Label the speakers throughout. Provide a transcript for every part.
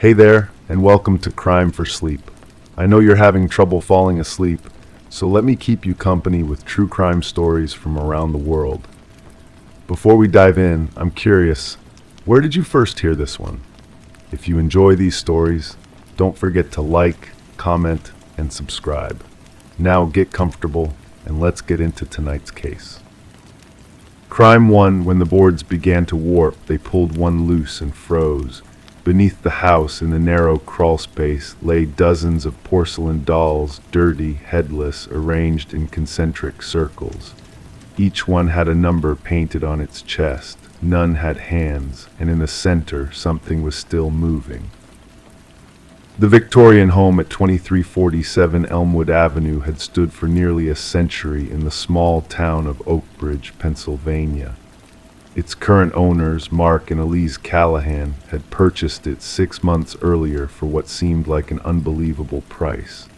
Speaker 1: Hey there, and welcome to Crime for Sleep. I know you're having trouble falling asleep, so let me keep you company with true crime stories from around the world. Before we dive in, I'm curious, where did you first hear this one? If you enjoy these stories, don't forget to like, comment, and subscribe. Now get comfortable, and let's get into tonight's case. Crime 1. When the boards began to warp, they pulled one loose and froze. Beneath the house, in the narrow crawl space, lay dozens of porcelain dolls, dirty, headless, arranged in concentric circles. Each one had a number painted on its chest. None had hands, and in the center, something was still moving. The Victorian home at 2347 Elmwood Avenue had stood for nearly a century in the small town of Oakbridge, Pennsylvania. Its current owners, Mark and Elise Callahan, had purchased it 6 months earlier for what seemed like an unbelievable price.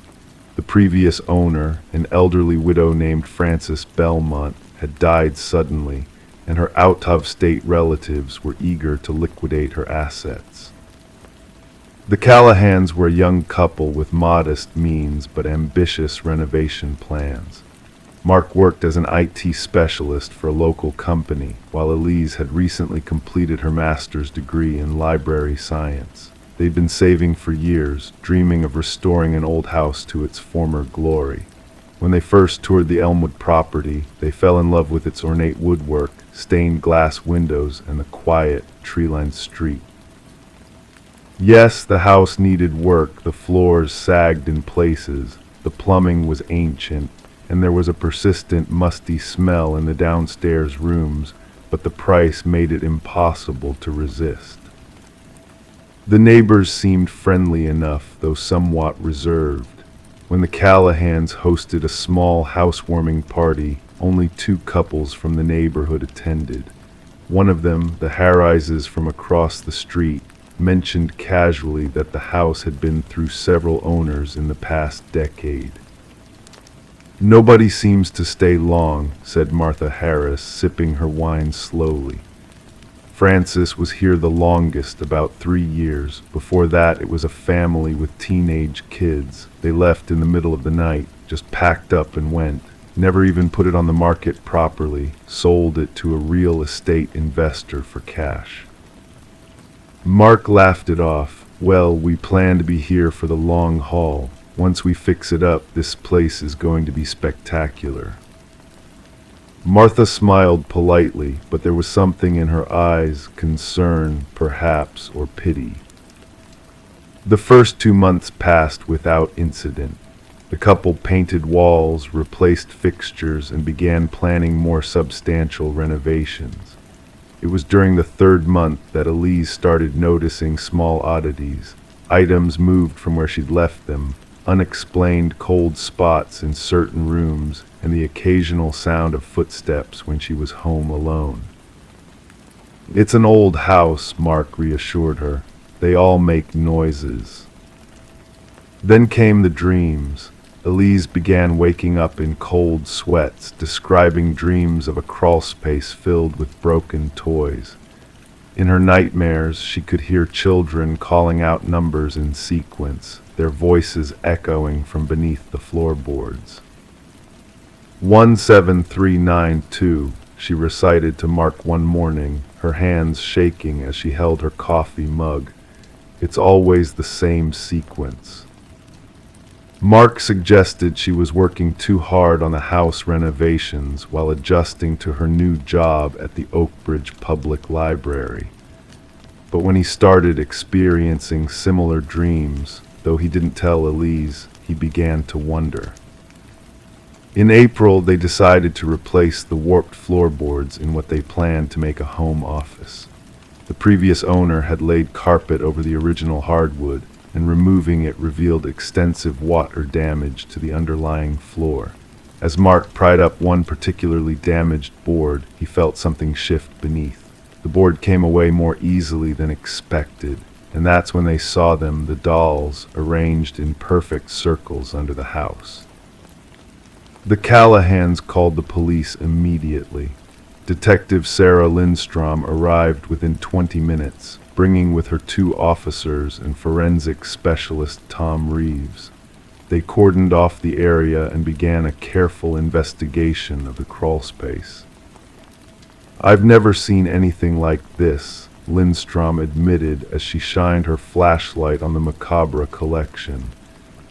Speaker 1: The previous owner, an elderly widow named Frances Belmont, had died suddenly, and her out-of-state relatives were eager to liquidate her assets. The Callahans were a young couple with modest means but ambitious renovation plans. Mark worked as an IT specialist for a local company, while Elise had recently completed her master's degree in library science. They'd been saving for years, dreaming of restoring an old house to its former glory. When they first toured the Elmwood property, they fell in love with its ornate woodwork, stained glass windows, and the quiet, tree-lined street. Yes, the house needed work. The floors sagged in places, the plumbing was ancient, and there was a persistent musty smell in the downstairs rooms, but the price made it impossible to resist. The neighbors seemed friendly enough, though somewhat reserved. When the Callahans hosted a small housewarming party, only 2 couples from the neighborhood attended. One of them, the Harrises from across the street, mentioned casually that the house had been through several owners in the past decade. "Nobody seems to stay long," said Martha Harris, sipping her wine slowly. Frances was here the longest, about 3 years. Before that, it was a family with teenage kids. They left in the middle of the night, just packed up and went. Never even put it on the market properly, sold it to a real estate investor for cash. Mark laughed it off. "Well, we plan to be here for the long haul. Once we fix it up, this place is going to be spectacular." Martha smiled politely, but there was something in her eyes, concern, perhaps, or pity. The first 2 months passed without incident. The couple painted walls, replaced fixtures, and began planning more substantial renovations. It was during the 3rd month that Elise started noticing small oddities. Items moved from where she'd left them, unexplained cold spots in certain rooms, and the occasional sound of footsteps when she was home alone. "It's an old house," Mark reassured her. "They all make noises." Then came the dreams. Elise began waking up in cold sweats, describing dreams of a crawlspace filled with broken toys. In her nightmares, she could hear children calling out numbers in sequence, their voices echoing from beneath the floorboards. 17392, she recited to Mark one morning, her hands shaking as she held her coffee mug. "It's always the same sequence." Mark suggested she was working too hard on the house renovations while adjusting to her new job at the Oakbridge Public Library. But when he started experiencing similar dreams, though he didn't tell Elise, he began to wonder. In April, they decided to replace the warped floorboards in what they planned to make a home office. The previous owner had laid carpet over the original hardwood, and removing it revealed extensive water damage to the underlying floor. As Mark pried up one particularly damaged board, he felt something shift beneath. The board came away more easily than expected, and that's when they saw them, the dolls, arranged in perfect circles under the house. The Callahans called the police immediately. Detective Sarah Lindstrom arrived within 20 minutes, bringing with her 2 officers and forensic specialist Tom Reeves. They cordoned off the area and began a careful investigation of the crawlspace. "I've never seen anything like this," Lindstrom admitted as she shined her flashlight on the macabre collection.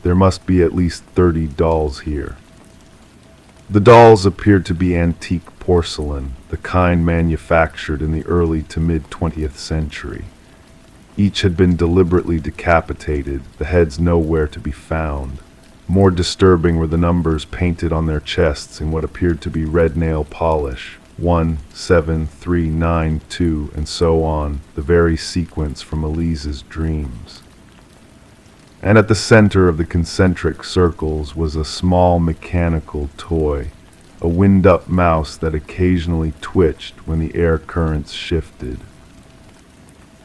Speaker 1: "There must be at least 30 dolls here." The dolls appeared to be antique porcelain, the kind manufactured in the early to mid-20th century. Each had been deliberately decapitated, the heads nowhere to be found. More disturbing were the numbers painted on their chests in what appeared to be red nail polish. 1, 7, 3, 9, 2, and so on, the very sequence from Elise's dreams. And at the center of the concentric circles was a small mechanical toy, a wind-up mouse that occasionally twitched when the air currents shifted.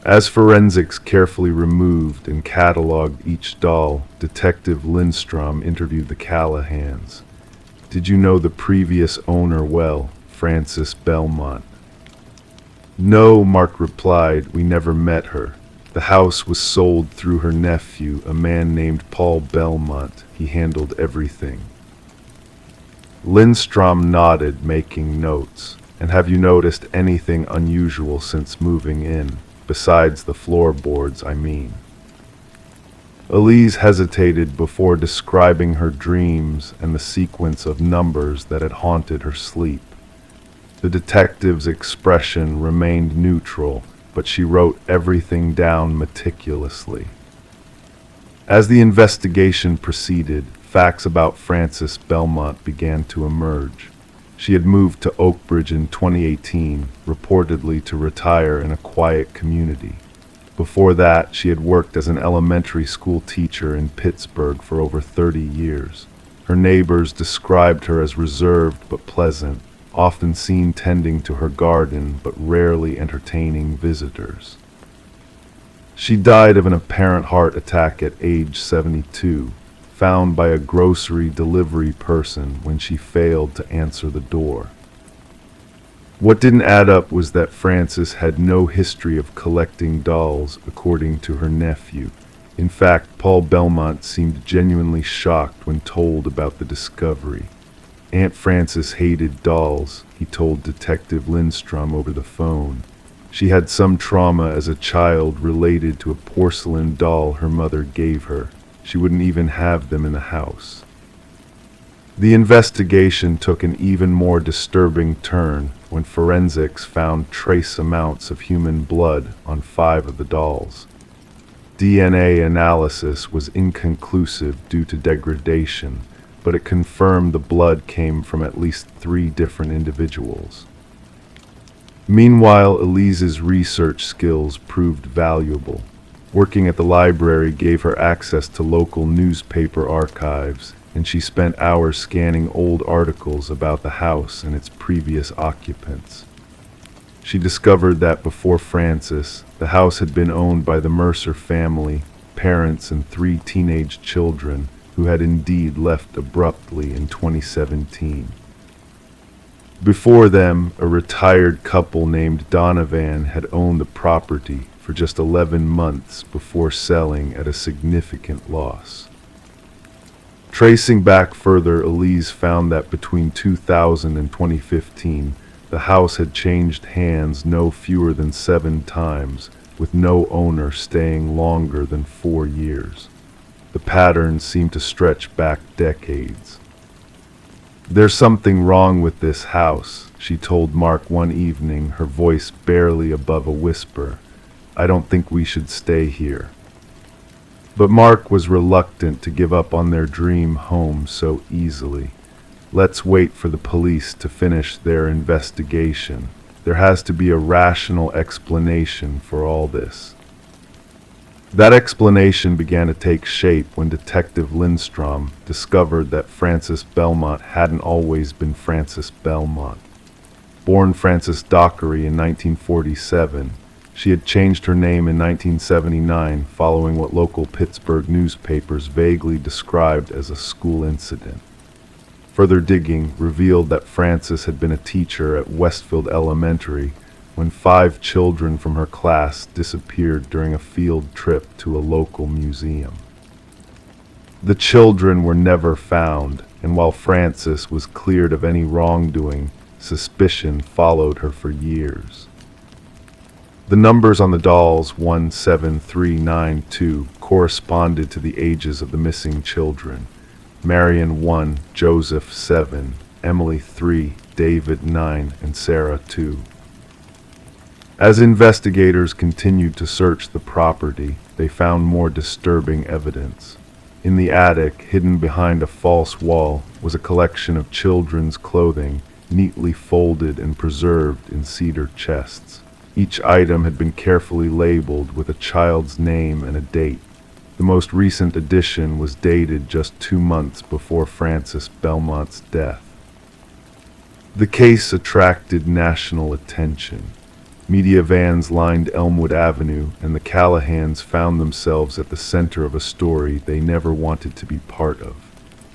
Speaker 1: As forensics carefully removed and cataloged each doll, Detective Lindstrom interviewed the Callahans. "Did you know the previous owner well, Frances Belmont?" "No," Mark replied, "we never met her. The house was sold through her nephew, a man named Paul Belmont. He handled everything." Lindstrom nodded, making notes. "And have you noticed anything unusual since moving in? Besides the floorboards, I mean." Elise hesitated before describing her dreams and the sequence of numbers that had haunted her sleep. The detective's expression remained neutral, but she wrote everything down meticulously. As the investigation proceeded, facts about Frances Belmont began to emerge. She had moved to Oakbridge in 2018, reportedly to retire in a quiet community. Before that, she had worked as an elementary school teacher in Pittsburgh for over 30 years. Her neighbors described her as reserved but pleasant, often seen tending to her garden but rarely entertaining visitors. She died of an apparent heart attack at age 72, found by a grocery delivery person when she failed to answer the door. What didn't add up was that Frances had no history of collecting dolls, according to her nephew. In fact, Paul Belmont seemed genuinely shocked when told about the discovery. Aunt Frances hated dolls, he told Detective Lindstrom over the phone. She had some trauma as a child related to a porcelain doll her mother gave her. She wouldn't even have them in the house. The investigation took an even more disturbing turn when forensics found trace amounts of human blood on 5 of the dolls. DNA analysis was inconclusive due to degradation, but it confirmed the blood came from at least 3 different individuals. Meanwhile, Elise's research skills proved valuable. Working at the library gave her access to local newspaper archives, and she spent hours scanning old articles about the house and its previous occupants. She discovered that before Frances, the house had been owned by the Mercer family, parents and 3 teenage children, who had indeed left abruptly in 2017. Before them, a retired couple named Donovan had owned the property for just 11 months before selling at a significant loss. Tracing back further, Elise found that between 2000 and 2015, the house had changed hands no fewer than 7 times, with no owner staying longer than 4 years. The pattern seemed to stretch back decades. "There's something wrong with this house," she told Mark one evening, her voice barely above a whisper. "I don't think we should stay here." But Mark was reluctant to give up on their dream home so easily. "Let's wait for the police to finish their investigation. There has to be a rational explanation for all this." That explanation began to take shape when Detective Lindstrom discovered that Frances Belmont hadn't always been Frances Belmont. Born Frances Dockery in 1947, she had changed her name in 1979 following what local Pittsburgh newspapers vaguely described as a school incident. Further digging revealed that Frances had been a teacher at Westfield Elementary when 5 children from her class disappeared during a field trip to a local museum. The children were never found, and while Frances was cleared of any wrongdoing, suspicion followed her for years. The numbers on the dolls 17392 corresponded to the ages of the missing children. Marion 1, Joseph 7, Emily 3, David 9, and Sarah 2. As investigators continued to search the property, they found more disturbing evidence. In the attic, hidden behind a false wall, was a collection of children's clothing, neatly folded and preserved in cedar chests. Each item had been carefully labeled with a child's name and a date. The most recent edition was dated just 2 months before Frances Belmont's death. The case attracted national attention. Media vans lined Elmwood Avenue, and the Callahans found themselves at the center of a story they never wanted to be part of.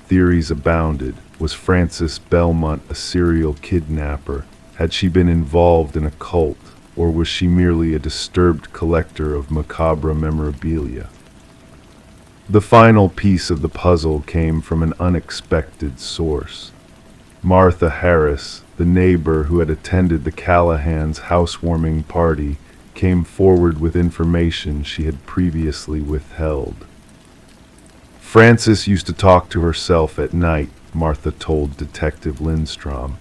Speaker 1: Theories abounded. Was Frances Belmont a serial kidnapper? Had she been involved in a cult, or was she merely a disturbed collector of macabre memorabilia? The final piece of the puzzle came from an unexpected source. Martha Harris, the neighbor who had attended the Callahans' housewarming party, came forward with information she had previously withheld. Frances used to talk to herself at night, Martha told Detective Lindstrom.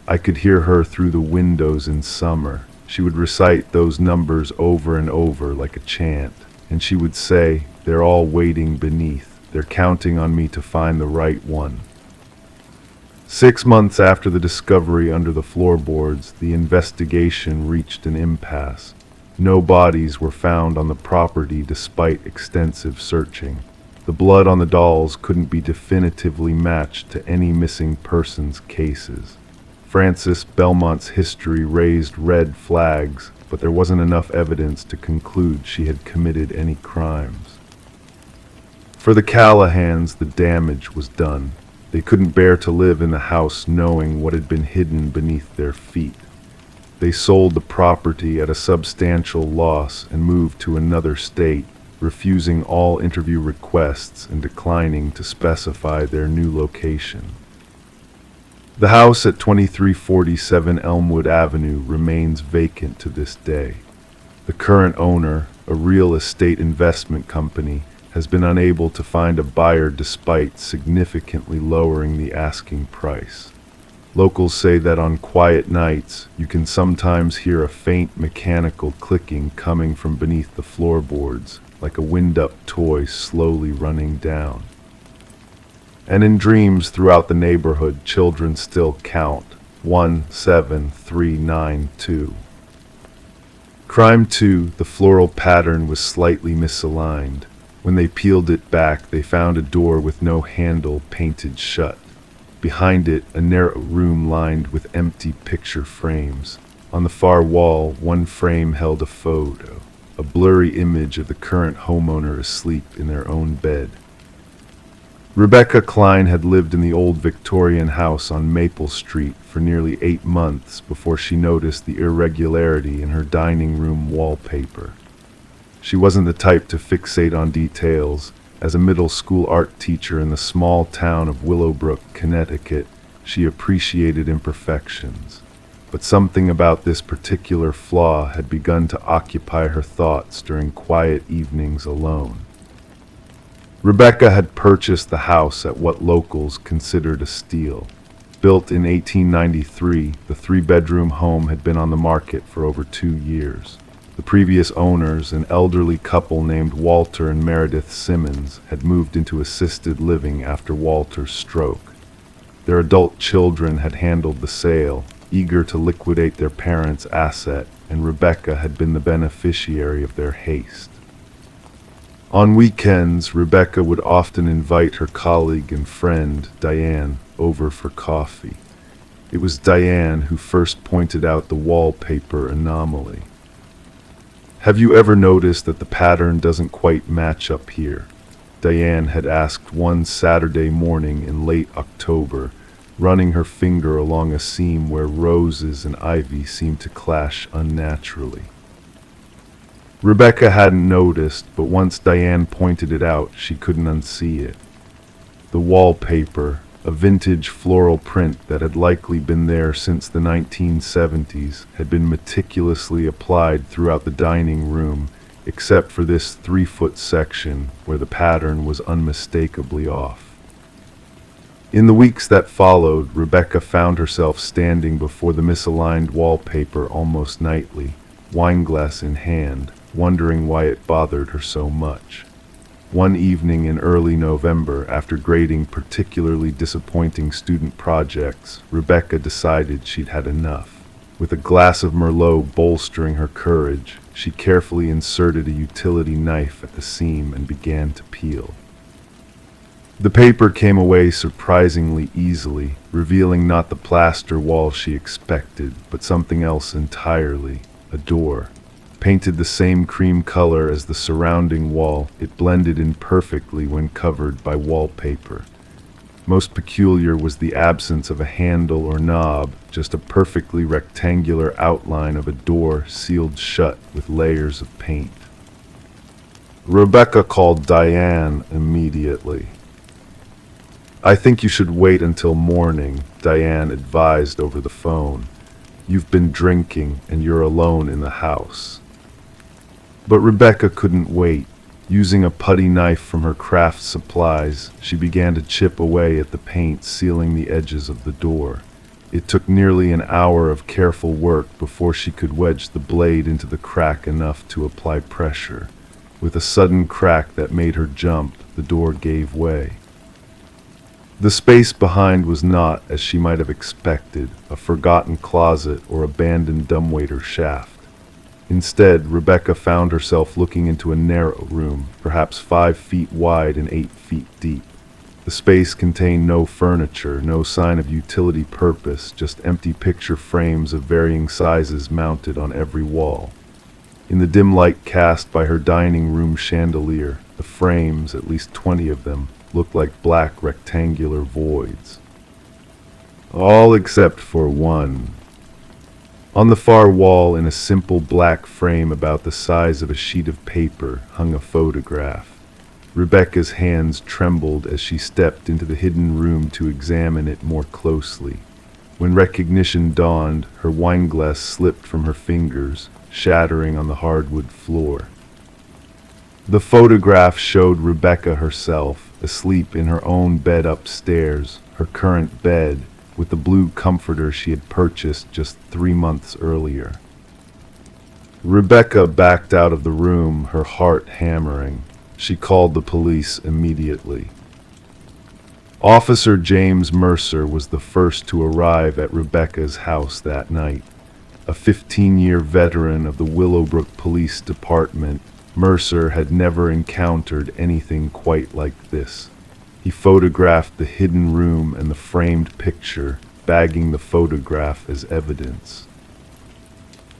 Speaker 1: I could hear her through the windows in summer. She would recite those numbers over and over like a chant, and she would say, "They're all waiting beneath. They're counting on me to find the right one." 6 months after the discovery under the floorboards, the investigation reached an impasse. No bodies were found on the property despite extensive searching. The blood on the dolls couldn't be definitively matched to any missing persons cases. Frances Belmont's history raised red flags, but there wasn't enough evidence to conclude she had committed any crimes. For the Callahans, the damage was done. They couldn't bear to live in the house knowing what had been hidden beneath their feet. They sold the property at a substantial loss and moved to another state, refusing all interview requests and declining to specify their new location. The house at 2347 Elmwood Avenue remains vacant to this day. The current owner, a real estate investment company, has been unable to find a buyer despite significantly lowering the asking price. Locals say that on quiet nights, you can sometimes hear a faint mechanical clicking coming from beneath the floorboards, like a wind-up toy slowly running down. And in dreams throughout the neighborhood, children still count 17392. Crime 2, the floral pattern was slightly misaligned. When they peeled it back, they found a door with no handle painted shut. Behind it, a narrow room lined with empty picture frames. On the far wall, one frame held a photo, a blurry image of the current homeowner asleep in their own bed. Rebecca Klein had lived in the old Victorian house on Maple Street for nearly 8 months before she noticed the irregularity in her dining room wallpaper. She wasn't the type to fixate on details. As a middle school art teacher in the small town of Willowbrook, Connecticut, she appreciated imperfections. But something about this particular flaw had begun to occupy her thoughts during quiet evenings alone. Rebecca had purchased the house at what locals considered a steal. Built in 1893, the 3-bedroom home had been on the market for over 2 years. The previous owners, an elderly couple named Walter and Meredith Simmons, had moved into assisted living after Walter's stroke. Their adult children had handled the sale, eager to liquidate their parents' asset, and Rebecca had been the beneficiary of their haste. On weekends, Rebecca would often invite her colleague and friend, Diane, over for coffee. It was Diane who first pointed out the wallpaper anomaly. "Have you ever noticed that the pattern doesn't quite match up here?" Diane had asked one Saturday morning in late October, running her finger along a seam where roses and ivy seemed to clash unnaturally. Rebecca hadn't noticed, but once Diane pointed it out, she couldn't unsee it. The wallpaper, a vintage floral print that had likely been there since the 1970s, had been meticulously applied throughout the dining room, except for this 3-foot section where the pattern was unmistakably off. In the weeks that followed, Rebecca found herself standing before the misaligned wallpaper almost nightly, wineglass in hand, wondering why it bothered her so much. One evening in early November, after grading particularly disappointing student projects, Rebecca decided she'd had enough. With a glass of Merlot bolstering her courage, she carefully inserted a utility knife at the seam and began to peel. The paper came away surprisingly easily, revealing not the plaster wall she expected, but something else entirely, a door. Painted the same cream color as the surrounding wall, it blended in perfectly when covered by wallpaper. Most peculiar was the absence of a handle or knob, just a perfectly rectangular outline of a door sealed shut with layers of paint. Rebecca called Diane immediately. "I think you should wait until morning," Diane advised over the phone. "You've been drinking and you're alone in the house." But Rebecca couldn't wait. Using a putty knife from her craft supplies, she began to chip away at the paint sealing the edges of the door. It took nearly an hour of careful work before she could wedge the blade into the crack enough to apply pressure. With a sudden crack that made her jump, the door gave way. The space behind was not, as she might have expected, a forgotten closet or abandoned dumbwaiter shaft. Instead, Rebecca found herself looking into a narrow room, perhaps 5 feet wide and 8 feet deep. The space contained no furniture, no sign of utility purpose, just empty picture frames of varying sizes mounted on every wall. In the dim light cast by her dining room chandelier, the frames, at least 20 of them, looked like black rectangular voids. All except for one. On the far wall, in a simple black frame about the size of a sheet of paper, hung a photograph. Rebecca's hands trembled as she stepped into the hidden room to examine it more closely. When recognition dawned, her wineglass slipped from her fingers, shattering on the hardwood floor. The photograph showed Rebecca herself, asleep in her own bed upstairs, her current bed, with the blue comforter she had purchased just 3 months earlier. Rebecca backed out of the room, her heart hammering. She called the police immediately. Officer James Mercer was the first to arrive at Rebecca's house that night. A 15-year veteran of the Willowbrook Police Department, Mercer had never encountered anything quite like this. He photographed the hidden room and the framed picture, bagging the photograph as evidence.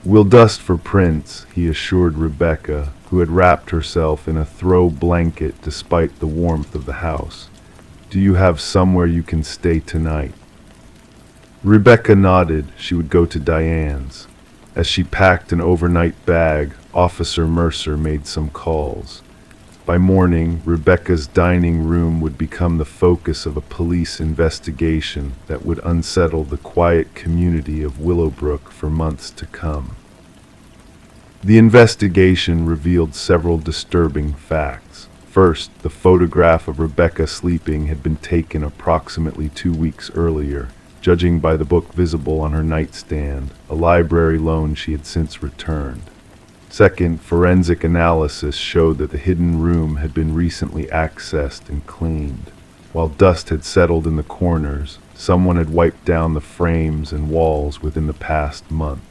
Speaker 1: "We'll dust for prints," he assured Rebecca, who had wrapped herself in a throw blanket despite the warmth of the house. "Do you have somewhere you can stay tonight?" Rebecca nodded. She would go to Diane's. As she packed an overnight bag, Officer Mercer made some calls. By morning, Rebecca's dining room would become the focus of a police investigation that would unsettle the quiet community of Willowbrook for months to come. The investigation revealed several disturbing facts. First, the photograph of Rebecca sleeping had been taken approximately 2 weeks earlier, judging by the book visible on her nightstand, a library loan she had since returned. Second, forensic analysis showed that the hidden room had been recently accessed and cleaned. While dust had settled in the corners, someone had wiped down the frames and walls within the past month.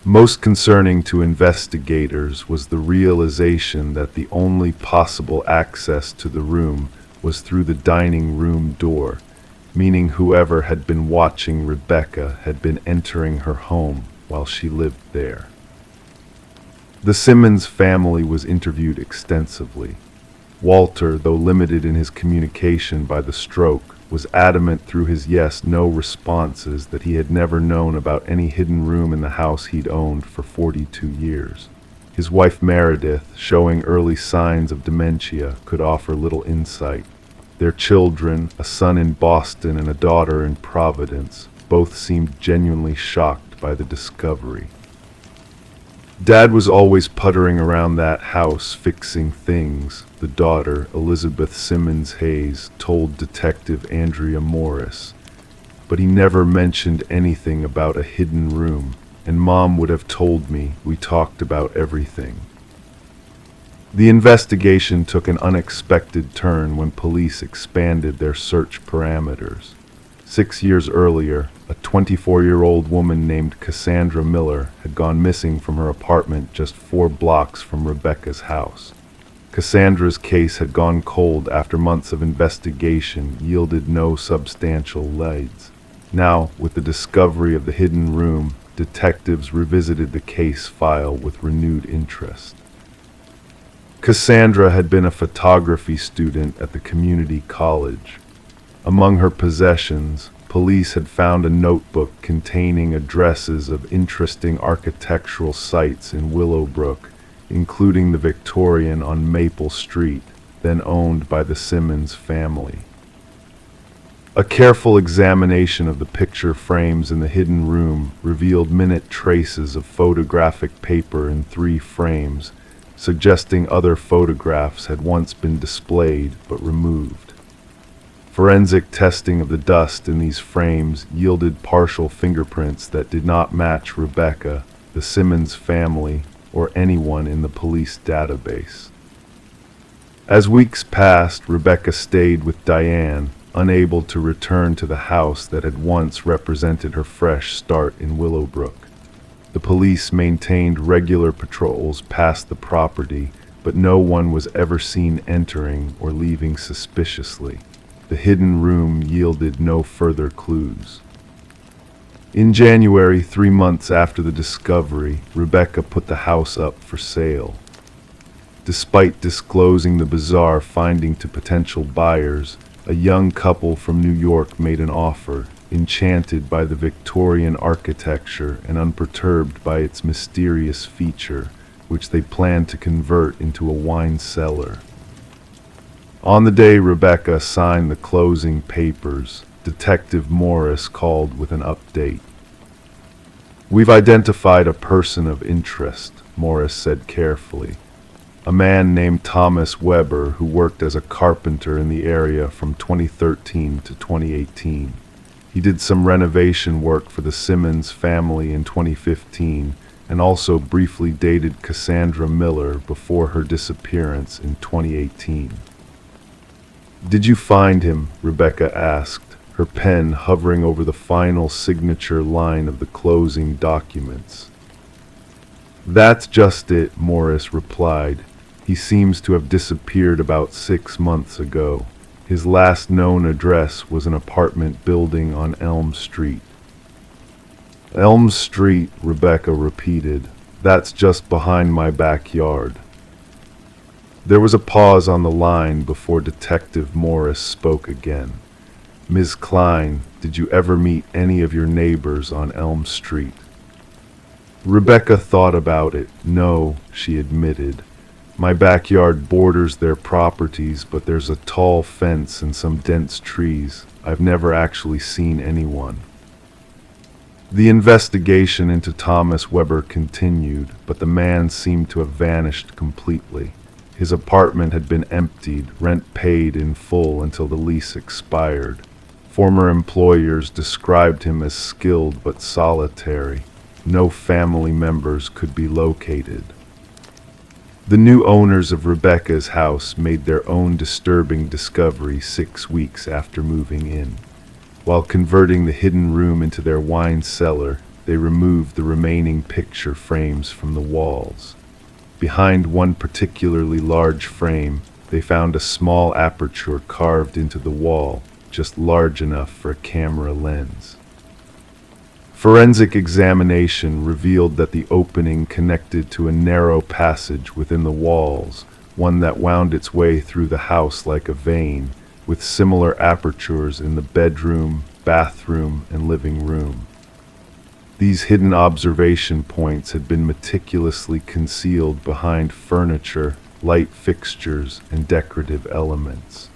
Speaker 1: Most concerning to investigators was the realization that the only possible access to the room was through the dining room door, meaning whoever had been watching Rebecca had been entering her home while she lived there. The Simmons family was interviewed extensively. Walter, though limited in his communication by the stroke, was adamant through his yes-no responses that he had never known about any hidden room in the house he'd owned for 42 years. His wife Meredith, showing early signs of dementia, could offer little insight. Their children, a son in Boston and a daughter in Providence, both seemed genuinely shocked by the discovery. Dad was always puttering around that house fixing things, the daughter, Elizabeth Simmons Hayes, told Detective Andrea Morris. But he never mentioned anything about a hidden room, and Mom would have told me we talked about everything. The investigation took an unexpected turn when police expanded their search parameters. 6 years earlier, a 24-year-old woman named Cassandra Miller had gone missing from her apartment just 4 blocks from Rebecca's house. Cassandra's case had gone cold after months of investigation yielded no substantial leads. Now, with the discovery of the hidden room, detectives revisited the case file with renewed interest. Cassandra had been a photography student at the community college. Among her possessions, police had found a notebook containing addresses of interesting architectural sites in Willowbrook, including the Victorian on Maple Street, then owned by the Simmons family. A careful examination of the picture frames in the hidden room revealed minute traces of photographic paper in 3 frames, suggesting other photographs had once been displayed but removed. Forensic testing of the dust in these frames yielded partial fingerprints that did not match Rebecca, the Simmons family, or anyone in the police database. As weeks passed, Rebecca stayed with Diane, unable to return to the house that had once represented her fresh start in Willowbrook. The police maintained regular patrols past the property, but no one was ever seen entering or leaving suspiciously. The hidden room yielded no further clues. In January, 3 months after the discovery, Rebecca put the house up for sale. Despite disclosing the bizarre finding to potential buyers, a young couple from New York made an offer, enchanted by the Victorian architecture and unperturbed by its mysterious feature, which they planned to convert into a wine cellar. On the day Rebecca signed the closing papers, Detective Morris called with an update. "We've identified a person of interest," Morris said carefully. "A man named Thomas Weber who worked as a carpenter in the area from 2013 to 2018. He did some renovation work for the Simmons family in 2015 and also briefly dated Cassandra Miller before her disappearance in 2018. "Did you find him?" Rebecca asked, her pen hovering over the final signature line of the closing documents. "That's just it," Morris replied. "He seems to have disappeared about 6 months ago. His last known address was an apartment building on Elm Street." "Elm Street," Rebecca repeated. "That's just behind my backyard." There was a pause on the line before Detective Morris spoke again. "Ms. Klein, did you ever meet any of your neighbors on Elm Street?" Rebecca thought about it. "No," she admitted. "My backyard borders their properties, but there's a tall fence and some dense trees. I've never actually seen anyone." The investigation into Thomas Weber continued, but the man seemed to have vanished completely. His apartment had been emptied, rent paid in full until the lease expired. Former employers described him as skilled but solitary. No family members could be located. The new owners of Rebecca's house made their own disturbing discovery 6 weeks after moving in. While converting the hidden room into their wine cellar, they removed the remaining picture frames from the walls. Behind one particularly large frame, they found a small aperture carved into the wall, just large enough for a camera lens. Forensic examination revealed that the opening connected to a narrow passage within the walls, one that wound its way through the house like a vein, with similar apertures in the bedroom, bathroom, and living room. These hidden observation points had been meticulously concealed behind furniture, light fixtures, and decorative elements.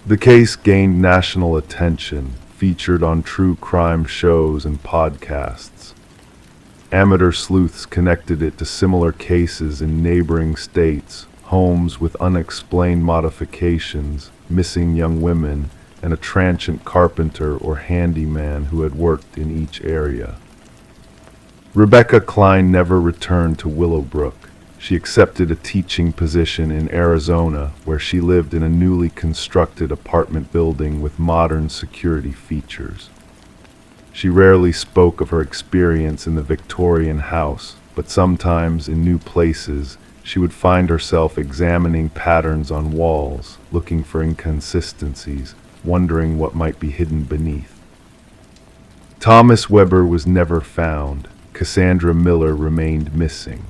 Speaker 1: The case gained national attention, featured on true crime shows and podcasts. Amateur sleuths connected it to similar cases in neighboring states, homes with unexplained modifications, missing young women, and a transient carpenter or handyman who had worked in each area. Rebecca Klein never returned to Willowbrook. She accepted a teaching position in Arizona, where she lived in a newly constructed apartment building with modern security features. She rarely spoke of her experience in the Victorian house, but sometimes in new places she would find herself examining patterns on walls, looking for inconsistencies, wondering what might be hidden beneath. Thomas Weber was never found. Cassandra Miller remained missing.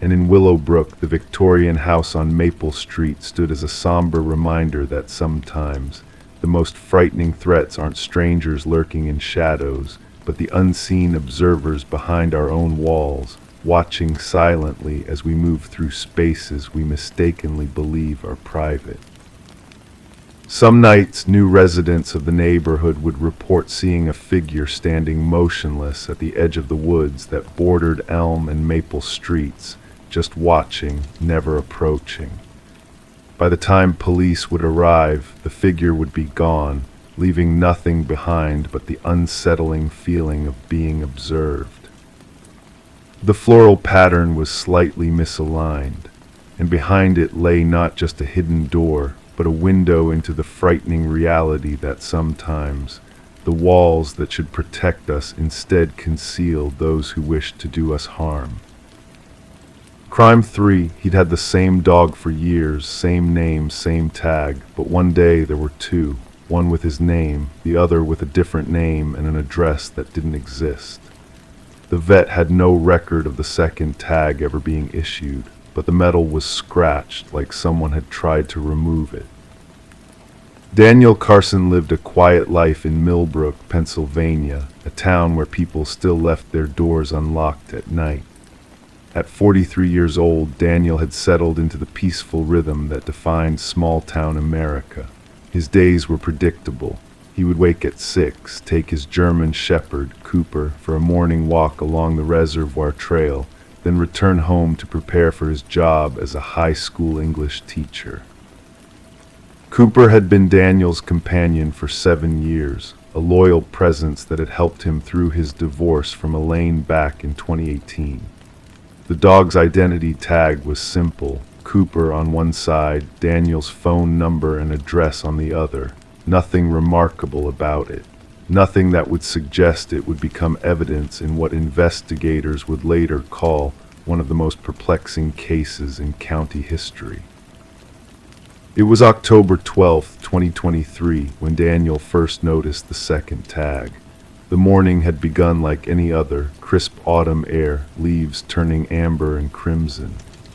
Speaker 1: And in Willowbrook, the Victorian house on Maple Street stood as a somber reminder that sometimes the most frightening threats aren't strangers lurking in shadows, but the unseen observers behind our own walls, watching silently as we move through spaces we mistakenly believe are private. Some nights, new residents of the neighborhood would report seeing a figure standing motionless at the edge of the woods that bordered Elm and Maple Streets, just watching, never approaching. By the time police would arrive, the figure would be gone, leaving nothing behind but the unsettling feeling of being observed. The floral pattern was slightly misaligned, and behind it lay not just a hidden door, but a window into the frightening reality that sometimes the walls that should protect us instead conceal those who wish to do us harm. Crime 3, he'd had the same dog for years, same name, same tag, but one day there were two, one with his name, the other with a different name and an address that didn't exist. The vet had no record of the second tag ever being issued, but the metal was scratched like someone had tried to remove it. Daniel Carson lived a quiet life in Millbrook, Pennsylvania, a town where people still left their doors unlocked at night. At 43 years old, Daniel had settled into the peaceful rhythm that defined small-town America. His days were predictable. He would wake at 6, take his German shepherd, Cooper, for a morning walk along the Reservoir Trail, then return home to prepare for his job as a high school English teacher. Cooper had been Daniel's companion for 7 years, a loyal presence that had helped him through his divorce from Elaine back in 2018. The dog's identity tag was simple: Cooper on one side, Daniel's phone number and address on the other. Nothing remarkable about it. Nothing that would suggest it would become evidence in what investigators would later call one of the most perplexing cases in county history. It was October 12, 2023, when Daniel first noticed the second tag. The morning had begun like any other, crisp autumn air, leaves turning amber and crimson.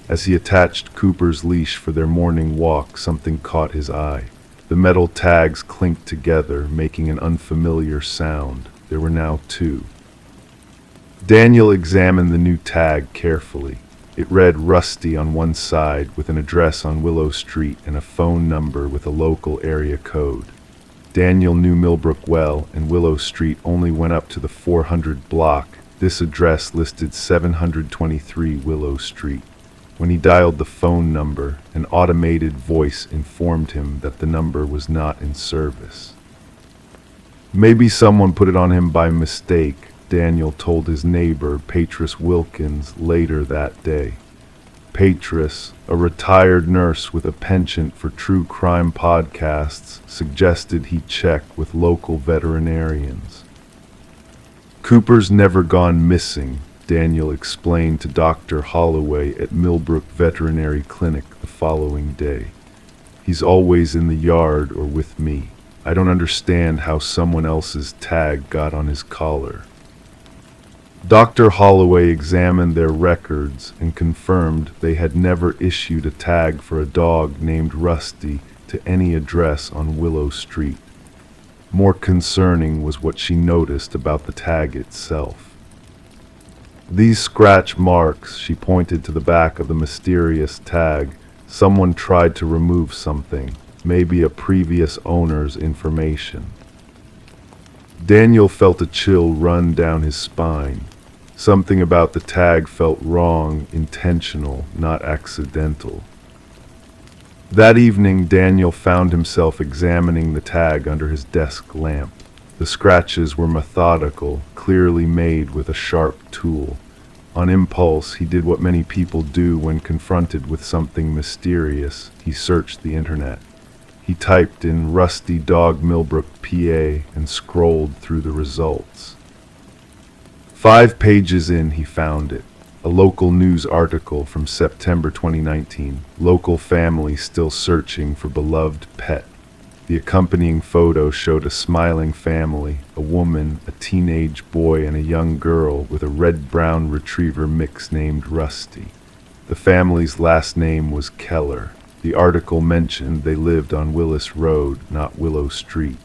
Speaker 1: As he attached Cooper's leash for their morning walk, something caught his eye. The metal tags clinked together, making an unfamiliar sound. There were now two. Daniel examined the new tag carefully. It read Rusty on one side with an address on Willow Street and a phone number with a local area code. Daniel knew Millbrook well, and Willow Street only went up to the 400 block. This address listed 723 Willow Street. When he dialed the phone number, an automated voice informed him that the number was not in service. Maybe someone put it on him by mistake, Daniel told his neighbor, Patris Wilkins, later that day. Patris, a retired nurse with a penchant for true crime podcasts, suggested he check with local veterinarians. Cooper's never gone missing, Daniel explained to Dr. Holloway at Millbrook Veterinary Clinic the following day. He's always in the yard or with me. I don't understand how someone else's tag got on his collar. Dr. Holloway examined their records and confirmed they had never issued a tag for a dog named Rusty to any address on Willow Street. More concerning was what she noticed about the tag itself. These scratch marks, she pointed to the back of the mysterious tag. Someone tried to remove something, maybe a previous owner's information. Daniel felt a chill run down his spine. Something about the tag felt wrong, intentional, not accidental. That evening, Daniel found himself examining the tag under his desk lamp. The scratches were methodical, clearly made with a sharp tool. On impulse, he did what many people do when confronted with something mysterious. He searched the internet. He typed in Rusty Dog Millbrook, PA, and scrolled through the results. 5 pages in, he found it. A local news article from September 2019. Local family still searching for beloved pet. The accompanying photo showed a smiling family, a woman, a teenage boy, and a young girl with a red-brown retriever mix named Rusty. The family's last name was Keller. The article mentioned they lived on Willis Road, not Willow Street.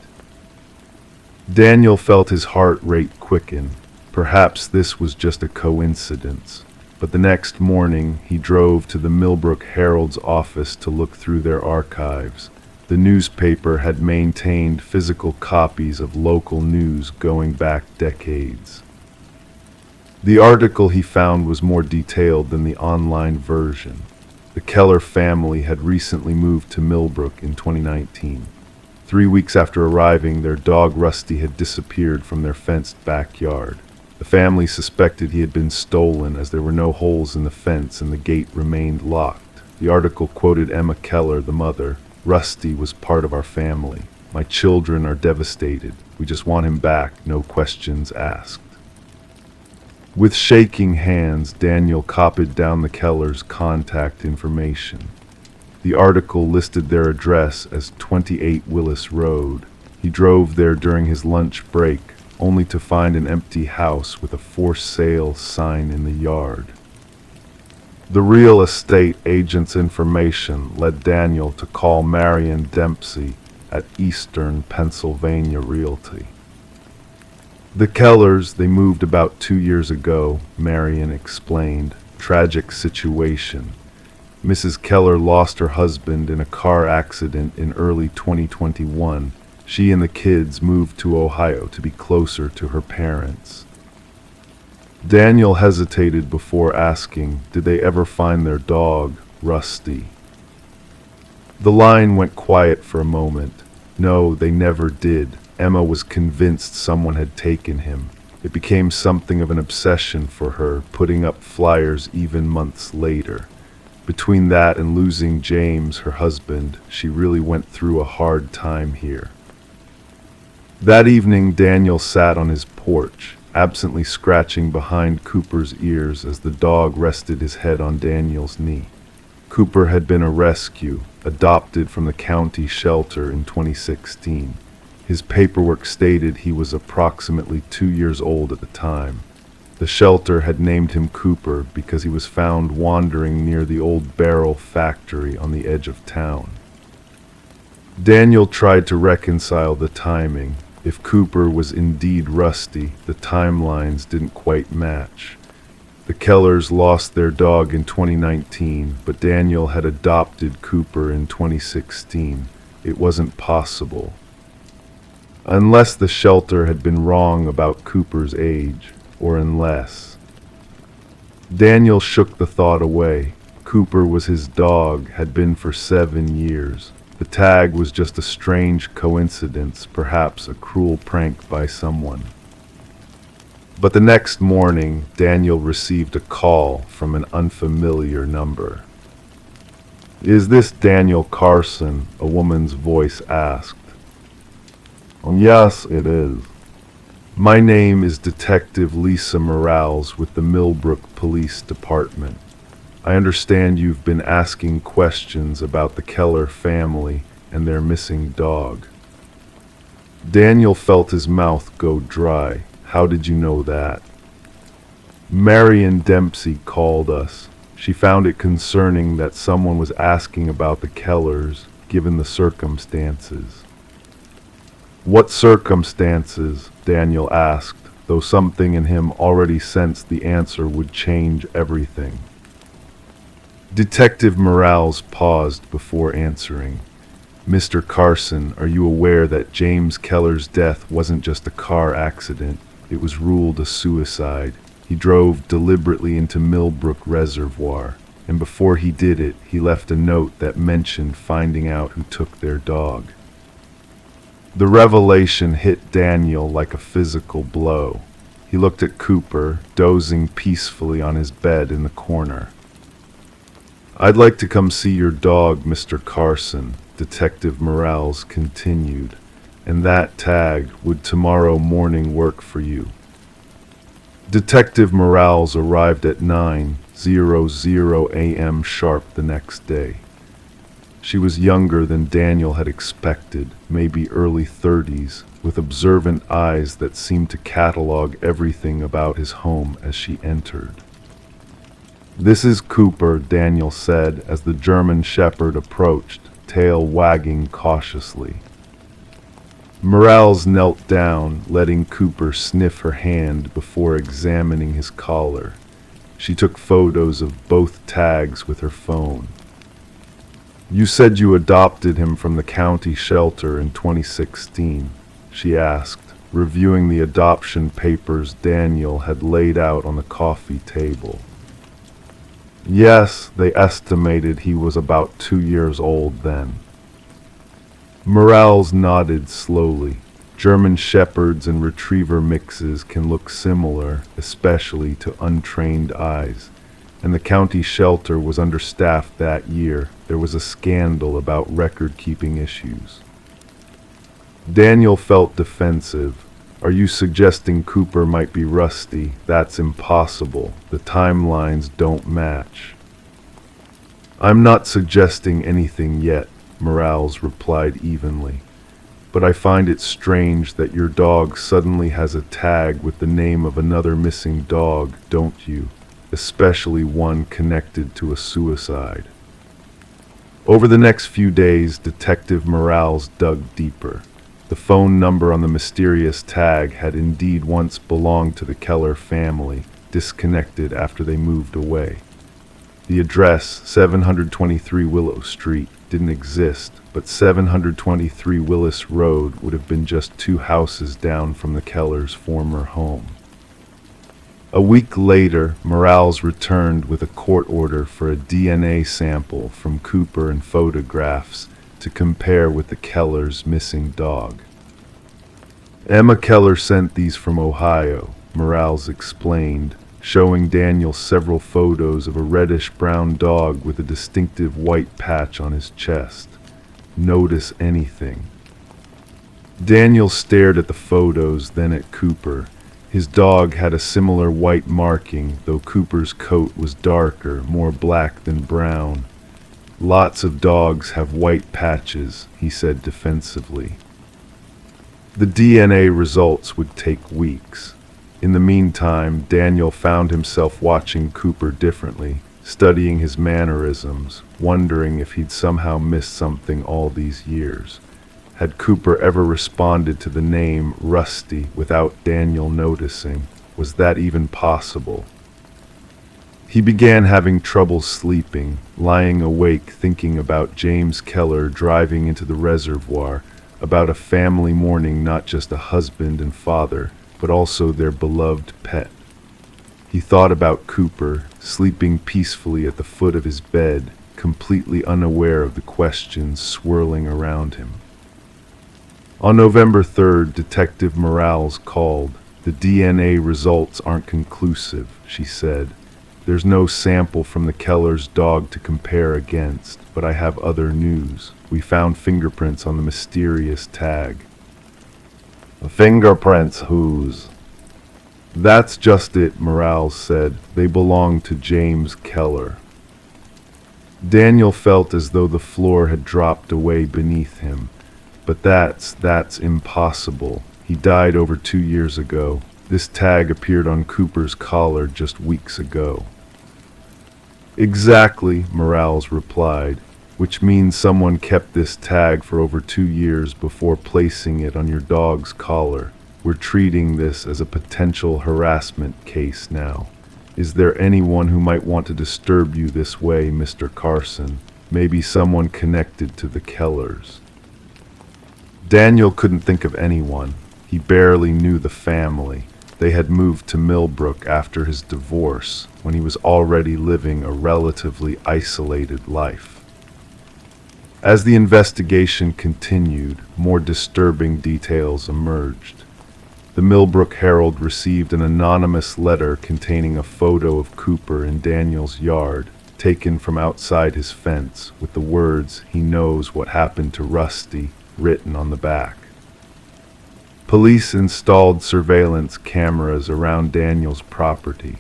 Speaker 1: Daniel felt his heart rate quicken. Perhaps this was just a coincidence. But the next morning, he drove to the Millbrook Herald's office to look through their archives. The newspaper had maintained physical copies of local news going back decades. The article he found was more detailed than the online version. The Keller family had recently moved to Millbrook in 2019. 3 weeks after arriving, their dog Rusty had disappeared from their fenced backyard. The family suspected he had been stolen as there were no holes in the fence and the gate remained locked. The article quoted Emma Keller, the mother. "Rusty was part of our family. My children are devastated. We just want him back, no questions asked." With shaking hands, Daniel copied down the Kellers' contact information. The article listed their address as 28 Willis Road. He drove there during his lunch break, only to find an empty house with a for sale sign in the yard. The real estate agent's information led Daniel to call Marion Dempsey at Eastern Pennsylvania Realty. The Kellers, they moved about 2 years ago, Marion explained. Tragic situation. Mrs. Keller lost her husband in a car accident in early 2021. She and the kids moved to Ohio to be closer to her parents. Daniel hesitated before asking, did they ever find their dog, Rusty? The line went quiet for a moment. No, they never did. Emma was convinced someone had taken him. It became something of an obsession for her, putting up flyers even months later. Between that and losing James, her husband, she really went through a hard time here. That evening, Daniel sat on his porch, absently scratching behind Cooper's ears as the dog rested his head on Daniel's knee. Cooper had been a rescue, adopted from the county shelter in 2016. His paperwork stated he was approximately 2 years old at the time. The shelter had named him Cooper because he was found wandering near the old barrel factory on the edge of town. Daniel tried to reconcile the timing. If Cooper was indeed Rusty, the timelines didn't quite match. The Kellers lost their dog in 2019, but Daniel had adopted Cooper in 2016. It wasn't possible. Unless the shelter had been wrong about Cooper's age, or unless. Daniel shook the thought away. Cooper was his dog, had been for 7 years. The tag was just a strange coincidence, perhaps a cruel prank by someone. But the next morning, Daniel received a call from an unfamiliar number. "Is this Daniel Carson?" a woman's voice asked. "Yes, it is." "My name is Detective Lisa Morales with the Millbrook Police Department. I understand you've been asking questions about the Keller family and their missing dog." Daniel felt his mouth go dry. "How did you know that?" Marion Dempsey called us. She found it concerning that someone was asking about the Kellers, given the circumstances. What circumstances? Daniel asked, though something in him already sensed the answer would change everything. Detective Morales paused before answering. Mr. Carson, are you aware that James Keller's death wasn't just a car accident? It was ruled a suicide. He drove deliberately into Millbrook Reservoir, and before he did it, he left a note that mentioned finding out who took their dog. The revelation hit Daniel like a physical blow. He looked at Cooper, dozing peacefully on his bed in the corner. I'd like to come see your dog, Mr. Carson, Detective Morales continued, and that tag would tomorrow morning work for you. Detective Morales arrived at 9:00 a.m. sharp the next day. She was younger than Daniel had expected, maybe early 30s, with observant eyes that seemed to catalog everything about his home as she entered. This is Cooper, Daniel said as the German shepherd approached, tail wagging cautiously. Morales knelt down, letting Cooper sniff her hand before examining his collar. She took photos of both tags with her phone. You said you adopted him from the county shelter in 2016, she asked, reviewing the adoption papers Daniel had laid out on the coffee table. Yes, they estimated he was about 2 years old then. Morales nodded slowly. German shepherds and retriever mixes can look similar, especially to untrained eyes, and the county shelter was understaffed that year. There was a scandal about record-keeping issues. Daniel felt defensive. Are you suggesting Cooper might be rusty? That's impossible. The timelines don't match. I'm not suggesting anything yet, Morales replied evenly. But I find it strange that your dog suddenly has a tag with the name of another missing dog, don't you? Especially one connected to a suicide. Over the next few days, Detective Morales dug deeper. The phone number on the mysterious tag had indeed once belonged to the Keller family, disconnected after they moved away. The address, 723 Willow Street, didn't exist, but 723 Willis Road would have been just 2 houses down from the Kellers' former home. A week later, Morales returned with a court order for a DNA sample from Cooper and photographs to compare with the Kellers' missing dog. Emma Keller sent these from Ohio, Morales explained, showing Daniel several photos of a reddish-brown dog with a distinctive white patch on his chest. Notice anything? Daniel stared at the photos, then at Cooper. His dog had a similar white marking, though Cooper's coat was darker, more black than brown. Lots of dogs have white patches, he said defensively. The DNA results would take weeks. In the meantime, Daniel found himself watching Cooper differently, studying his mannerisms, wondering if he'd somehow missed something all these years. Had Cooper ever responded to the name Rusty without Daniel noticing? Was that even possible? He began having trouble sleeping, lying awake thinking about James Keller driving into the reservoir, about a family mourning not just a husband and father, but also their beloved pet. He thought about Cooper, sleeping peacefully at the foot of his bed, completely unaware of the questions swirling around him. On November 3rd, Detective Morales called. The DNA results aren't conclusive, she said. There's no sample from the Keller's dog to compare against, but I have other news. We found fingerprints on the mysterious tag. Fingerprints whose? That's just it, Morales said. They belong to James Keller. Daniel felt as though the floor had dropped away beneath him. But that's impossible. He died over 2 years ago. This tag appeared on Cooper's collar just weeks ago." "Exactly," Morales replied, "which means someone kept this tag for over 2 years before placing it on your dog's collar. We're treating this as a potential harassment case now. Is there anyone who might want to disturb you this way, Mr. Carson? Maybe someone connected to the Kellers?" Daniel couldn't think of anyone. He barely knew the family. They had moved to Millbrook after his divorce, when he was already living a relatively isolated life. As the investigation continued, more disturbing details emerged. The Millbrook Herald received an anonymous letter containing a photo of Cooper in Daniel's yard, taken from outside his fence, with the words, "He knows what happened to Rusty," written on the back. Police installed surveillance cameras around Daniel's property.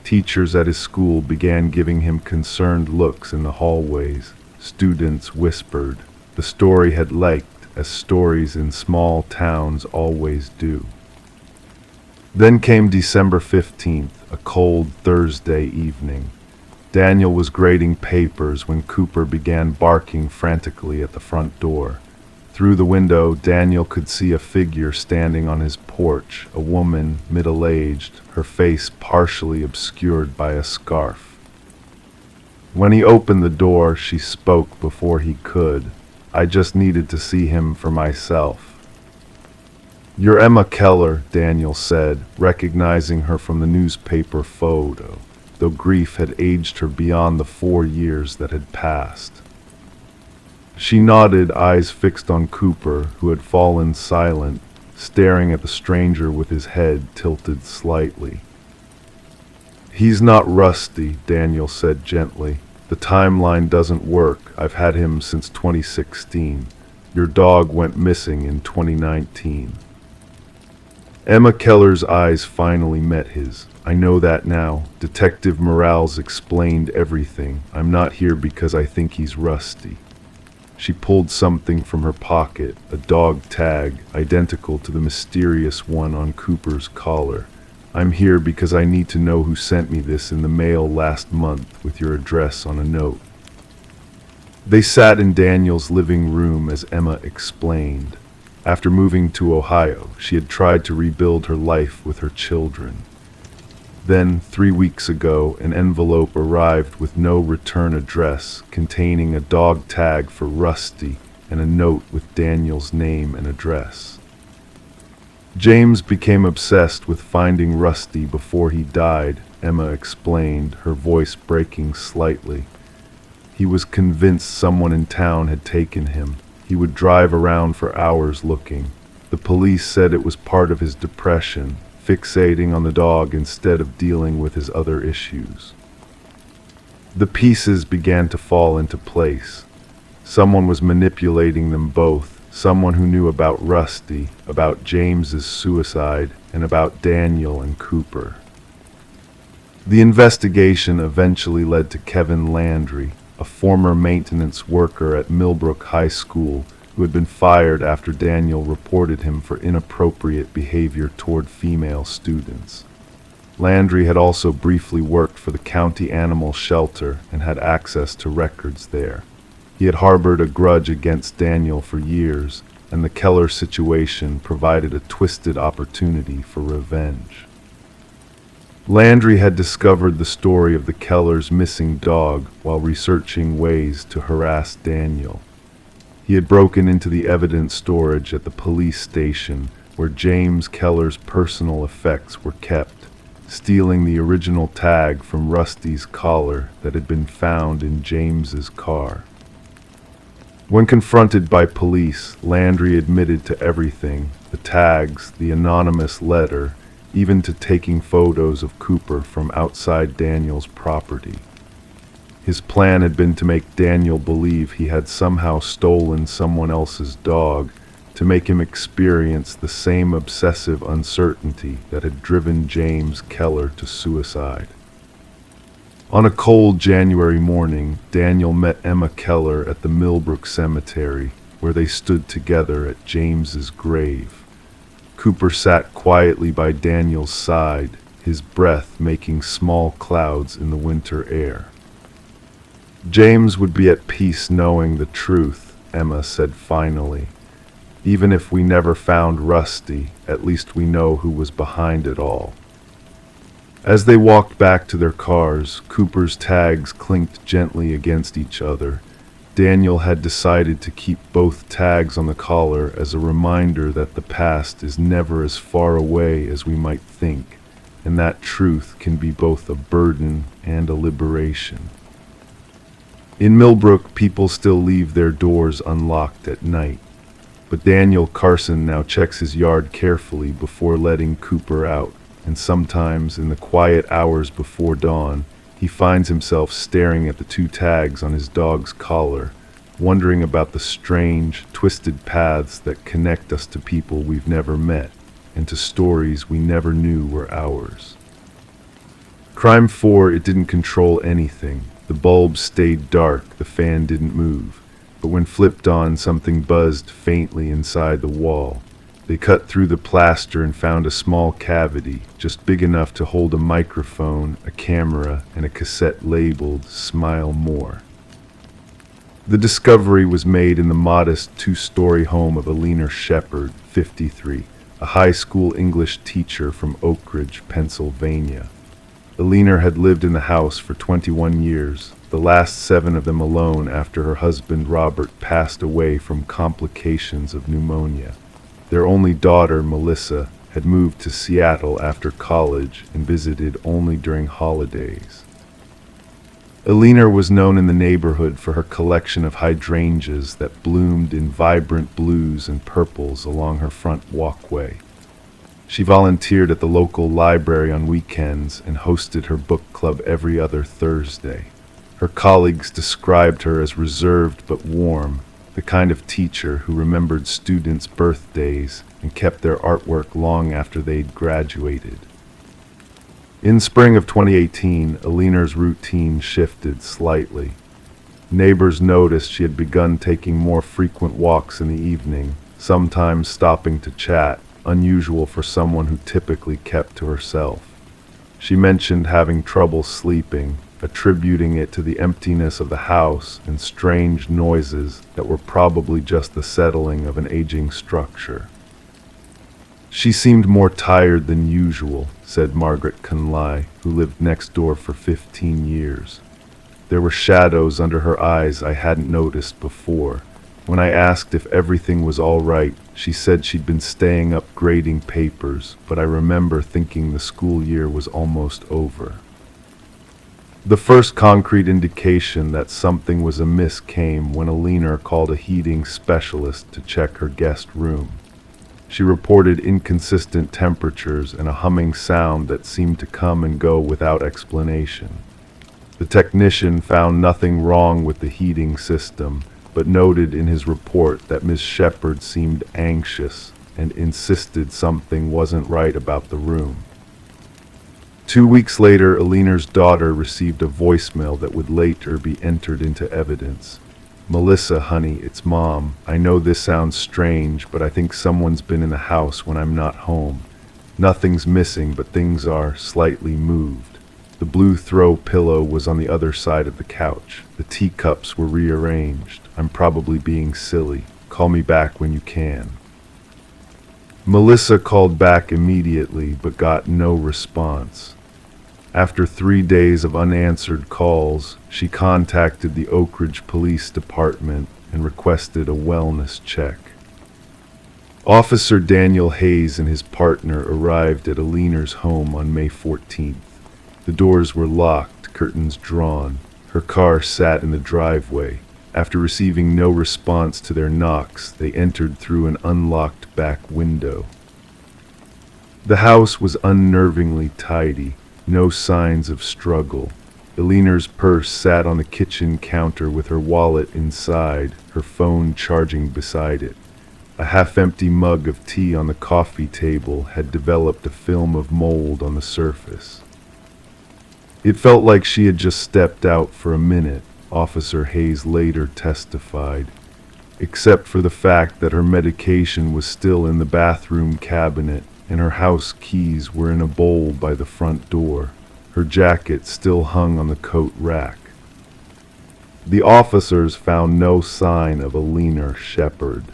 Speaker 1: Teachers at his school began giving him concerned looks in the hallways. Students whispered. The story had leaked, as stories in small towns always do. Then came December 15th, a cold Thursday evening. Daniel was grading papers when Cooper began barking frantically at the front door. Through the window, Daniel could see a figure standing on his porch, a woman, middle-aged, her face partially obscured by a scarf. When he opened the door, she spoke before he could. "I just needed to see him for myself." "You're Emma Keller," Daniel said, recognizing her from the newspaper photo, though grief had aged her beyond the 4 years that had passed. She nodded, eyes fixed on Cooper, who had fallen silent, staring at the stranger with his head tilted slightly. "He's not Rusty," Daniel said gently. "The timeline doesn't work. I've had him since 2016. Your dog went missing in 2019. Emma Keller's eyes finally met his. "I know that now. Detective Morales explained everything. I'm not here because I think he's Rusty." She pulled something from her pocket, a dog tag, identical to the mysterious one on Cooper's collar. "I'm here because I need to know who sent me this in the mail last month with your address on a note." They sat in Daniel's living room as Emma explained. After moving to Ohio, she had tried to rebuild her life with her children. Then, 3 weeks ago, an envelope arrived with no return address, containing a dog tag for Rusty and a note with Daniel's name and address. "James became obsessed with finding Rusty before he died," Emma explained, her voice breaking slightly. "He was convinced someone in town had taken him. He would drive around for hours looking. The police said it was part of his depression, fixating on the dog instead of dealing with his other issues." The pieces began to fall into place. Someone was manipulating them both, someone who knew about Rusty, about James's suicide, and about Daniel and Cooper. The investigation eventually led to Kevin Landry, a former maintenance worker at Millbrook High School who had been fired after Daniel reported him for inappropriate behavior toward female students. Landry had also briefly worked for the county animal shelter and had access to records there. He had harbored a grudge against Daniel for years, and the Keller situation provided a twisted opportunity for revenge. Landry had discovered the story of the Keller's missing dog while researching ways to harass Daniel. He had broken into the evidence storage at the police station where James Keller's personal effects were kept, stealing the original tag from Rusty's collar that had been found in James's car. When confronted by police, Landry admitted to everything: the tags, the anonymous letter, even to taking photos of Cooper from outside Daniel's property. His plan had been to make Daniel believe he had somehow stolen someone else's dog, to make him experience the same obsessive uncertainty that had driven James Keller to suicide. On a cold January morning, Daniel met Emma Keller at the Millbrook Cemetery, where they stood together at James's grave. Cooper sat quietly by Daniel's side, his breath making small clouds in the winter air. James would be at peace knowing the truth, Emma said finally. Even if we never found Rusty, at least we know who was behind it all. As they walked back to their cars, Cooper's tags clinked gently against each other. Daniel had decided to keep both tags on the collar as a reminder that the past is never as far away as we might think, and that truth can be both a burden and a liberation. In Millbrook, people still leave their doors unlocked at night, but Daniel Carson now checks his yard carefully before letting Cooper out, and sometimes in the quiet hours before dawn, he finds himself staring at the two tags on his dog's collar, wondering about the strange, twisted paths that connect us to people we've never met and to stories we never knew were ours. Crime 4, it didn't control anything. The bulb stayed dark, the fan didn't move, but when flipped on, something buzzed faintly inside the wall. They cut through the plaster and found a small cavity, just big enough to hold a microphone, a camera, and a cassette labeled "Smile More." The discovery was made in the modest two-story home of Alina Shepard, 53, a high school English teacher from Oak Ridge, Pennsylvania. Alina had lived in the house for 21 years, the last 7 of them alone after her husband Robert passed away from complications of pneumonia. Their only daughter, Melissa, had moved to Seattle after college and visited only during holidays. Alina was known in the neighborhood for her collection of hydrangeas that bloomed in vibrant blues and purples along her front walkway. She volunteered at the local library on weekends and hosted her book club every other Thursday. Her colleagues described her as reserved but warm, the kind of teacher who remembered students' birthdays and kept their artwork long after they'd graduated. In spring of 2018, Alina's routine shifted slightly. Neighbors noticed she had begun taking more frequent walks in the evening, sometimes stopping to chat, unusual for someone who typically kept to herself. She mentioned having trouble sleeping, attributing it to the emptiness of the house and strange noises that were probably just the settling of an aging structure. She seemed more tired than usual, said Margaret Conley, who lived next door for 15 years. There were shadows under her eyes I hadn't noticed before. When I asked if everything was all right, she said she'd been staying up grading papers, but I remember thinking the school year was almost over. The first concrete indication that something was amiss came when Alina called a heating specialist to check her guest room. She reported inconsistent temperatures and a humming sound that seemed to come and go without explanation. The technician found nothing wrong with the heating system, but noted in his report that Miss Shepard seemed anxious and insisted something wasn't right about the room. 2 weeks later, Alina's daughter received a voicemail that would later be entered into evidence. "Melissa, honey, it's Mom. I know this sounds strange, but I think someone's been in the house when I'm not home. Nothing's missing, but things are slightly moved. The blue throw pillow was on the other side of the couch. The teacups were rearranged. I'm probably being silly. Call me back when you can." Melissa called back immediately, but got no response. After 3 days of unanswered calls, she contacted the Oak Ridge Police Department and requested a wellness check. Officer Daniel Hayes and his partner arrived at Alina's home on May 14th. The doors were locked, curtains drawn. Her car sat in the driveway. After receiving no response to their knocks, they entered through an unlocked back window. The house was unnervingly tidy. No signs of struggle. Alina's purse sat on the kitchen counter with her wallet inside, her phone charging beside it. A half-empty mug of tea on the coffee table had developed a film of mold on the surface. It felt like she had just stepped out for a minute, Officer Hayes later testified, except for the fact that her medication was still in the bathroom cabinet and her house keys were in a bowl by the front door. Her jacket still hung on the coat rack. The officers found no sign of a leaner shepherd.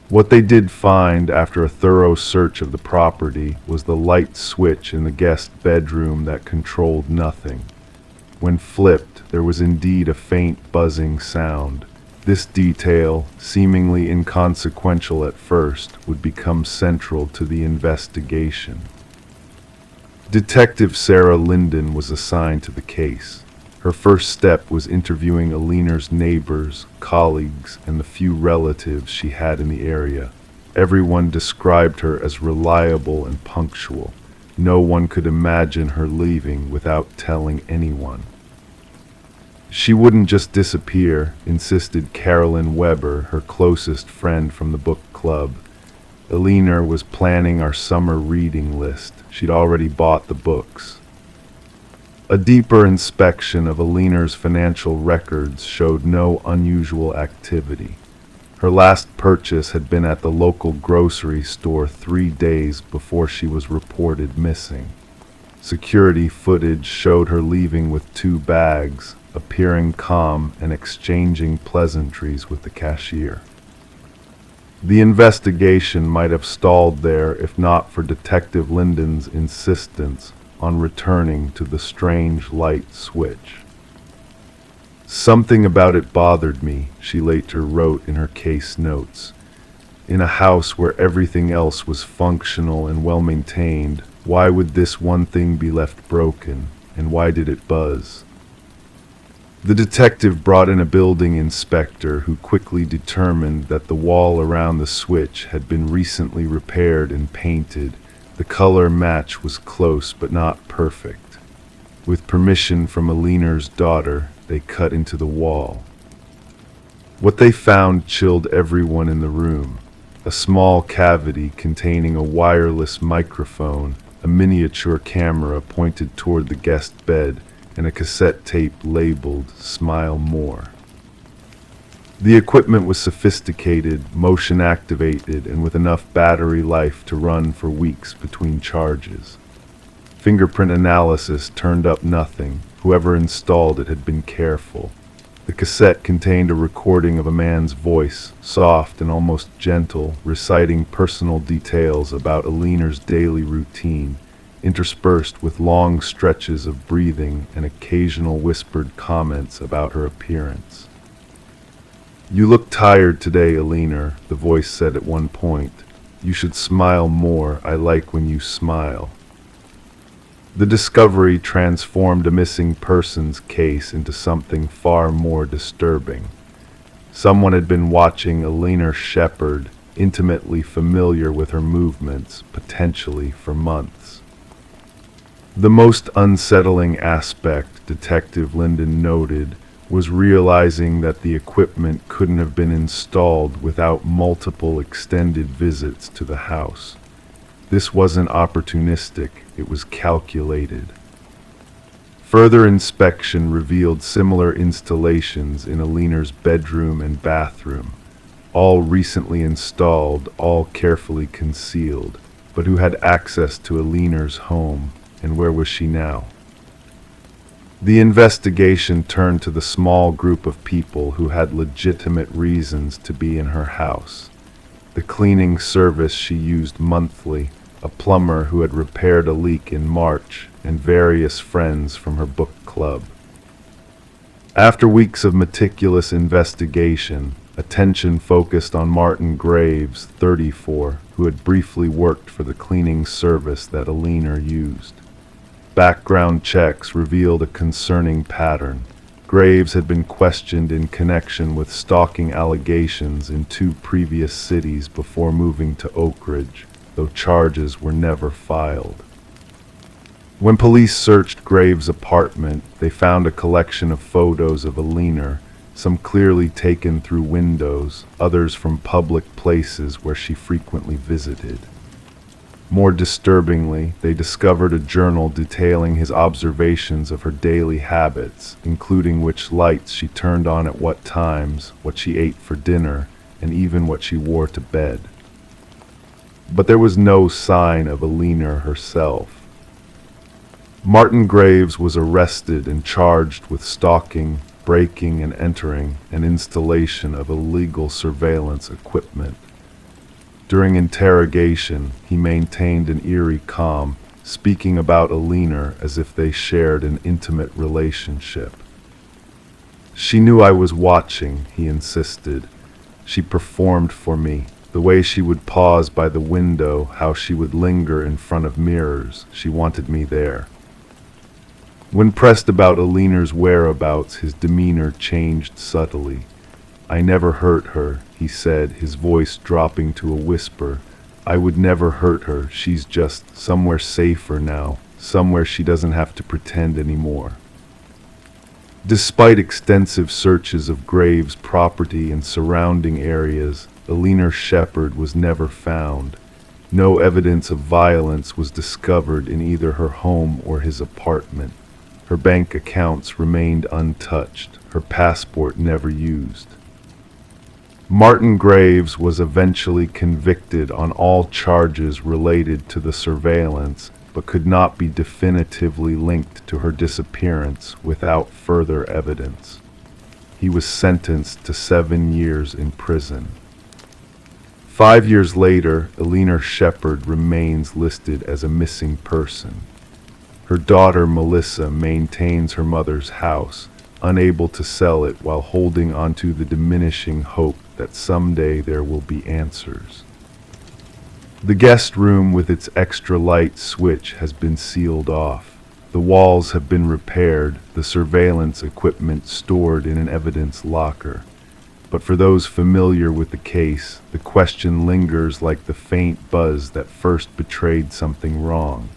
Speaker 1: What they did find after a thorough search of the property was the light switch in the guest bedroom that controlled nothing. When flipped, there was indeed a faint buzzing sound. This detail, seemingly inconsequential at first, would become central to the investigation. Detective Sarah Linden was assigned to the case. Her first step was interviewing Aliner's neighbors, colleagues, and the few relatives she had in the area. Everyone described her as reliable and punctual. No one could imagine her leaving without telling anyone. She wouldn't just disappear, insisted Carolyn Weber, her closest friend from the book club. Aliner was planning our summer reading list. She'd already bought the books. A deeper inspection of Aliner's financial records showed no unusual activity. Her last purchase had been at the local grocery store 3 days before she was reported missing. Security footage showed her leaving with 2 bags, appearing calm and exchanging pleasantries with the cashier. The investigation might have stalled there if not for Detective Linden's insistence on returning to the strange light switch. Something about it bothered me, she later wrote in her case notes. In a house where everything else was functional and well-maintained, why would this one thing be left broken, and why did it buzz? The detective brought in a building inspector who quickly determined that the wall around the switch had been recently repaired and painted. The color match was close but not perfect. With permission from Aliner's daughter, they cut into the wall. What they found chilled everyone in the room. A small cavity containing a wireless microphone, a miniature camera pointed toward the guest bed, and a cassette tape labeled "Smile More." The equipment was sophisticated, motion-activated, and with enough battery life to run for weeks between charges. Fingerprint analysis turned up nothing. Whoever installed it had been careful. The cassette contained a recording of a man's voice, soft and almost gentle, reciting personal details about Aliner's daily routine, interspersed with long stretches of breathing and occasional whispered comments about her appearance. "You look tired today, Aliner," the voice said at one point. "You should smile more. I like when you smile." The discovery transformed a missing persons case into something far more disturbing. Someone had been watching Aliner Shepherd, intimately familiar with her movements, potentially for months. The most unsettling aspect, Detective Linden noted, was realizing that the equipment couldn't have been installed without multiple extended visits to the house. This wasn't opportunistic, it was calculated. Further inspection revealed similar installations in Aliner's bedroom and bathroom, all recently installed, all carefully concealed. But who had access to Aliner's home, and where was she now? The investigation turned to the small group of people who had legitimate reasons to be in her house. The cleaning service she used monthly, a plumber who had repaired a leak in March, and various friends from her book club. After weeks of meticulous investigation, attention focused on Martin Graves, 34, who had briefly worked for the cleaning service that Aliner used. Background checks revealed a concerning pattern. Graves had been questioned in connection with stalking allegations in 2 previous cities before moving to Oak Ridge, though charges were never filed. When police searched Graves' apartment, they found a collection of photos of Aliner, some clearly taken through windows, others from public places where she frequently visited. More disturbingly, they discovered a journal detailing his observations of her daily habits, including which lights she turned on at what times, what she ate for dinner, and even what she wore to bed. but there was no sign of Alina herself. Martin Graves was arrested and charged with stalking, breaking and entering, and installation of illegal surveillance equipment. During interrogation, he maintained an eerie calm, speaking about Alina as if they shared an intimate relationship. "She knew I was watching," he insisted. "She performed for me. The way she would pause by the window, how she would linger in front of mirrors. She wanted me there." When pressed about Alina's whereabouts, his demeanor changed subtly. "I never hurt her," he said, his voice dropping to a whisper. "I would never hurt her. She's just somewhere safer now, somewhere she doesn't have to pretend anymore." Despite extensive searches of Graves' property and surrounding areas, Alina Shepherd was never found. No evidence of violence was discovered in either her home or his apartment. Her bank accounts remained untouched, her passport never used. Martin Graves was eventually convicted on all charges related to the surveillance, but could not be definitively linked to her disappearance without further evidence. He was sentenced to 7 years in prison. 5 years later, Alina Shepherd remains listed as a missing person. Her daughter Melissa maintains her mother's house, unable to sell it while holding onto the diminishing hope that someday there will be answers. The guest room with its extra light switch has been sealed off. The walls have been repaired, the surveillance equipment stored in an evidence locker. But for those familiar with the case, the question lingers like the faint buzz that first betrayed something wrong.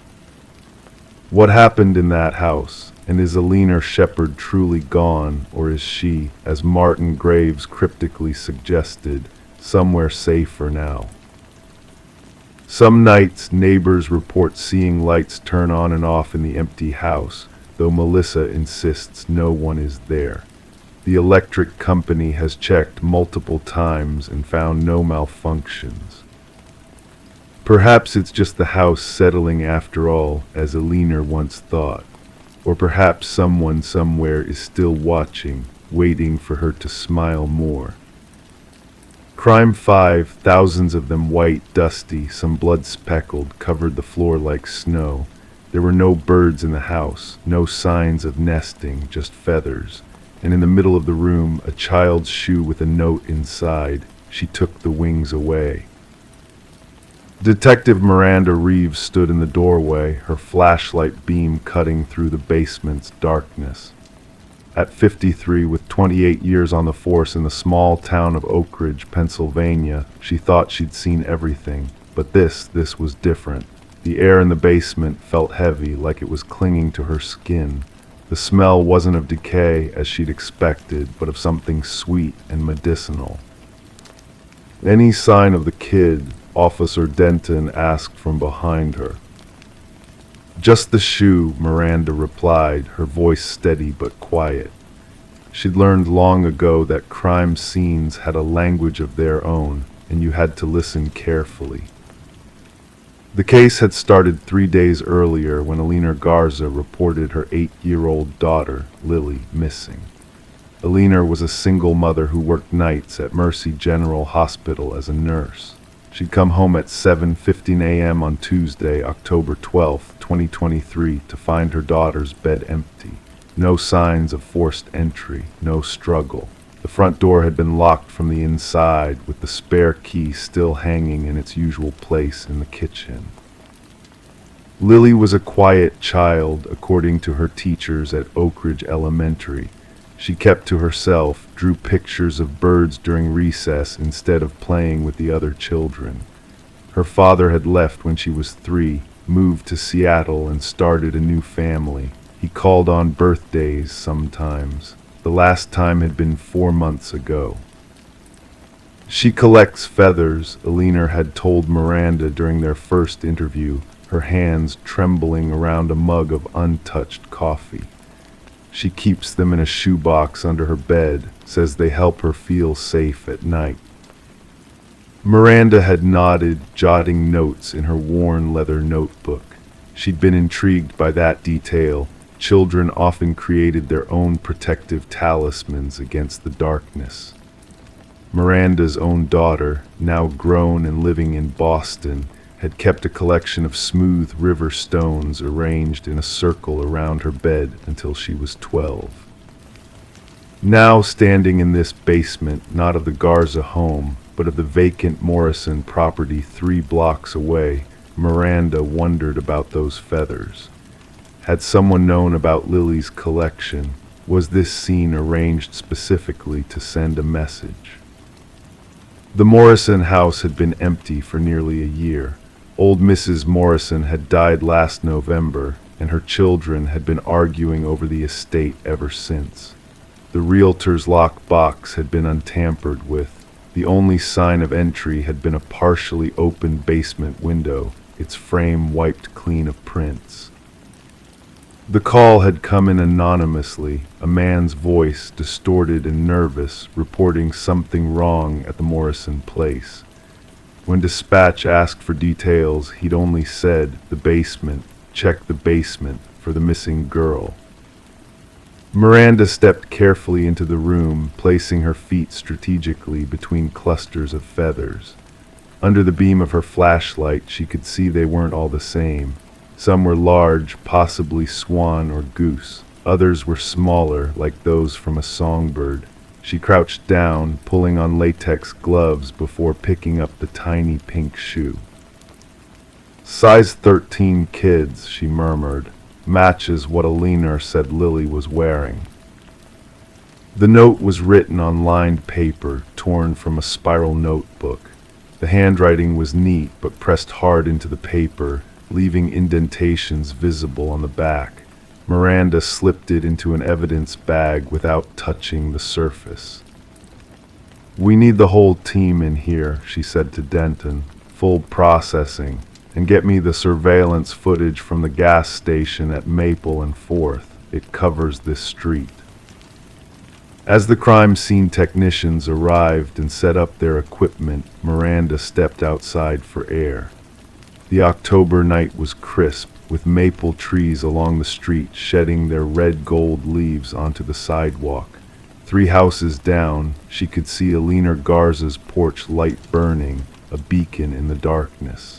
Speaker 1: What happened in that house? And is Alina Shepherd truly gone, or is she, as Martin Graves cryptically suggested, somewhere safer now? Some nights, neighbors report seeing lights turn on and off in the empty house, though Melissa insists no one is there. The electric company has checked multiple times and found no malfunctions. Perhaps it's just the house settling after all, as Alina once thought. Or perhaps someone somewhere is still watching, waiting for her to smile more. Crime 5, thousands of them white, dusty, some blood-speckled, covered the floor like snow. There were no birds in the house, no signs of nesting, just feathers. And in the middle of the room, a child's shoe with a note inside. She took the wings away. Detective Miranda Reeves stood in the doorway, her flashlight beam cutting through the basement's darkness. At 53, with 28 years on the force in the small town of Oak Ridge, Pennsylvania, she thought she'd seen everything. But this was different. The air in the basement felt heavy, like it was clinging to her skin. The smell wasn't of decay, as she'd expected, but of something sweet and medicinal. "Any sign of the kid?" Officer Denton asked from behind her. "Just the shoe," Miranda replied, her voice steady but quiet. She'd learned long ago that crime scenes had a language of their own, and you had to listen carefully. The case had started 3 days earlier when Alina Garza reported her 8-year-old daughter, Lily, missing. Alina was a single mother who worked nights at Mercy General Hospital as a nurse. She'd come home at 7:15 a.m. on Tuesday, October 12, 2023, to find her daughter's bed empty. No signs of forced entry, no struggle. The front door had been locked from the inside, with the spare key still hanging in its usual place in the kitchen. Lily was a quiet child, according to her teachers at Oak Ridge Elementary. She kept to herself, drew pictures of birds during recess instead of playing with the other children. Her father had left when she was 3, moved to Seattle, and started a new family. He called on birthdays sometimes. The last time had been 4 months ago. "She collects feathers," Alina had told Miranda during their first interview, her hands trembling around a mug of untouched coffee. "She keeps them in a shoebox under her bed, says they help her feel safe at night." Miranda had nodded, jotting notes in her worn leather notebook. She'd been intrigued by that detail. Children often created their own protective talismans against the darkness. Miranda's own daughter, now grown and living in Boston, had kept a collection of smooth river stones arranged in a circle around her bed until she was 12. Now standing in this basement, not of the Garza home, but of the vacant Morrison property 3 blocks away, Miranda wondered about those feathers. Had someone known about Lily's collection? Was this scene arranged specifically to send a message? The Morrison house had been empty for nearly a year. Old Mrs. Morrison had died last November, and her children had been arguing over the estate ever since. The realtor's lock box had been untampered with. The only sign of entry had been a partially open basement window, its frame wiped clean of prints. The call had come in anonymously, a man's voice, distorted and nervous, reporting something wrong at the Morrison place. When dispatch asked for details, he'd only said, "The basement, check the basement for the missing girl." Miranda stepped carefully into the room, placing her feet strategically between clusters of feathers. Under the beam of her flashlight, she could see they weren't all the same. Some were large, possibly swan or goose. Others were smaller, like those from a songbird. She crouched down, pulling on latex gloves before picking up the tiny pink shoe. "Size 13 kids," she murmured. "Matches what Alina said Lily was wearing." The note was written on lined paper, torn from a spiral notebook. The handwriting was neat, but pressed hard into the paper, leaving indentations visible on the back. Miranda slipped it into an evidence bag without touching the surface. "We need the whole team in here," she said to Denton. "Full processing. And get me the surveillance footage from the gas station at Maple and 4th. It covers this street." As the crime scene technicians arrived and set up their equipment, Miranda stepped outside for air. The October night was crisp, with maple trees along the street shedding their red-gold leaves onto the sidewalk. 3 houses down, she could see Alina Garza's porch light burning, a beacon in the darkness.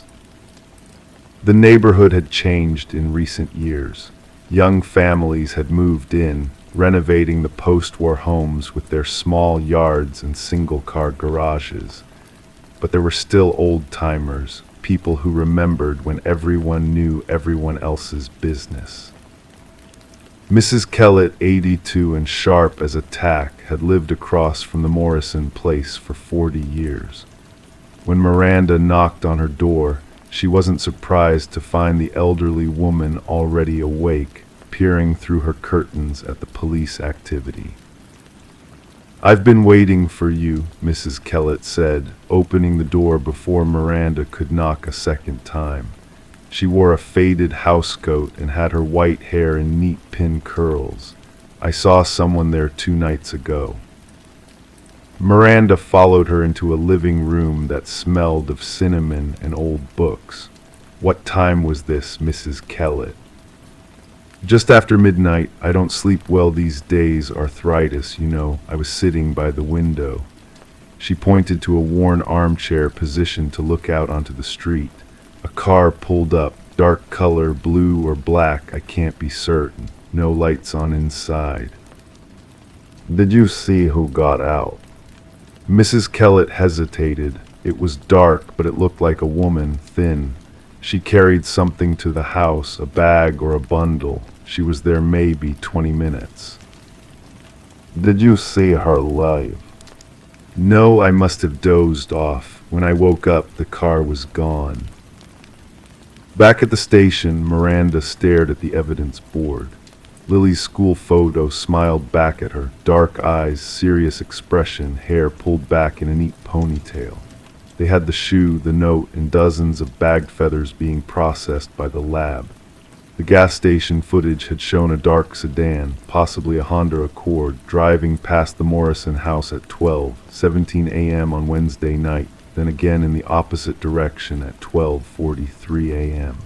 Speaker 1: The neighborhood had changed in recent years. Young families had moved in, renovating the post-war homes with their small yards and single-car garages. But there were still old-timers, people who remembered when everyone knew everyone else's business. Mrs. Kellett, 82 and sharp as a tack, had lived across from the Morrison place for 40 years. When Miranda knocked on her door, she wasn't surprised to find the elderly woman already awake, peering through her curtains at the police activity. "I've been waiting for you," Mrs. Kellett said, opening the door before Miranda could knock a second time. She wore a faded housecoat and had her white hair in neat pin curls. "I saw someone there 2 nights ago." Miranda followed her into a living room that smelled of cinnamon and old books. What time was this, Mrs. Kellett? "Just after midnight. I don't sleep well these days, arthritis, you know." I was sitting by the window. She pointed to a worn armchair positioned to look out onto the street. A car pulled up, dark color, blue or black, I can't be certain. No lights on inside. "Did you see who got out?" Mrs. Kellett hesitated. It was dark, but it looked like a woman, thin. She carried something to the house, a bag or a bundle. She was there maybe 20 minutes. "Did you see her live?" "No, I must have dozed off. When I woke up, the car was gone." Back at the station, Miranda stared at the evidence board. Lily's school photo smiled back at her, dark eyes, serious expression, hair pulled back in a neat ponytail. They had the shoe, the note, and dozens of bagged feathers being processed by the lab. The gas station footage had shown a dark sedan, possibly a Honda Accord, driving past the Morrison house at 12:17 a.m. on Wednesday night. then again in the opposite direction at 12:43 a.m.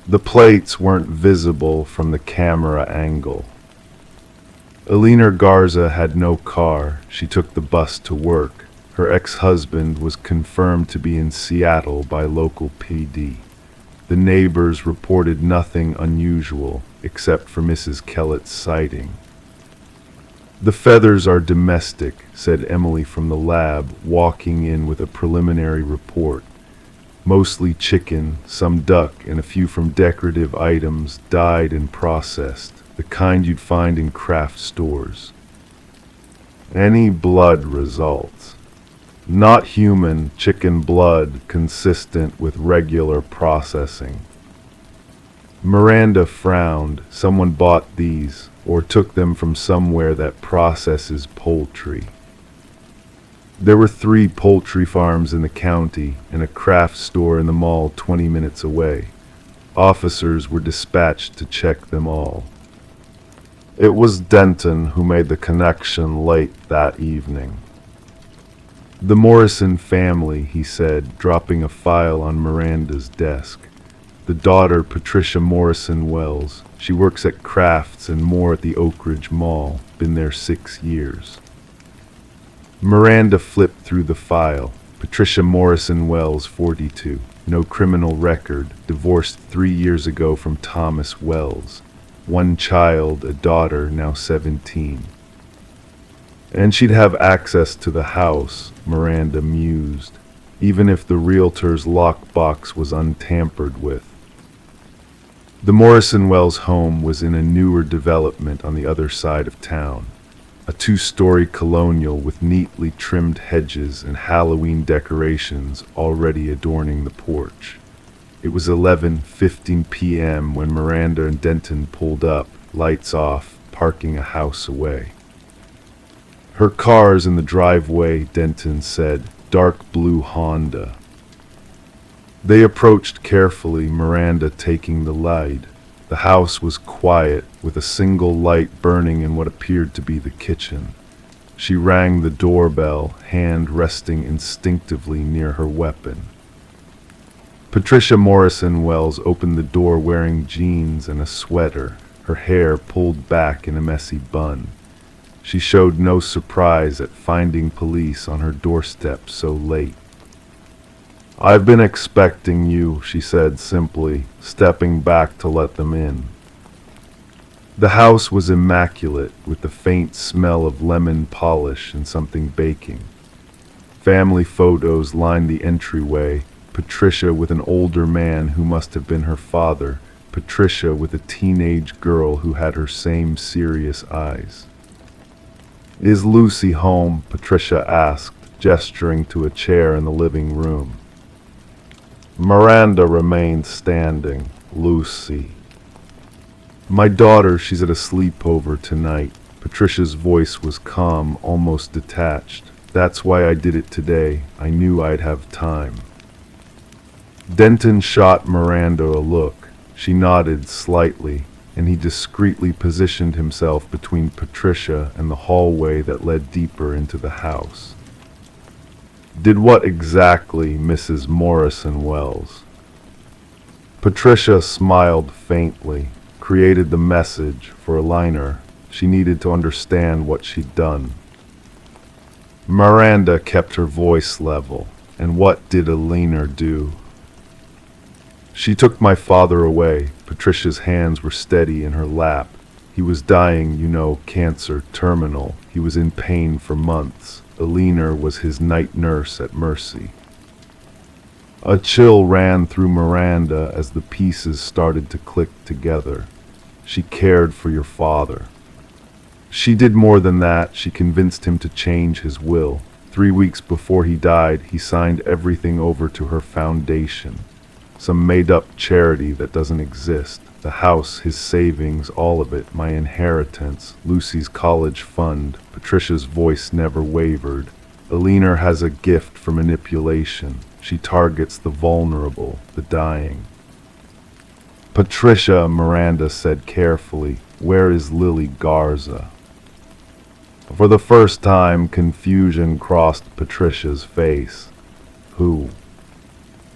Speaker 1: The plates weren't visible from the camera angle. Elena Garza had no car. She took the bus to work. Her ex-husband was confirmed to be in Seattle by local PD. The neighbors reported nothing unusual except for Mrs. Kellett's sighting. "The feathers are domestic," said Emily from the lab, walking in with a preliminary report. "Mostly chicken, some duck, and a few from decorative items dyed and processed, the kind you'd find in craft stores." "Any blood results?" "Not human, chicken blood consistent with regular processing." Miranda frowned. "Someone bought these, or took them from somewhere that processes poultry." There were 3 poultry farms in the county and a craft store in the mall 20 minutes away. Officers were dispatched to check them all. It was Denton who made the connection late that evening. "The Morrison family," he said, dropping a file on Miranda's desk. "The daughter, Patricia Morrison Wells. She works at Crafts and More at the Oak Ridge Mall. Been there 6 years." Miranda flipped through the file. Patricia Morrison Wells, 42. No criminal record. Divorced 3 years ago from Thomas Wells. 1 child, a daughter, now 17. "And she'd have access to the house," Miranda mused, "even if the realtor's lockbox was untampered with." The Morrison Wells home was in a newer development on the other side of town. A 2-story colonial with neatly trimmed hedges and Halloween decorations already adorning the porch. It was 11:15 p.m. when Miranda and Denton pulled up, lights off, parking a house away. "Her car's in the driveway," Denton said. "Dark blue Honda." They approached carefully, Miranda taking the lead. The house was quiet, with a single light burning in what appeared to be the kitchen. She rang the doorbell, hand resting instinctively near her weapon. Patricia Morrison Wells opened the door wearing jeans and a sweater, her hair pulled back in a messy bun. She showed no surprise at finding police on her doorstep so late. "I've been expecting you," she said simply, stepping back to let them in. The house was immaculate, with the faint smell of lemon polish and something baking. Family photos lined the entryway, Patricia with an older man who must have been her father, Patricia with a teenage girl who had her same serious eyes. "Is Lucy home?" Patricia asked, gesturing to a chair in the living room. Miranda remained standing. "Lucy." "My daughter, she's at a sleepover tonight." Patricia's voice was calm, almost detached. "That's why I did it today. I knew I'd have time." Denton shot Miranda a look. She nodded slightly, and he discreetly positioned himself between Patricia and the hallway that led deeper into the house. "Did what exactly, Mrs. Morrison Wells?" Patricia smiled faintly, created the message for Elena. She needed to understand what she'd done. Miranda kept her voice level. "And what did Elena do?" "She took my father away." Patricia's hands were steady in her lap. "He was dying, you know, cancer, terminal. He was in pain for months. Elena was his night nurse at Mercy." A chill ran through Miranda as the pieces started to click together. "She cared for your father." "She did more than that. She convinced him to change his will. 3 weeks before he died, he signed everything over to her foundation. Some made-up charity that doesn't exist. The house, his savings, all of it, my inheritance, Lucy's college fund." Patricia's voice never wavered. "Elena has a gift for manipulation. She targets the vulnerable, the dying." "Patricia," Miranda said carefully, "where is Lily Garza?" For the first time, confusion crossed Patricia's face. Who?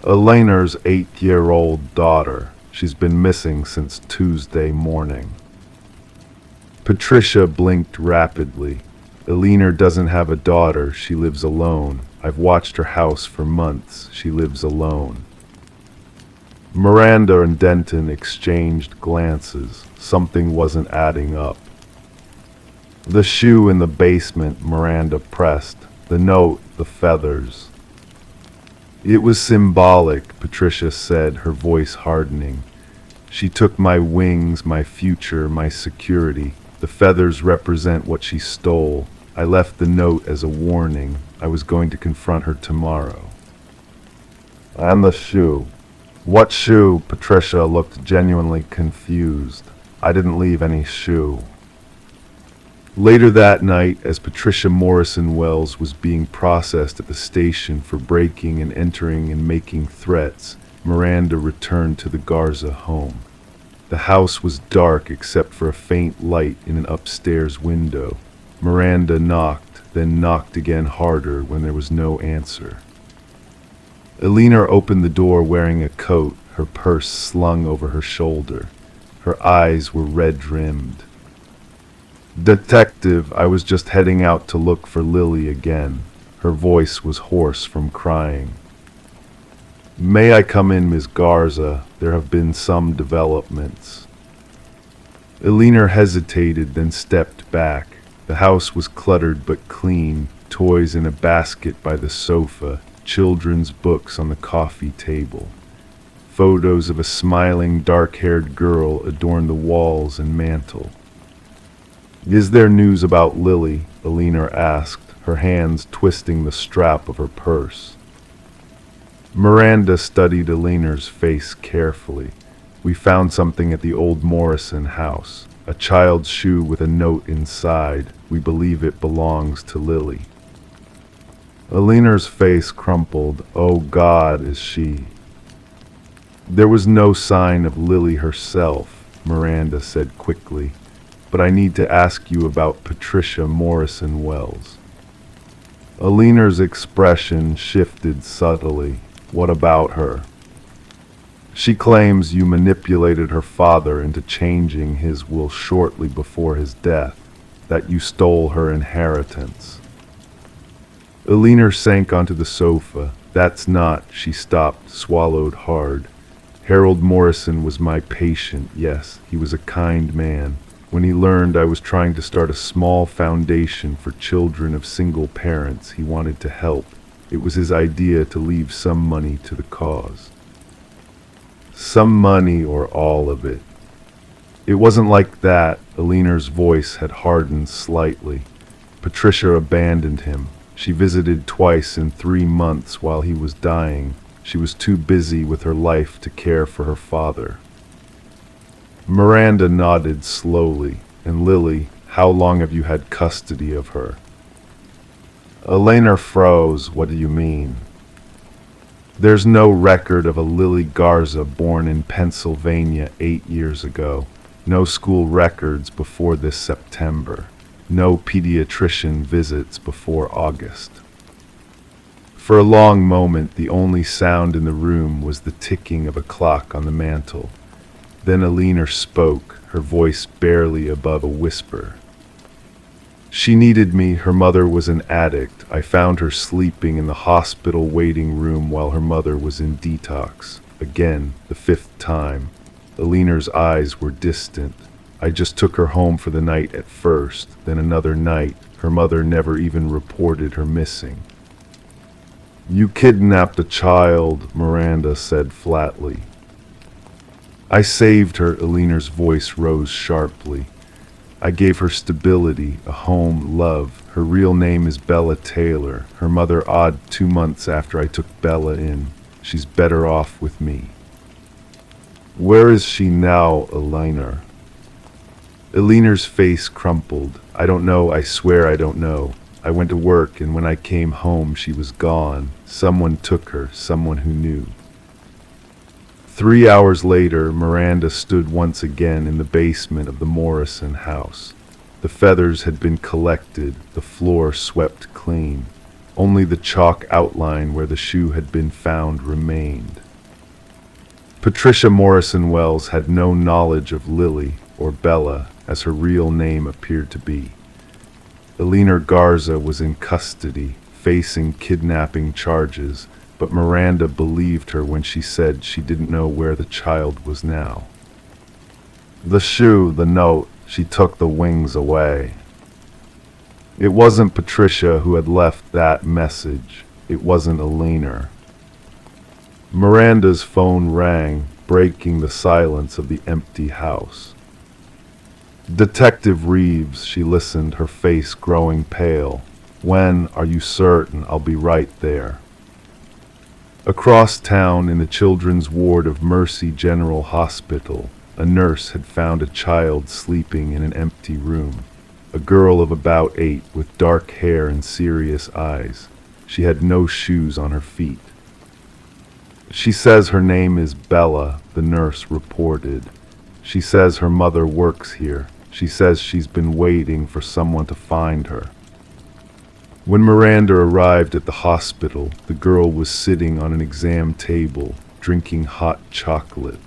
Speaker 1: Eleanor's 8-year-old daughter. She's been missing since Tuesday morning. Patricia blinked rapidly. Eleanor doesn't have a daughter. She lives alone. I've watched her house for months. She lives alone. Miranda and Denton exchanged glances. Something wasn't adding up. The shoe in the basement, Miranda pressed. The note, the feathers. It was symbolic, Patricia said, her voice hardening. She took my wings, my future, my security. The feathers represent what she stole. I left the note as a warning. I was going to confront her tomorrow. And the shoe. What shoe? Patricia looked genuinely confused. I didn't leave any shoe. Later that night, as Patricia Morrison Wells was being processed at the station for breaking and entering and making threats, Miranda returned to the Garza home. The house was dark except for a faint light in an upstairs window. Miranda knocked, then knocked again harder when there was no answer. Eleanor opened the door wearing a coat, her purse slung over her shoulder. Her eyes were red-rimmed. Detective, I was just heading out to look for Lily again. Her voice was hoarse from crying. May I come in, Miss Garza? There have been some developments. Eleanor hesitated, then stepped back. The house was cluttered but clean, toys in a basket by the sofa, children's books on the coffee table. Photos of a smiling, dark-haired girl adorned the walls and mantel. Is there news about Lily? Eleanor asked, her hands twisting the strap of her purse. Miranda studied Eleanor's face carefully. We found something at the old Morrison house, a child's shoe with a note inside. We believe it belongs to Lily. Eleanor's face crumpled. Oh God, is she? There was no sign of Lily herself, Miranda said quickly. But I need to ask you about Patricia Morrison Wells. Eleanor's expression shifted subtly. What about her? She claims you manipulated her father into changing his will shortly before his death, that you stole her inheritance. Eleanor sank onto the sofa. That's not, she stopped, swallowed hard. Harold Morrison was my patient, yes, he was a kind man. When he learned I was trying to start a small foundation for children of single parents, he wanted to help. It was his idea to leave some money to the cause. Some money or all of it. It wasn't like that. Eleanor's voice had hardened slightly. Patricia abandoned him. She visited twice in 3 months while he was dying. She was too busy with her life to care for her father. Miranda nodded slowly. And Lily, how long have you had custody of her? Eleanor froze. What do you mean? There's no record of a Lily Garza born in Pennsylvania 8 years ago. No school records before this September. No pediatrician visits before August. For a long moment, the only sound in the room was the ticking of a clock on the mantel. Then Eleanor spoke, her voice barely above a whisper. She needed me. Her mother was an addict. I found her sleeping in the hospital waiting room while her mother was in detox. Again, the 5th time. Eleanor's eyes were distant. I just took her home for the night at first, then another night. Her mother never even reported her missing. You kidnapped a child, Miranda said flatly. I saved her. Eleanor's voice rose sharply. I gave her stability, a home, love. Her real name is Bella Taylor. Her mother odd 2 months after I took Bella in. She's better off with me. Where is she now, Eleanor? Eleanor's face crumpled. I don't know, I swear I don't know. I went to work, and when I came home, she was gone. Someone took her, someone who knew. 3 hours later, Miranda stood once again in the basement of the Morrison house. The feathers had been collected, the floor swept clean. Only the chalk outline where the shoe had been found remained. Patricia Morrison Wells had no knowledge of Lily, or Bella, as her real name appeared to be. Eleanor Garza was in custody, facing kidnapping charges, but Miranda believed her when she said she didn't know where the child was now. The shoe, the note, she took the wings away. It wasn't Patricia who had left that message. It wasn't Eleanor. Miranda's phone rang, breaking the silence of the empty house. Detective Reeves, she listened, her face growing pale. When are you certain I'll be right there? Across town in the children's ward of Mercy General Hospital, a nurse had found a child sleeping in an empty room. A girl of about 8 with dark hair and serious eyes. She had no shoes on her feet. She says her name is Bella, the nurse reported. She says her mother works here. She says she's been waiting for someone to find her. When Miranda arrived at the hospital, the girl was sitting on an exam table, drinking hot chocolate.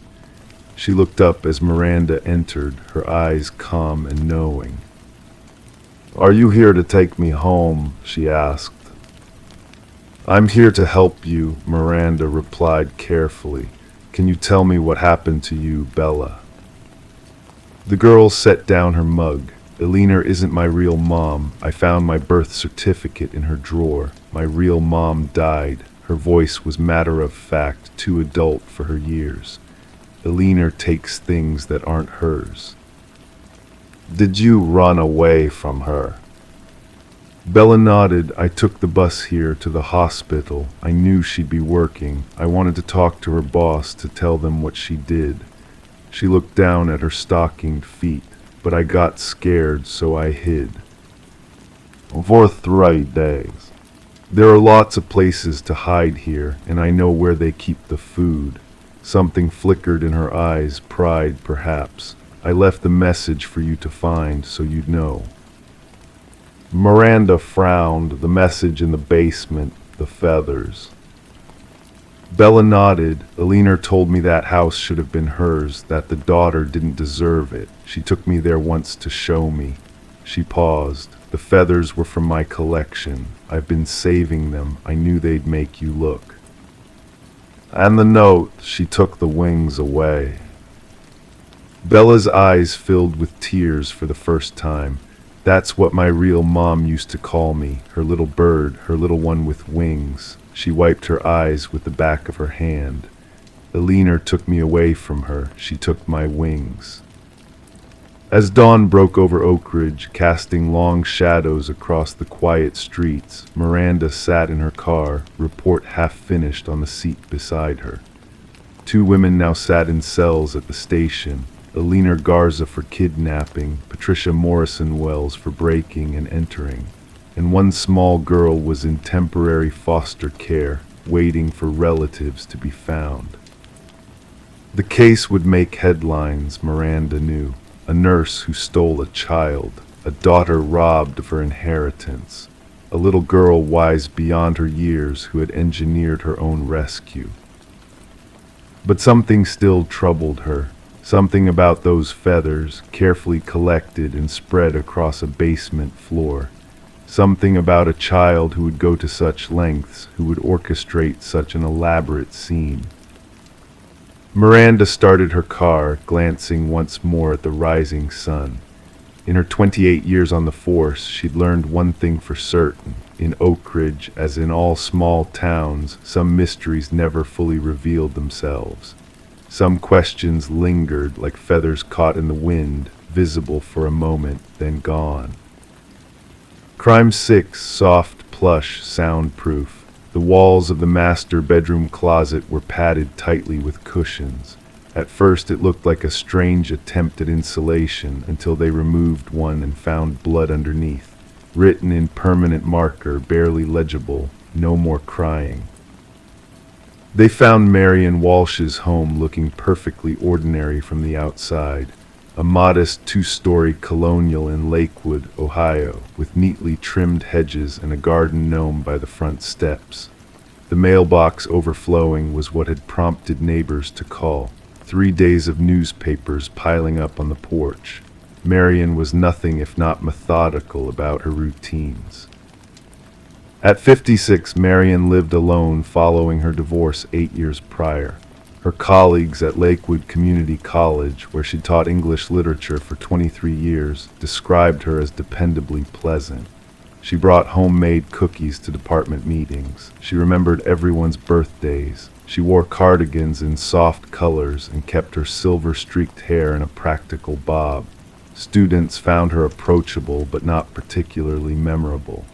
Speaker 1: She looked up as Miranda entered, her eyes calm and knowing. "Are you here to take me home?" she asked. "I'm here to help you," Miranda replied carefully. "Can you tell me what happened to you, Bella?" The girl set down her mug. "Eleanor isn't my real mom. I found my birth certificate in her drawer. My real mom died." Her voice was matter-of-fact, too adult for her years. "Eleanor takes things that aren't hers." "Did you run away from her?" Bella nodded. "I took the bus here to the hospital. I knew she'd be working. I wanted to talk to her boss to tell them what she did." She looked down at her stockinged feet. "But I got scared, so I hid." "For 3 days. There are lots of places to hide here, and I know where they keep the food." Something flickered in her eyes, pride perhaps. "I left the message for you to find, so you'd know." Miranda frowned. "The message in the basement, the feathers." Bella nodded. "Eleanor told me that house should have been hers, that the daughter didn't deserve it. She took me there once to show me." She paused. "The feathers were from my collection. I've been saving them. I knew they'd make you look." "And the note, she took the wings away." Bella's eyes filled with tears for the first time. "That's what my real mom used to call me, her little bird, her little one with wings." She wiped her eyes with the back of her hand. "Eleanor took me away from her. She took my wings." As dawn broke over Oak Ridge, casting long shadows across the quiet streets, Miranda sat in her car, report half finished on the seat beside her. 2 women now sat in cells at the station. Eleanor Garza for kidnapping, Patricia Morrison Wells for breaking and entering, and 1 small girl was in temporary foster care, waiting for relatives to be found. The case would make headlines, Miranda knew. A nurse who stole a child, a daughter robbed of her inheritance, a little girl wise beyond her years who had engineered her own rescue. But something still troubled her. Something about those feathers, carefully collected and spread across a basement floor. Something about a child who would go to such lengths, who would orchestrate such an elaborate scene. Miranda started her car, glancing once more at the rising sun. In her 28 years on the force, she'd learned one thing for certain. In Oak Ridge, as in all small towns, some mysteries never fully revealed themselves. Some questions lingered like feathers caught in the wind, visible for a moment, then gone. Crime 6, soft, plush, soundproof. The walls of the master bedroom closet were padded tightly with cushions. At first it looked like a strange attempt at insulation until they removed one and found blood underneath. Written in permanent marker, barely legible, "No more crying." They found Marion Walsh's home looking perfectly ordinary from the outside. a modest two-story colonial in Lakewood, Ohio, with neatly trimmed hedges and a garden gnome by the front steps. The mailbox overflowing was what had prompted neighbors to call. 3 days of newspapers piling up on the porch. Marian was nothing if not methodical about her routines. At 56, Marian lived alone following her divorce 8 years prior. Her colleagues at Lakewood Community College, where she taught English literature for 23 years, described her as dependably pleasant. She brought homemade cookies to department meetings. She remembered everyone's birthdays. She wore cardigans in soft colors and kept her silver-streaked hair in a practical bob. Students found her approachable but not particularly memorable.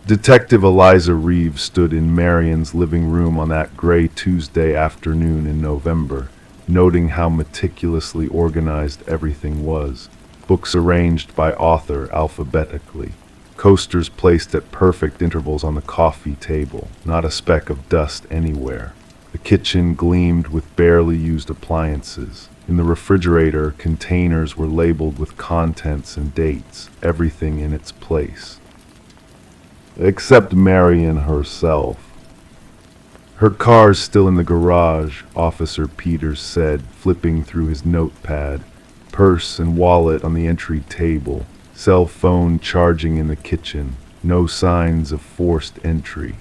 Speaker 1: Detective Eliza Reeves stood in Marian's living room on that gray Tuesday afternoon in November, noting how meticulously organized everything was. Books arranged by author alphabetically. Coasters placed at perfect intervals on the coffee table, not a speck of dust anywhere. The kitchen gleamed with barely used appliances. In the refrigerator, containers were labeled with contents and dates, everything in its place. Except Marian herself. Her car's still in the garage, Officer Peters said, flipping through his notepad. Purse and wallet on the entry table. Cell phone charging in the kitchen. No signs of forced entry.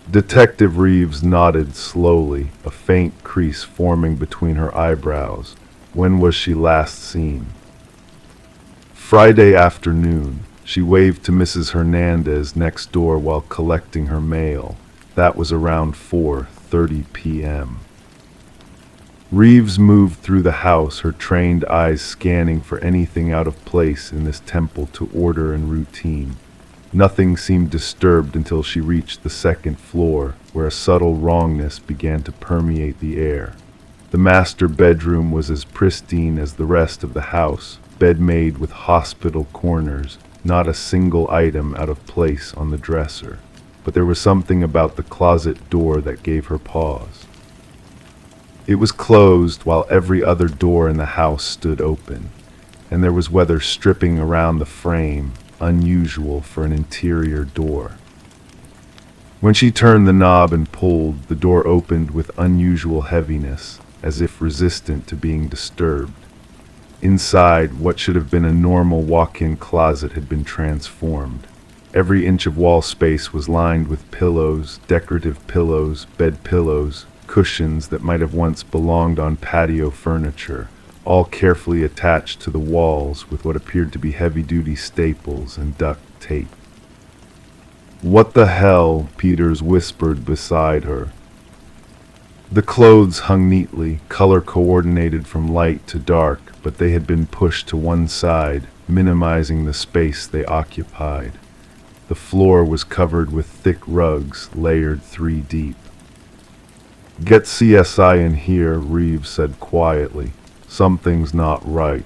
Speaker 1: Detective Reeves nodded slowly, a faint crease forming between her eyebrows. When was she last seen? Friday afternoon. She waved to Mrs. Hernandez next door while collecting her mail. That was around 4:30 p.m. Reeves moved through the house, her trained eyes scanning for anything out of place in this temple to order and routine. Nothing seemed disturbed until she reached the second floor, where a subtle wrongness began to permeate the air. The master bedroom was as pristine as the rest of the house, bed made with hospital corners, not a single item out of place on the dresser. But there was something about the closet door that gave her pause. It was closed while every other door in the house stood open, and there was weather stripping around the frame, unusual for an interior door. When she turned the knob and pulled, the door opened with unusual heaviness, as if resistant to being disturbed. Inside, what should have been a normal walk-in closet had been transformed. Every inch of wall space was lined with pillows, decorative pillows, bed pillows, cushions that might have once belonged on patio furniture, all carefully attached to the walls with what appeared to be heavy-duty staples and duct tape. "What the hell?" Peters whispered beside her. The clothes hung neatly, color-coordinated from light to dark, but they had been pushed to one side, minimizing the space they occupied. The floor was covered with thick rugs, layered 3 deep. "Get CSI in here," Reeves said quietly. "Something's not right."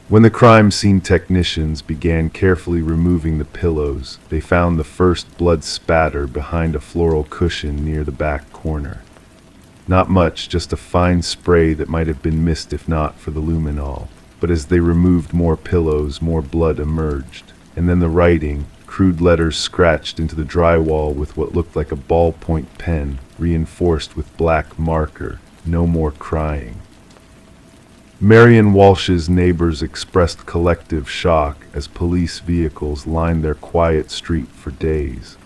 Speaker 1: When the crime scene technicians began carefully removing the pillows, they found the first blood spatter behind a floral cushion near the back corner. Not much, just a fine spray that might have been missed if not for the luminol. But as they removed more pillows, more blood emerged. And then the writing, crude letters scratched into the drywall with what looked like a ballpoint pen, reinforced with black marker. No more crying. Marian Walsh's neighbors expressed collective shock as police vehicles lined their quiet street for days.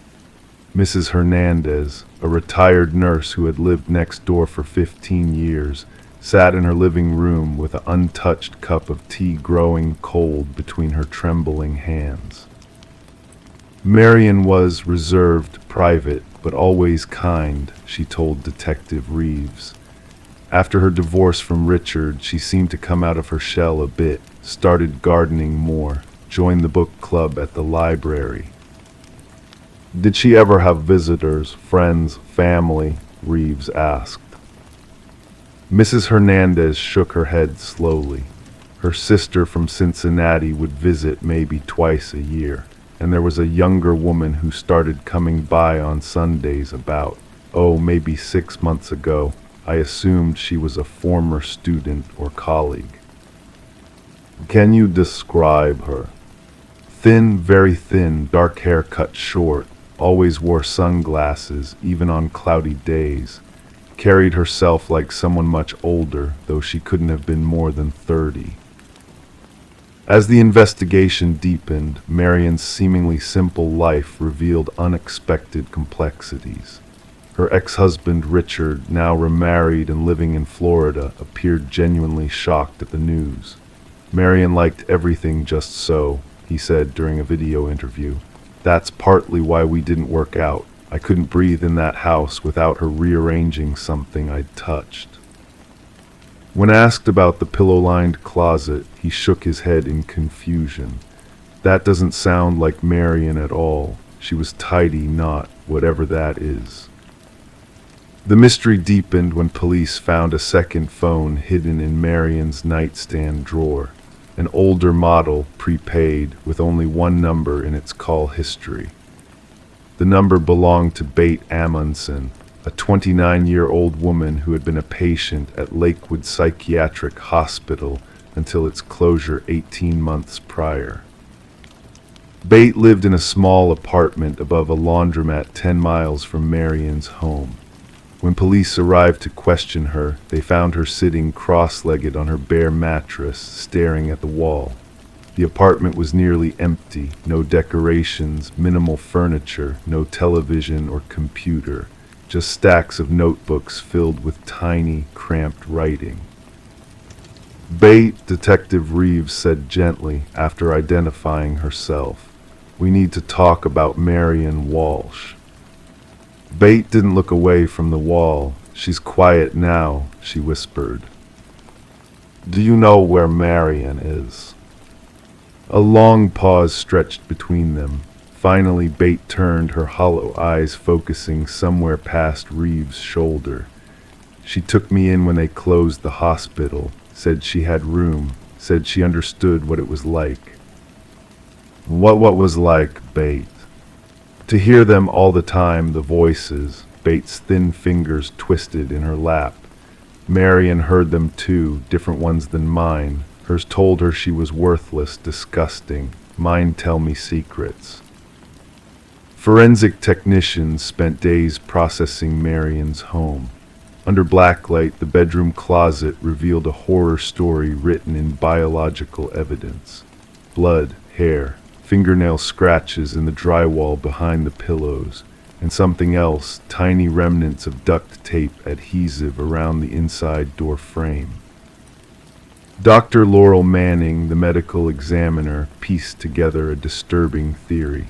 Speaker 1: Mrs. Hernandez, a retired nurse who had lived next door for 15 years, sat in her living room with an untouched cup of tea growing cold between her trembling hands. Marian was reserved, private, but always kind, she told Detective Reeves. After her divorce from Richard, she seemed to come out of her shell a bit, started gardening more, joined the book club at the library. "Did she ever have visitors, friends, family?" Reeves asked. Mrs. Hernandez shook her head slowly. Her sister from Cincinnati would visit maybe twice a year, and there was a younger woman who started coming by on Sundays about, maybe 6 months ago. I assumed she was a former student or colleague. Can you describe her? Thin, very thin, dark hair cut short, always wore sunglasses, even on cloudy days. Carried herself like someone much older, though she couldn't have been more than 30. As the investigation deepened, Marion's seemingly simple life revealed unexpected complexities. Her ex-husband, Richard, now remarried and living in Florida, appeared genuinely shocked at the news. Marion liked everything just so, he said during a video interview. That's partly why we didn't work out. I couldn't breathe in that house without her rearranging something I'd touched. When asked about the pillow-lined closet, he shook his head in confusion. That doesn't sound like Marion at all. She was tidy, not whatever that is. The mystery deepened when police found a second phone hidden in Marion's nightstand drawer. An older model, prepaid, with only one number in its call history. The number belonged to Bate Amundsen, a 29-year-old woman who had been a patient at Lakewood Psychiatric Hospital until its closure 18 months prior. Bate lived in a small apartment above a laundromat 10 miles from Marion's home. When police arrived to question her, they found her sitting cross-legged on her bare mattress, staring at the wall. The apartment was nearly empty, no decorations, minimal furniture, no television or computer, just stacks of notebooks filled with tiny, cramped writing. Bate, Detective Reeves said gently after identifying herself. We need to talk about Marion Walsh. Bate didn't look away from the wall. She's quiet now, she whispered. Do you know where Marion is? A long pause stretched between them. Finally, Bate turned, her hollow eyes focusing somewhere past Reeves' shoulder. She took me in when they closed the hospital, said she had room, said she understood what it was like. What was like, Bate? To hear them all the time, the voices, Bate's thin fingers twisted in her lap. Marion heard them too, different ones than mine. Hers told her she was worthless, disgusting. Mine tell me secrets. Forensic technicians spent days processing Marion's home. Under blacklight, the bedroom closet revealed a horror story written in biological evidence. Blood, hair, fingernail scratches in the drywall behind the pillows, and something else, tiny remnants of duct tape adhesive around the inside door frame. Dr. Laurel Manning, the medical examiner, pieced together a disturbing theory.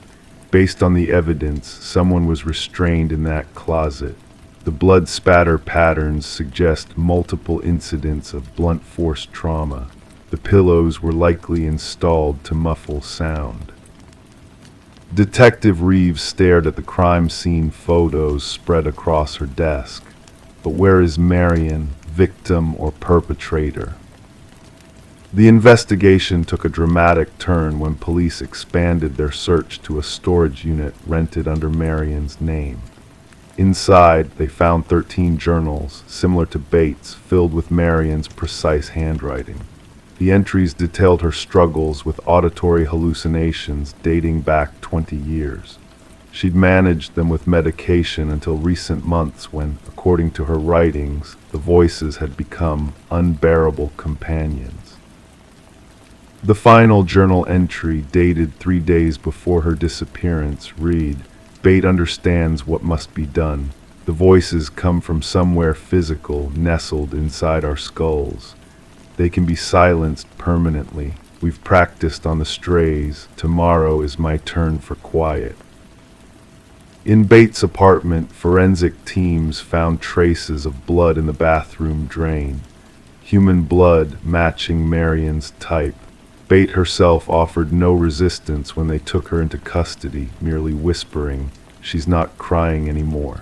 Speaker 1: Based on the evidence, someone was restrained in that closet. The blood spatter patterns suggest multiple incidents of blunt force trauma. The pillows were likely installed to muffle sound. Detective Reeves stared at the crime scene photos spread across her desk. But where is Marion, victim or perpetrator? The investigation took a dramatic turn when police expanded their search to a storage unit rented under Marion's name. Inside, they found 13 journals, similar to Bates', filled with Marion's precise handwriting. The entries detailed her struggles with auditory hallucinations dating back 20 years. She'd managed them with medication until recent months when, according to her writings, the voices had become unbearable companions. The final journal entry, dated 3 days before her disappearance, read, Bate understands what must be done. The voices come from somewhere physical, nestled inside our skulls. They can be silenced permanently. We've practiced on the strays. Tomorrow is my turn for quiet. In Bates' apartment, forensic teams found traces of blood in the bathroom drain. Human blood matching Marion's type. Bate herself offered no resistance when they took her into custody, merely whispering, "She's not crying anymore."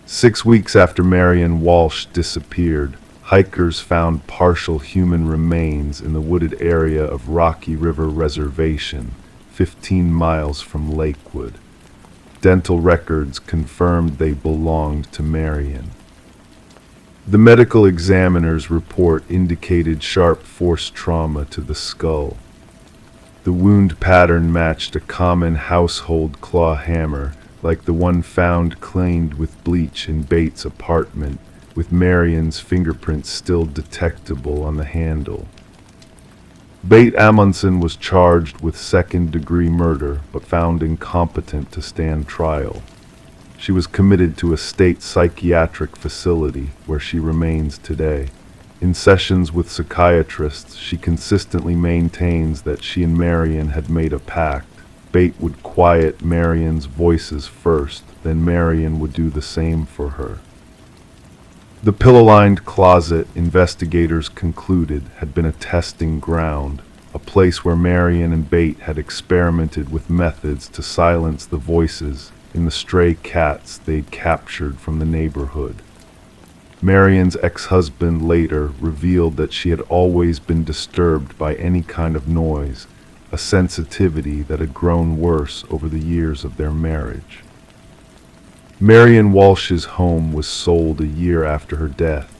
Speaker 1: 6 weeks after Marion Walsh disappeared, hikers found partial human remains in the wooded area of Rocky River Reservation, 15 miles from Lakewood. Dental records confirmed they belonged to Marion. The medical examiner's report indicated sharp force trauma to the skull. The wound pattern matched a common household claw hammer, like the one found cleaned with bleach in Bates' apartment, with Marion's fingerprints still detectable on the handle. Bate Amundsen was charged with second-degree murder, but found incompetent to stand trial. She was committed to a state psychiatric facility, where she remains today. In sessions with psychiatrists, she consistently maintains that she and Marion had made a pact. Bate would quiet Marion's voices first, then Marion would do the same for her. The pillow-lined closet, investigators concluded, had been a testing ground, a place where Marion and Bate had experimented with methods to silence the voices in the stray cats they'd captured from the neighborhood. Marion's ex-husband later revealed that she had always been disturbed by any kind of noise, a sensitivity that had grown worse over the years of their marriage. Marion Walsh's home was sold a year after her death.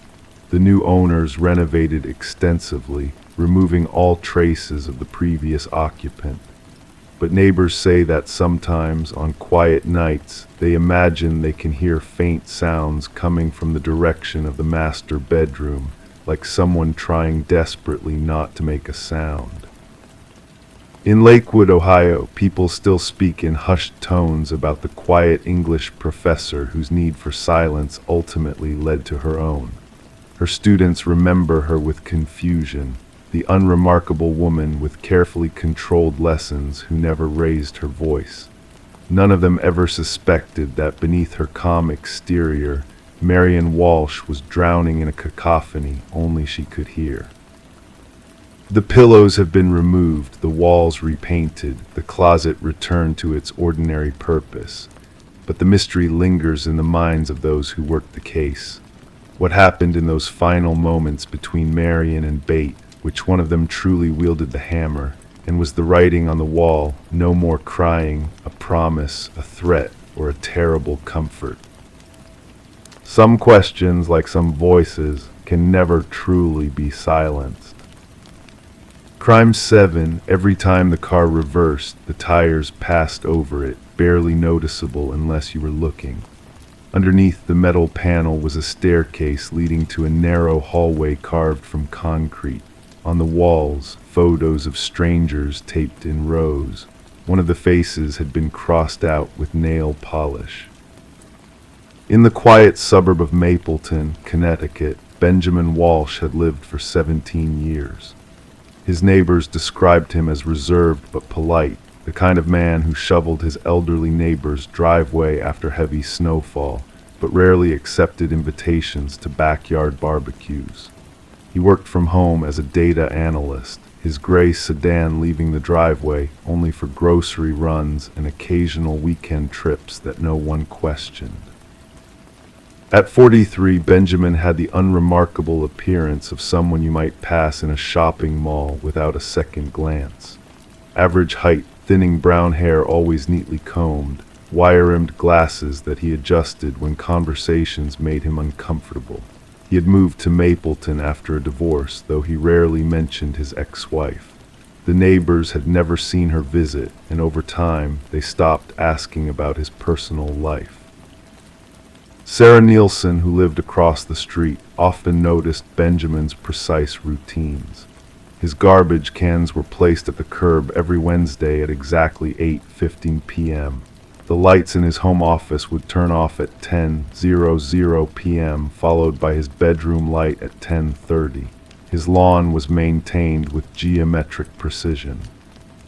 Speaker 1: The new owners renovated extensively, removing all traces of the previous occupant. But neighbors say that sometimes, on quiet nights, they imagine they can hear faint sounds coming from the direction of the master bedroom, like someone trying desperately not to make a sound. In Lakewood, Ohio, people still speak in hushed tones about the quiet English professor whose need for silence ultimately led to her own. Her students remember her with confusion, the unremarkable woman with carefully controlled lessons who never raised her voice. None of them ever suspected that beneath her calm exterior, Marion Walsh was drowning in a cacophony only she could hear. The pillows have been removed, the walls repainted, the closet returned to its ordinary purpose. But the mystery lingers in the minds of those who worked the case. What happened in those final moments between Marion and Bate? Which one of them truly wielded the hammer, and was the writing on the wall no more crying, a promise, a threat, or a terrible comfort? Some questions, like some voices, can never truly be silenced. Crime 7, every time the car reversed, the tires passed over it, barely noticeable unless you were looking. Underneath the metal panel was a staircase leading to a narrow hallway carved from concrete. On the walls, photos of strangers taped in rows. One of the faces had been crossed out with nail polish. In the quiet suburb of Mapleton, Connecticut, Benjamin Walsh had lived for 17 years. His neighbors described him as reserved but polite, the kind of man who shoveled his elderly neighbor's driveway after heavy snowfall, but rarely accepted invitations to backyard barbecues. He worked from home as a data analyst, his gray sedan leaving the driveway only for grocery runs and occasional weekend trips that no one questioned. At 43, Benjamin had the unremarkable appearance of someone you might pass in a shopping mall without a second glance. Average height, thinning brown hair always neatly combed, wire-rimmed glasses that he adjusted when conversations made him uncomfortable. He had moved to Mapleton after a divorce, though he rarely mentioned his ex-wife. The neighbors had never seen her visit, and over time, they stopped asking about his personal life. Sarah Nielsen, who lived across the street, often noticed Benjamin's precise routines. His garbage cans were placed at the curb every Wednesday at exactly 8:15 p.m. The lights in his home office would turn off at 10:00 p.m., followed by his bedroom light at 10:30. His lawn was maintained with geometric precision.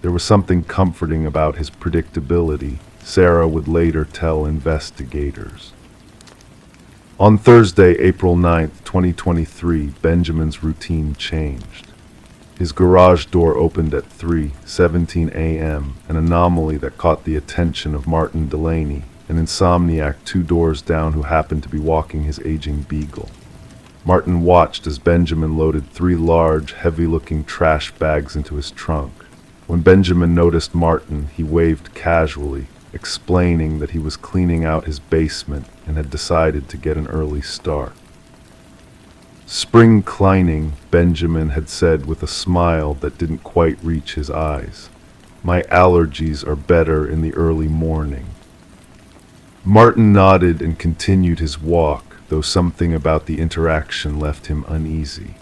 Speaker 1: There was something comforting about his predictability, Sarah would later tell investigators. On Thursday, April 9, 2023, Benjamin's routine changed. His garage door opened at 3:17 a.m., an anomaly that caught the attention of Martin Delaney, an insomniac 2 doors down who happened to be walking his aging beagle. Martin watched as Benjamin loaded 3 large, heavy-looking trash bags into his trunk. When Benjamin noticed Martin, he waved casually, explaining that he was cleaning out his basement and had decided to get an early start. Spring cleaning, Benjamin had said with a smile that didn't quite reach his eyes. My allergies are better in the early morning. Martin nodded and continued his walk, though something about the interaction left him uneasy.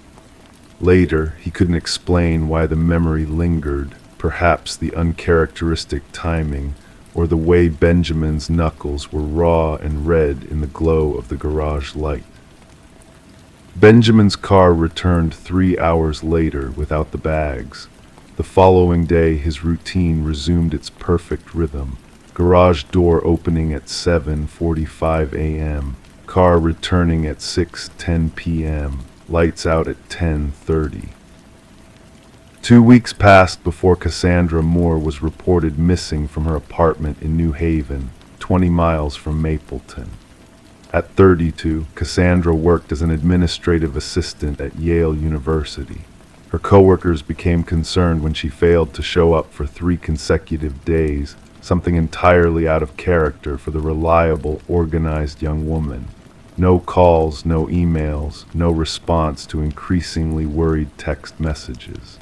Speaker 1: Later, he couldn't explain why the memory lingered, perhaps the uncharacteristic timing, or the way Benjamin's knuckles were raw and red in the glow of the garage light. Benjamin's car returned 3 hours later without the bags. The following day, his routine resumed its perfect rhythm. Garage door opening at 7:45 a.m., car returning at 6:10 p.m., lights out at 10:30. 2 weeks passed before Cassandra Moore was reported missing from her apartment in New Haven, 20 miles from Mapleton. At 32, Cassandra worked as an administrative assistant at Yale University. Her coworkers became concerned when she failed to show up for 3 consecutive days, something entirely out of character for the reliable, organized young woman. No calls, no emails, no response to increasingly worried text messages.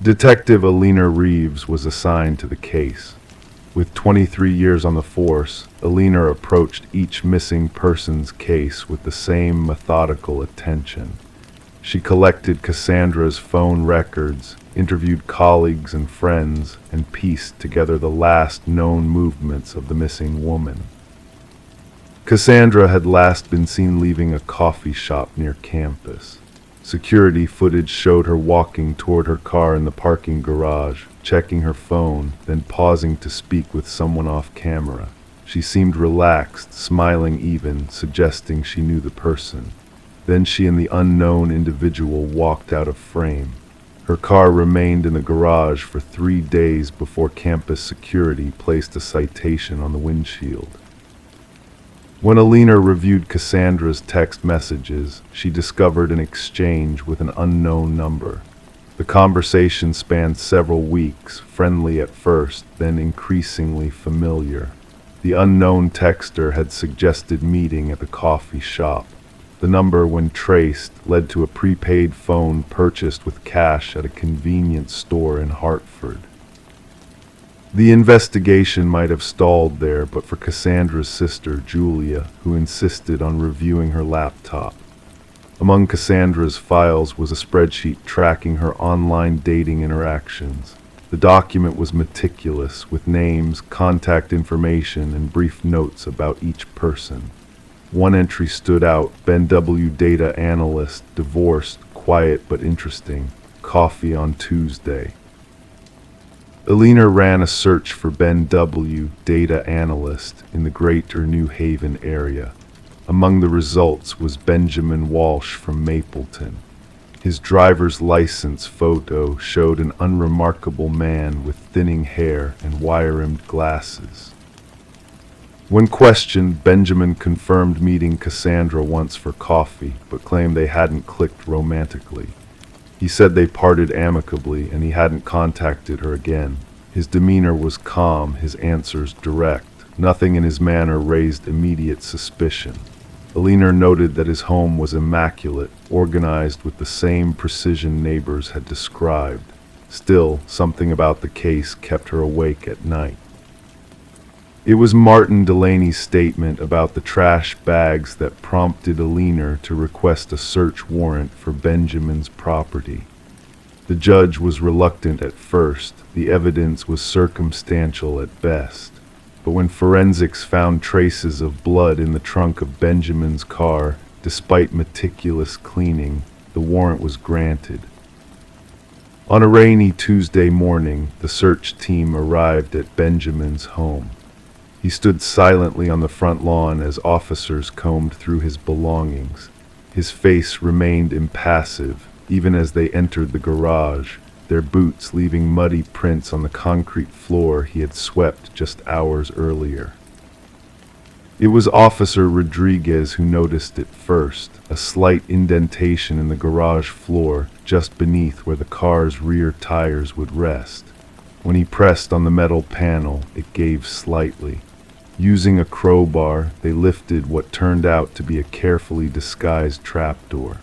Speaker 1: Detective Alina Reeves was assigned to the case. With 23 years on the force, Alina approached each missing person's case with the same methodical attention. She collected Cassandra's phone records, interviewed colleagues and friends, and pieced together the last known movements of the missing woman. Cassandra had last been seen leaving a coffee shop near campus. Security footage showed her walking toward her car in the parking garage, checking her phone, then pausing to speak with someone off camera. She seemed relaxed, smiling even, suggesting she knew the person. Then she and the unknown individual walked out of frame. Her car remained in the garage for 3 days before campus security placed a citation on the windshield. When Alina reviewed Cassandra's text messages, she discovered an exchange with an unknown number. The conversation spanned several weeks, friendly at first, then increasingly familiar. The unknown texter had suggested meeting at the coffee shop. The number, when traced, led to a prepaid phone purchased with cash at a convenience store in Hartford. The investigation might have stalled there but for Cassandra's sister, Julia, who insisted on reviewing her laptop. Among Cassandra's files was a spreadsheet tracking her online dating interactions. The document was meticulous, with names, contact information, and brief notes about each person. One entry stood out: Ben W., data analyst, divorced, quiet but interesting, coffee on Tuesday. Alina ran a search for Ben W., data analyst, in the greater New Haven area. Among the results was Benjamin Walsh from Mapleton. His driver's license photo showed an unremarkable man with thinning hair and wire-rimmed glasses. When questioned, Benjamin confirmed meeting Cassandra once for coffee, but claimed they hadn't clicked romantically. He said they parted amicably and he hadn't contacted her again. His demeanor was calm, his answers direct. Nothing in his manner raised immediate suspicion. Alina noted that his home was immaculate, organized with the same precision neighbors had described. Still, something about the case kept her awake at night. It was Martin Delaney's statement about the trash bags that prompted Alina to request a search warrant for Benjamin's property. The judge was reluctant at first. The evidence was circumstantial at best. But when forensics found traces of blood in the trunk of Benjamin's car, despite meticulous cleaning, the warrant was granted. On a rainy Tuesday morning, the search team arrived at Benjamin's home. He stood silently on the front lawn as officers combed through his belongings. His face remained impassive, even as they entered the garage, their boots leaving muddy prints on the concrete floor he had swept just hours earlier. It was Officer Rodriguez who noticed it first, a slight indentation in the garage floor just beneath where the car's rear tires would rest. When he pressed on the metal panel, it gave slightly. Using a crowbar, they lifted what turned out to be a carefully disguised trapdoor.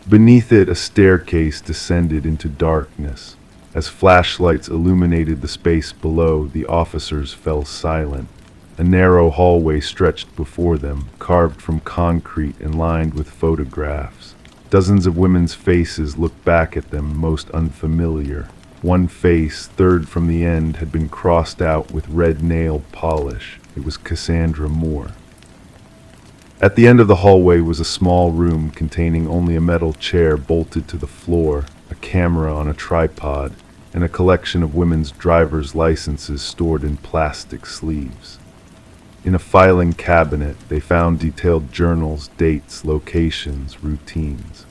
Speaker 1: Beneath it, a staircase descended into darkness. As flashlights illuminated the space below, the officers fell silent. A narrow hallway stretched before them, carved from concrete and lined with photographs. Dozens of women's faces looked back at them, most unfamiliar. One face, third from the end, had been crossed out with red nail polish. It was Cassandra Moore. At the end of the hallway was a small room containing only a metal chair bolted to the floor, a camera on a tripod, and a collection of women's driver's licenses stored in plastic sleeves. In a filing cabinet, they found detailed journals, dates, locations, routines.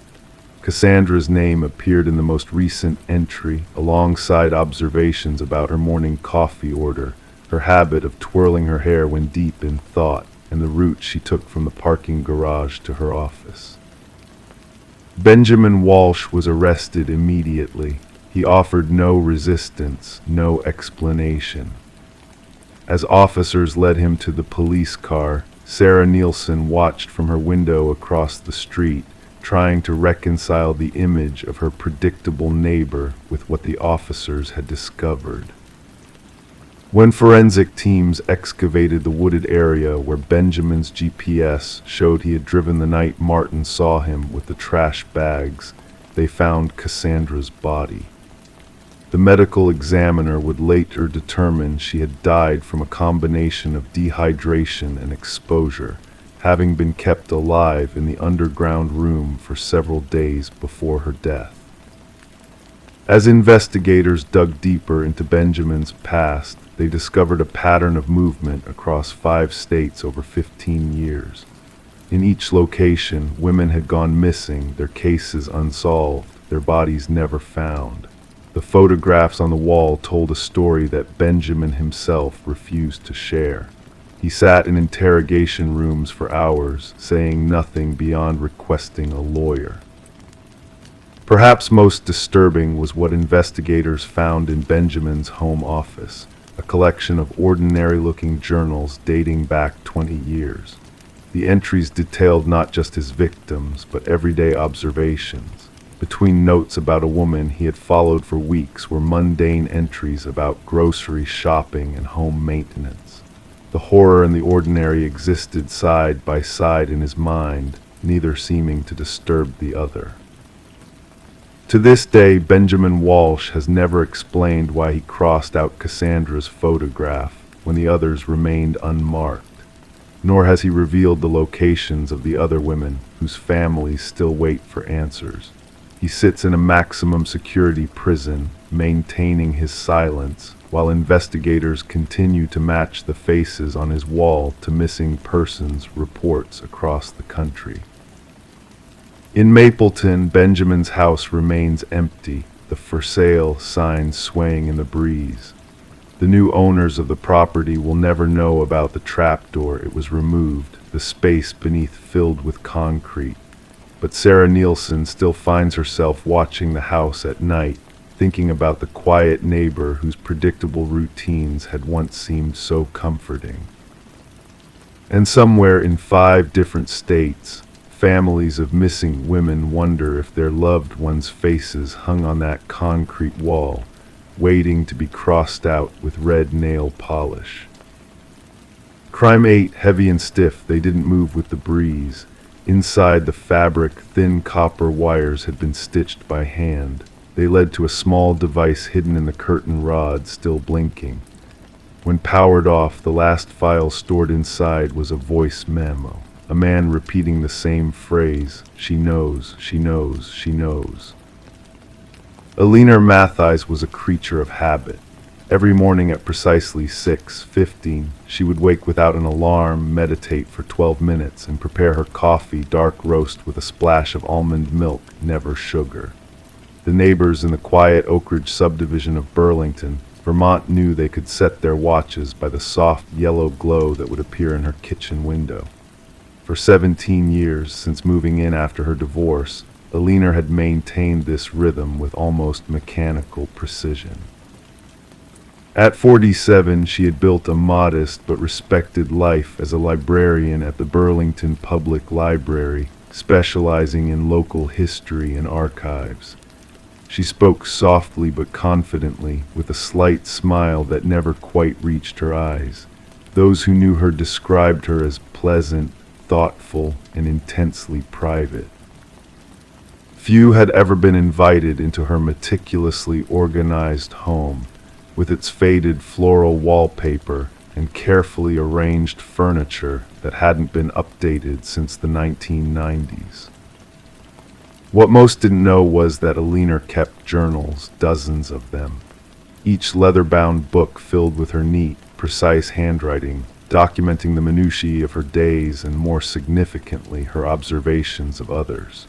Speaker 1: Cassandra's name appeared in the most recent entry, alongside observations about her morning coffee order, her habit of twirling her hair when deep in thought, and the route she took from the parking garage to her office. Benjamin Walsh was arrested immediately. He offered no resistance, no explanation. As officers led him to the police car, Sarah Nielsen watched from her window across the street, trying to reconcile the image of her predictable neighbor with what the officers had discovered. When forensic teams excavated the wooded area where Benjamin's GPS showed he had driven the night Martin saw him with the trash bags, they found Cassandra's body. The medical examiner would later determine she had died from a combination of dehydration and exposure, having been kept alive in the underground room for several days before her death. As investigators dug deeper into Benjamin's past, they discovered a pattern of movement across 5 states over 15 years. In each location, women had gone missing, their cases unsolved, their bodies never found. The photographs on the wall told a story that Benjamin himself refused to share. He sat in interrogation rooms for hours, saying nothing beyond requesting a lawyer. Perhaps most disturbing was what investigators found in Benjamin's home office, a collection of ordinary-looking journals dating back 20 years. The entries detailed not just his victims, but everyday observations. Between notes about a woman he had followed for weeks were mundane entries about grocery shopping and home maintenance. The horror and the ordinary existed side by side in his mind, neither seeming to disturb the other. To this day, Benjamin Walsh has never explained why he crossed out Cassandra's photograph when the others remained unmarked, nor has he revealed the locations of the other women whose families still wait for answers. He sits in a maximum security prison, maintaining his silence, while investigators continue to match the faces on his wall to missing persons reports across the country. In Mapleton, Benjamin's house remains empty, the for sale sign swaying in the breeze. The new owners of the property will never know about the trapdoor. It was removed, the space beneath filled with concrete. But Sarah Nielsen still finds herself watching the house at night, thinking about the quiet neighbor whose predictable routines had once seemed so comforting. And somewhere in 5 different states, families of missing women wonder if their loved ones' faces hung on that concrete wall, waiting to be crossed out with red nail polish. Crime ate heavy and stiff, they didn't move with the breeze. Inside the fabric, thin copper wires had been stitched by hand. They led to a small device hidden in the curtain rod, still blinking. When powered off, the last file stored inside was a voice memo. A man repeating the same phrase, "She knows, she knows, she knows." Alina Matthijs was a creature of habit. Every morning at precisely 6:15, she would wake without an alarm, meditate for 12 minutes, and prepare her coffee, dark roast with a splash of almond milk, never sugar. The neighbors in the quiet Oak Ridge subdivision of Burlington, Vermont knew they could set their watches by the soft yellow glow that would appear in her kitchen window. For 17 years, since moving in after her divorce, Alina had maintained this rhythm with almost mechanical precision. At 47, she had built a modest but respected life as a librarian at the Burlington Public Library, specializing in local history and archives. She spoke softly but confidently, with a slight smile that never quite reached her eyes. Those who knew her described her as pleasant, thoughtful, and intensely private. Few had ever been invited into her meticulously organized home, with its faded floral wallpaper and carefully arranged furniture that hadn't been updated since the 1990s. What most didn't know was that Alina kept journals, dozens of them, each leather-bound book filled with her neat, precise handwriting, documenting the minutiae of her days and, more significantly, her observations of others.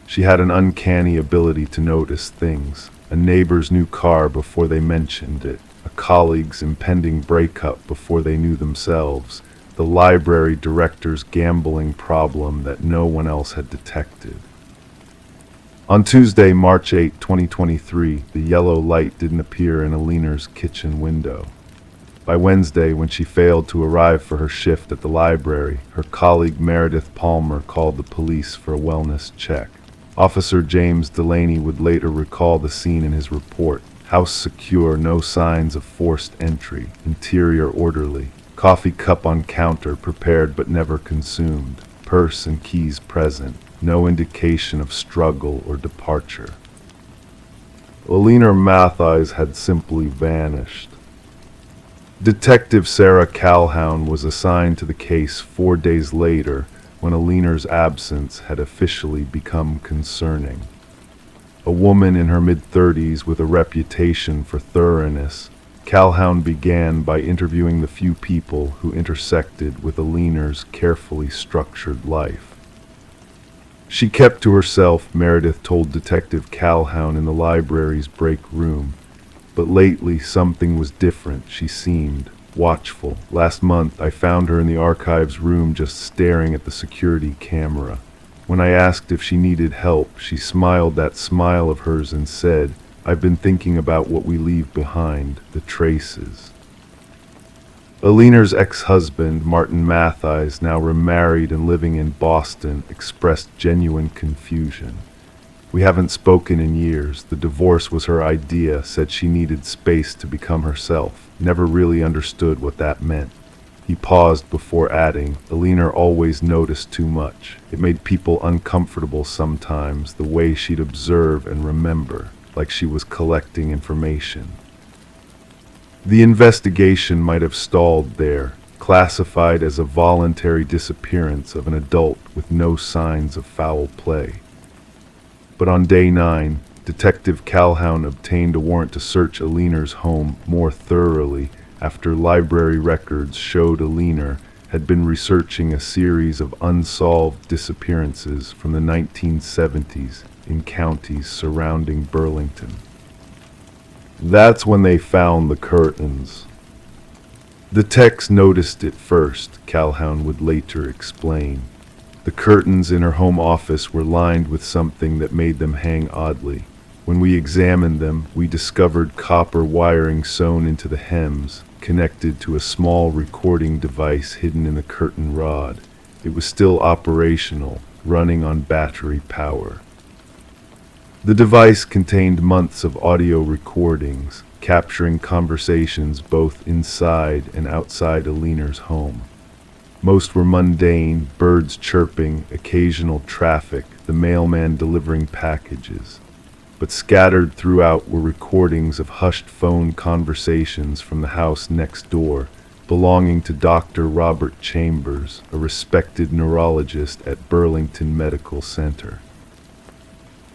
Speaker 1: She had an uncanny ability to notice things: a neighbor's new car before they mentioned it, a colleague's impending breakup before they knew themselves, the library director's gambling problem that no one else had detected. On Tuesday, March 8, 2023, the yellow light didn't appear in Alina's kitchen window. By Wednesday, when she failed to arrive for her shift at the library, her colleague Meredith Palmer called the police for a wellness check. Officer James Delaney would later recall the scene in his report: house secure, no signs of forced entry, interior orderly, coffee cup on counter prepared but never consumed, purse and keys present, no indication of struggle or departure. Alina Mathies had simply vanished. Detective Sarah Calhoun was assigned to the case 4 days later, when Alina's absence had officially become concerning. A woman in her mid-30s with a reputation for thoroughness, Calhoun began by interviewing the few people who intersected with Alina's carefully structured life. She kept to herself, Meredith told Detective Calhoun in the library's break room, but lately something was different. She seemed watchful. Last month, I found her in the archives room just staring at the security camera. When I asked if she needed help, she smiled that smile of hers and said, "I've been thinking about what we leave behind, the traces." Alina's ex-husband, Martin Mathies, now remarried and living in Boston, expressed genuine confusion. "We haven't spoken in years. The divorce was her idea, said she needed space to become herself. Never really understood what that meant." He paused before adding, "Alina always noticed too much. It made people uncomfortable sometimes, the way she'd observe and remember, like she was collecting information." The investigation might have stalled there, classified as a voluntary disappearance of an adult with no signs of foul play. But on day 9, Detective Calhoun obtained a warrant to search Alina's home more thoroughly after library records showed Alina had been researching a series of unsolved disappearances from the 1970s in counties surrounding Burlington. That's when they found the curtains. The techs noticed it first, Calhoun would later explain. The curtains in her home office were lined with something that made them hang oddly. When we examined them, we discovered copper wiring sewn into the hems, connected to a small recording device hidden in the curtain rod. It was still operational, running on battery power. The device contained months of audio recordings, capturing conversations both inside and outside Alina's home. Most were mundane: birds chirping, occasional traffic, the mailman delivering packages. But scattered throughout were recordings of hushed phone conversations from the house next door, belonging to Dr. Robert Chambers, a respected neurologist at Burlington Medical Center.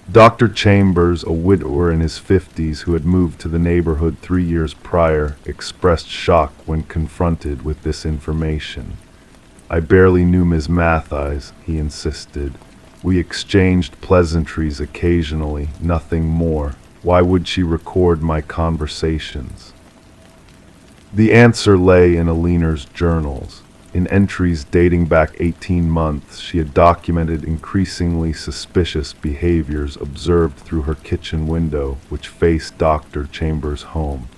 Speaker 1: Dr. Chambers, a widower in his 50s who had moved to the neighborhood 3 years prior, expressed shock when confronted with this information. "I barely knew Ms. Mathies," he insisted. "We exchanged pleasantries occasionally, nothing more. Why would she record my conversations?" The answer lay in Alina's journals. In entries dating back 18 months, she had documented increasingly suspicious behaviors observed through her kitchen window, which faced Dr. Chambers' home.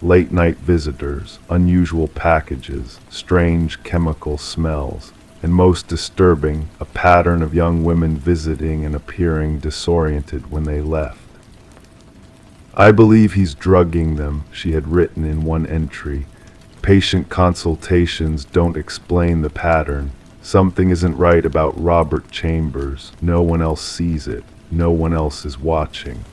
Speaker 1: late-night visitors, unusual packages, strange chemical smells, and most disturbing, a pattern of young women visiting and appearing disoriented when they left. "I believe he's drugging them," she had written in one entry. "Patient consultations don't explain the pattern. Something isn't right about Robert Chambers. No one else sees it. No one else is watching."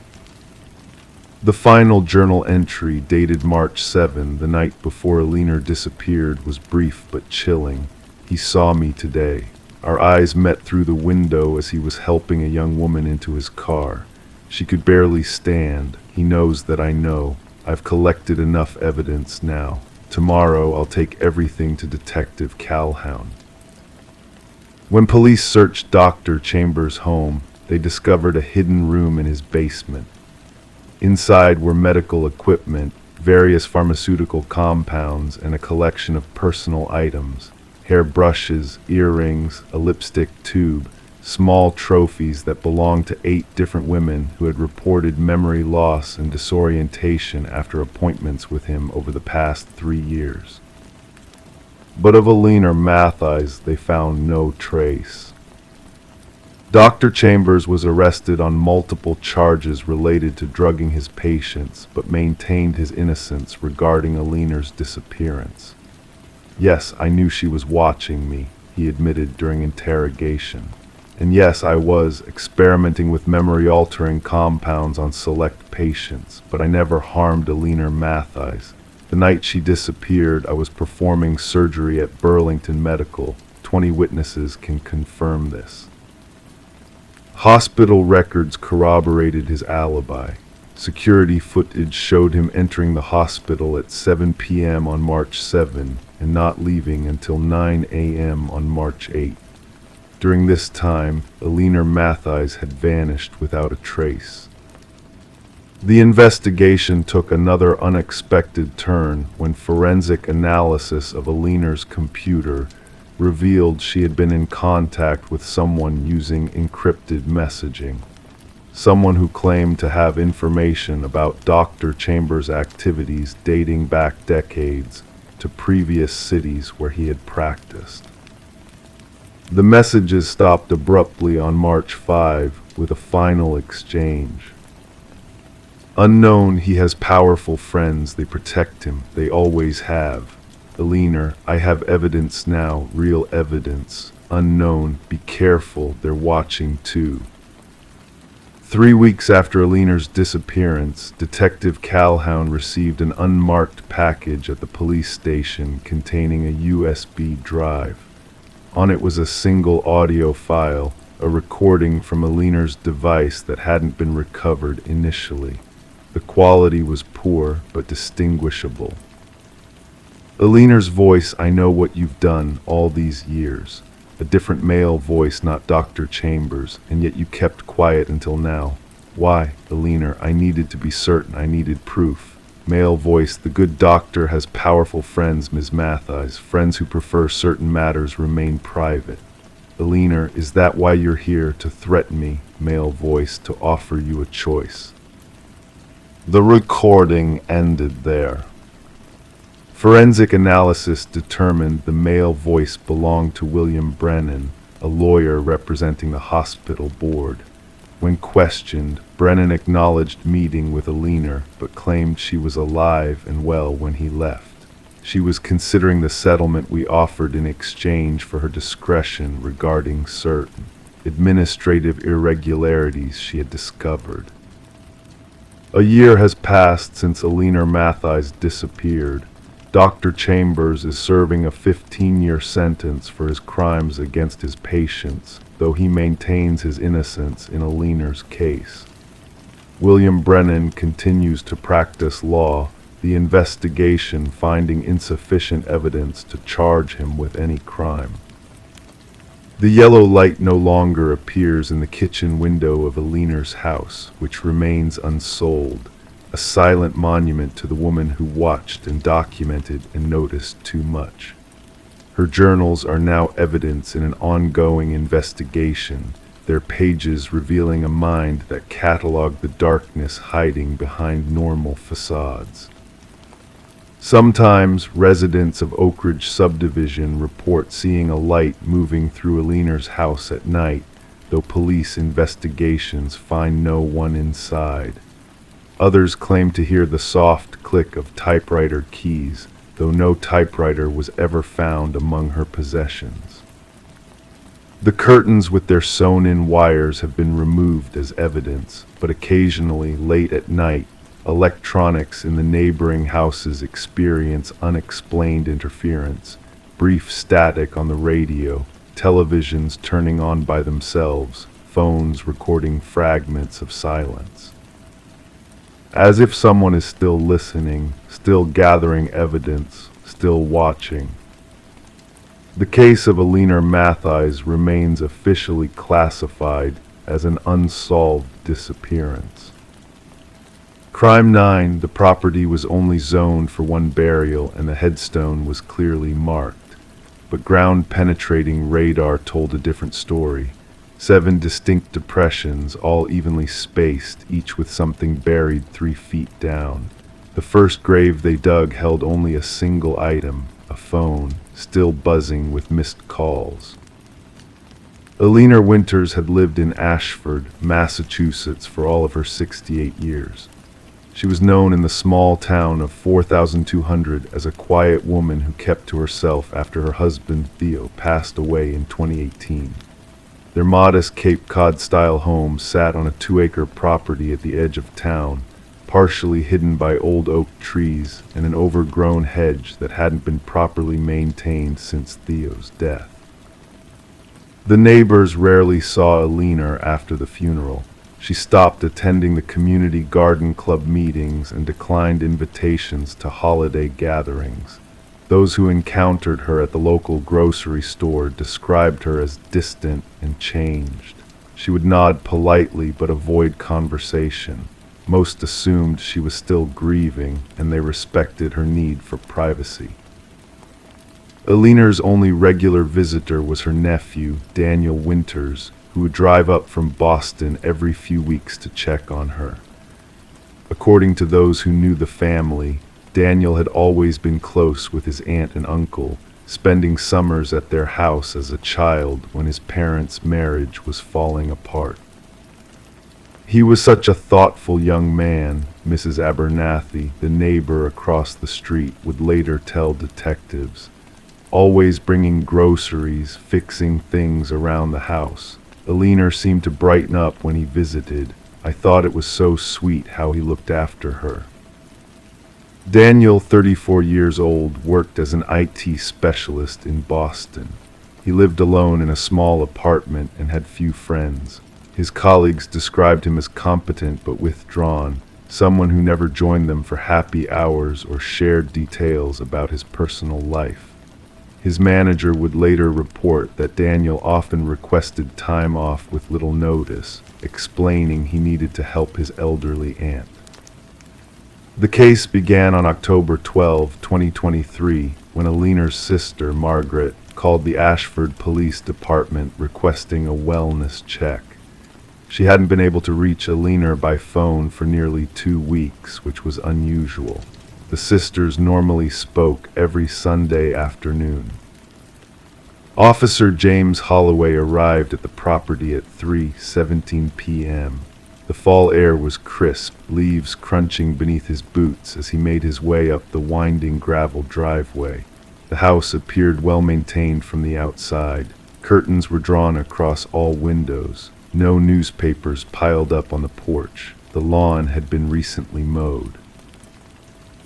Speaker 1: The final journal entry, dated March 7, the night before Alina disappeared, was brief but chilling. "He saw me today. Our eyes met through the window as he was helping a young woman into his car. She could barely stand. He knows that I know. I've collected enough evidence now. Tomorrow I'll take everything to Detective Calhoun." When police searched Dr. Chambers' home, they discovered a hidden room in his basement. Inside were medical equipment, various pharmaceutical compounds, and a collection of personal items: hair brushes, earrings, a lipstick tube, small trophies that belonged to 8 different women who had reported memory loss and disorientation after appointments with him over the past 3 years. But of Alina Mathies they found no trace. Dr. Chambers was arrested on multiple charges related to drugging his patients, but maintained his innocence regarding Alina's disappearance. "Yes, I knew she was watching me," he admitted during interrogation. "And yes, I was experimenting with memory-altering compounds on select patients, but I never harmed Alina Mathies. The night she disappeared, I was performing surgery at Burlington Medical. 20 witnesses can confirm this." Hospital records corroborated his alibi. Security footage showed him entering the hospital at 7 p.m. on March 7 and not leaving until 9 a.m. on March 8. During this time, Alina Mathies had vanished without a trace. The investigation took another unexpected turn when forensic analysis of Alina's computer revealed she had been in contact with someone using encrypted messaging. Someone who claimed to have information about Dr. Chambers' activities dating back decades to previous cities where he had practiced. The messages stopped abruptly on March 5 with a final exchange. "Unknown, he has powerful friends. They protect him. They always have. Alina, I have evidence now, real evidence. Unknown, be careful, they're watching too." 3 weeks after Alina's disappearance, Detective Calhoun received an unmarked package at the police station containing a USB drive. On it was a single audio file, a recording from Alina's device that hadn't been recovered initially. The quality was poor, but distinguishable. Alina's voice: "I know what you've done all these years." A different male voice, not Dr. Chambers, "and yet you kept quiet until now. Why, Alina? I needed to be certain. I needed proof." Male voice: "The good doctor has powerful friends, Ms. Mathies, friends who prefer certain matters remain private." Alina: "Is that why you're here, to threaten me?" Male voice: "To offer you a choice." The recording ended there. Forensic analysis determined the male voice belonged to William Brennan, a lawyer representing the hospital board. When questioned, Brennan acknowledged meeting with Alina, but claimed she was alive and well when he left. She was considering the settlement we offered in exchange for her discretion regarding certain administrative irregularities she had discovered. A year has passed since Alina Mathies disappeared. Dr. Chambers is serving a 15-year sentence for his crimes against his patients, though he maintains his innocence in Alina's case. William Brennan continues to practice law, the investigation finding insufficient evidence to charge him with any crime. The yellow light no longer appears in the kitchen window of Alina's house, which remains unsold, a silent monument to the woman who watched and documented and noticed too much. Her journals are now evidence in an ongoing investigation, their pages revealing a mind that cataloged the darkness hiding behind normal facades. Sometimes residents of Oak Ridge subdivision report seeing a light moving through Alina's house at night, though police investigations find no one inside. Others claim to hear the soft click of typewriter keys, though no typewriter was ever found among her possessions. The curtains with their sewn-in wires have been removed as evidence, but occasionally, late at night, electronics in the neighboring houses experience unexplained interference, brief static on the radio, televisions turning on by themselves, phones recording fragments of silence. As if someone is still listening, still gathering evidence, still watching. The case of Alina Matthijs remains officially classified as an unsolved disappearance. Crime 9, the property was only zoned for one burial and the headstone was clearly marked. But ground-penetrating radar told a different story. 7 distinct depressions, all evenly spaced, each with something buried 3 feet down. The first grave they dug held only a single item, a phone, still buzzing with missed calls. Alina Winters had lived in Ashford, Massachusetts for all of her 68 years. She was known in the small town of 4,200 as a quiet woman who kept to herself after her husband Theo passed away in 2018. Their modest Cape Cod-style home sat on a 2-acre property at the edge of town, partially hidden by old oak trees and an overgrown hedge that hadn't been properly maintained since Theo's death. The neighbors rarely saw Alina after the funeral. She stopped attending the community garden club meetings and declined invitations to holiday gatherings. Those who encountered her at the local grocery store described her as distant and changed. She would nod politely but avoid conversation. Most assumed she was still grieving, and they respected her need for privacy. Alina's only regular visitor was her nephew, Daniel Winters, who would drive up from Boston every few weeks to check on her. According to those who knew the family, Daniel had always been close with his aunt and uncle, spending summers at their house as a child when his parents' marriage was falling apart. He was such a thoughtful young man, Mrs. Abernathy, the neighbor across the street, would later tell detectives, always bringing groceries, fixing things around the house. Alina seemed to brighten up when he visited. I thought it was so sweet how he looked after her. Daniel, 34 years old, worked as an IT specialist in Boston. He lived alone in a small apartment and had few friends. His colleagues described him as competent but withdrawn, someone who never joined them for happy hours or shared details about his personal life. His manager would later report that Daniel often requested time off with little notice, explaining he needed to help his elderly aunt. The case began on October 12, 2023, when Alina's sister, Margaret, called the Ashford Police Department requesting a wellness check. She hadn't been able to reach Alina by phone for nearly 2 weeks, which was unusual. The sisters normally spoke every Sunday afternoon. Officer James Holloway arrived at the property at 3:17 p.m. The fall air was crisp, leaves crunching beneath his boots as he made his way up the winding gravel driveway. The house appeared well maintained from the outside. Curtains were drawn across all windows. No newspapers piled up on the porch. The lawn had been recently mowed.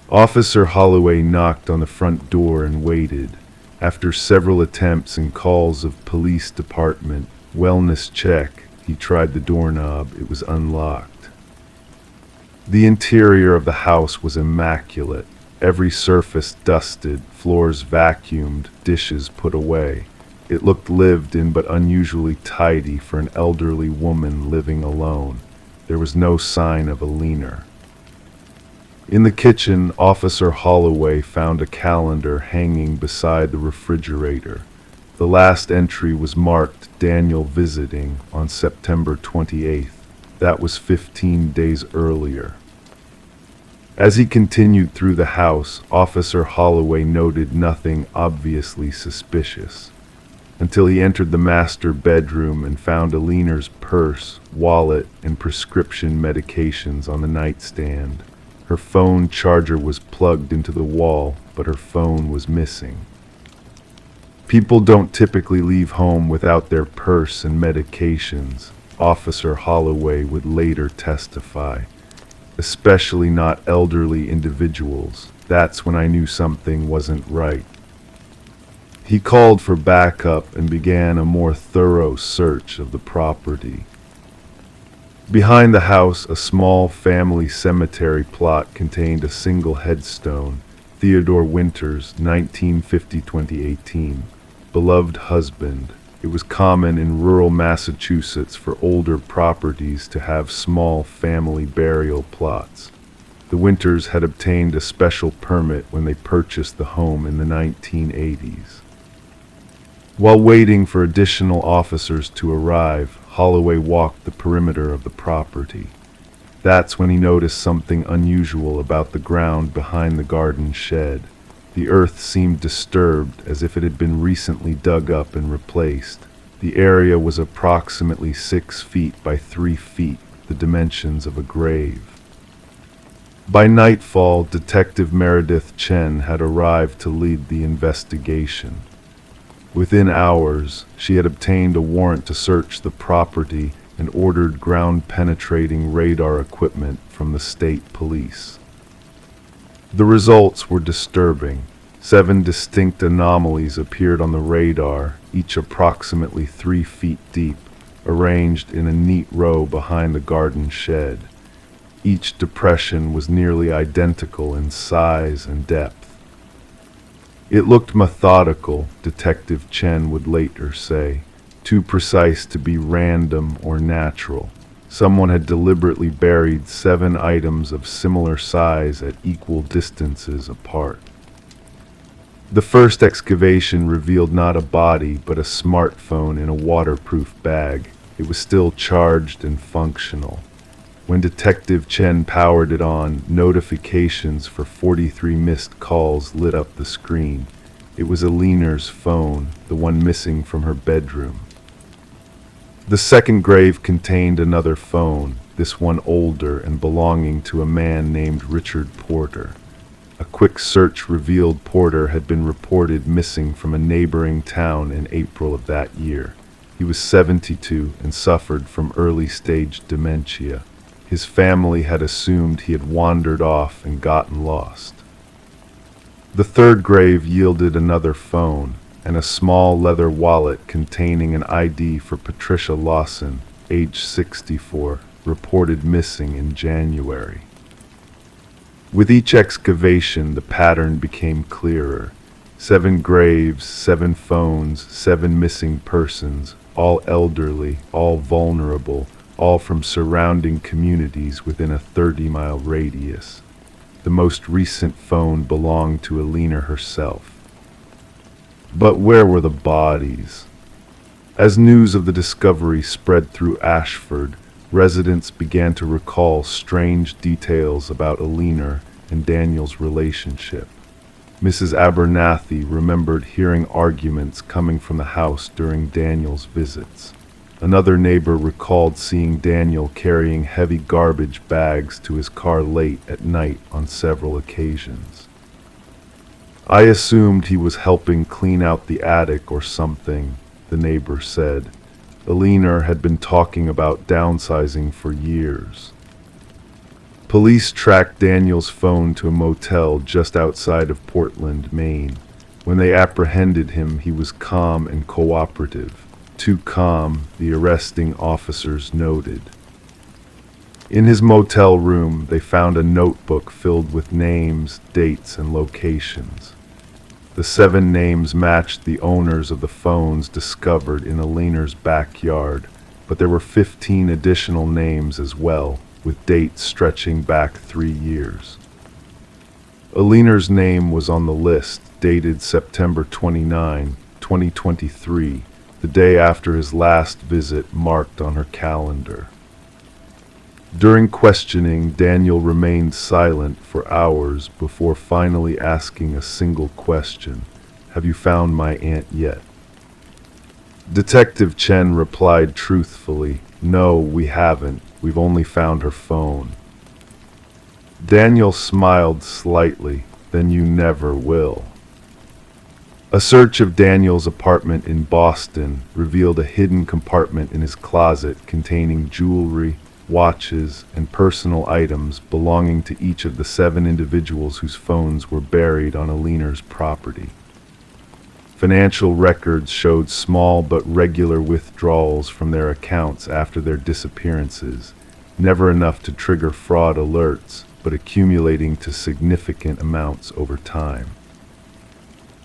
Speaker 1: Officer Holloway knocked on the front door and waited. After several attempts and calls of police department, wellness check, he tried the doorknob. It was unlocked. The interior of the house was immaculate. Every surface dusted, floors vacuumed, dishes put away. It looked lived in but unusually tidy for an elderly woman living alone. There was no sign of Alina. In the kitchen, Officer Holloway found a calendar hanging beside the refrigerator. The last entry was marked Daniel visiting on September 28th. That was 15 days earlier. As he continued through the house, Officer Holloway noted nothing obviously suspicious, until he entered the master bedroom and found Alina's purse, wallet, and prescription medications on the nightstand. Her phone charger was plugged into the wall, but her phone was missing. People don't typically leave home without their purse and medications, Officer Holloway would later testify. Especially not elderly individuals. That's when I knew something wasn't right. He called for backup and began a more thorough search of the property. Behind the house, a small family cemetery plot contained a single headstone, Theodore Winters, 1950-2018. Beloved husband. It was common in rural Massachusetts for older properties to have small family burial plots. The Winters had obtained a special permit when they purchased the home in the 1980s. While waiting for additional officers to arrive, Holloway walked the perimeter of the property. That's when he noticed something unusual about the ground behind the garden shed. The earth seemed disturbed, as if it had been recently dug up and replaced. The area was approximately 6 feet by 3 feet, the dimensions of a grave. By nightfall, Detective Meredith Chen had arrived to lead the investigation. Within hours, she had obtained a warrant to search the property and ordered ground-penetrating radar equipment from the state police. The results were disturbing. 7 distinct anomalies appeared on the radar, each approximately 3 feet deep, arranged in a neat row behind the garden shed. Each depression was nearly identical in size and depth. It looked methodical, Detective Chen would later say, too precise to be random or natural. Someone had deliberately buried 7 items of similar size at equal distances apart. The first excavation revealed not a body, but a smartphone in a waterproof bag. It was still charged and functional. When Detective Chen powered it on, notifications for 43 missed calls lit up the screen. It was Alina's phone, the one missing from her bedroom. The second grave contained another phone, this one older and belonging to a man named Richard Porter. A quick search revealed Porter had been reported missing from a neighboring town in April of that year. He was 72 and suffered from early-stage dementia. His family had assumed he had wandered off and gotten lost. The third grave yielded another phone and a small leather wallet containing an ID for Patricia Lawson, age 64, reported missing in January. With each excavation, the pattern became clearer. 7 graves, 7 phones, 7 missing persons, all elderly, all vulnerable, all from surrounding communities within a 30-mile radius. The most recent phone belonged to Alina herself. But where were the bodies? As news of the discovery spread through Ashford, residents began to recall strange details about Alina and Daniel's relationship. Mrs. Abernathy remembered hearing arguments coming from the house during Daniel's visits. Another neighbor recalled seeing Daniel carrying heavy garbage bags to his car late at night on several occasions. "I assumed he was helping clean out the attic or something," the neighbor said. Alina had been talking about downsizing for years. Police tracked Daniel's phone to a motel just outside of Portland, Maine. When they apprehended him, he was calm and cooperative. Too calm, the arresting officers noted. In his motel room, they found a notebook filled with names, dates, and locations. The 7 names matched the owners of the phones discovered in Alina's backyard, but there were 15 additional names as well, with dates stretching back 3 years. Alina's name was on the list, dated September 29, 2023, the day after his last visit marked on her calendar. During questioning, Daniel remained silent for hours before finally asking a single question. "Have you found my aunt yet?" Detective Chen replied truthfully, "No, we haven't. We've only found her phone." Daniel smiled slightly. "Then you never will." A search of Daniel's apartment in Boston revealed a hidden compartment in his closet containing jewelry, watches, and personal items belonging to each of the 7 individuals whose phones were buried on Aliner's property. Financial records showed small but regular withdrawals from their accounts after their disappearances, never enough to trigger fraud alerts, but accumulating to significant amounts over time.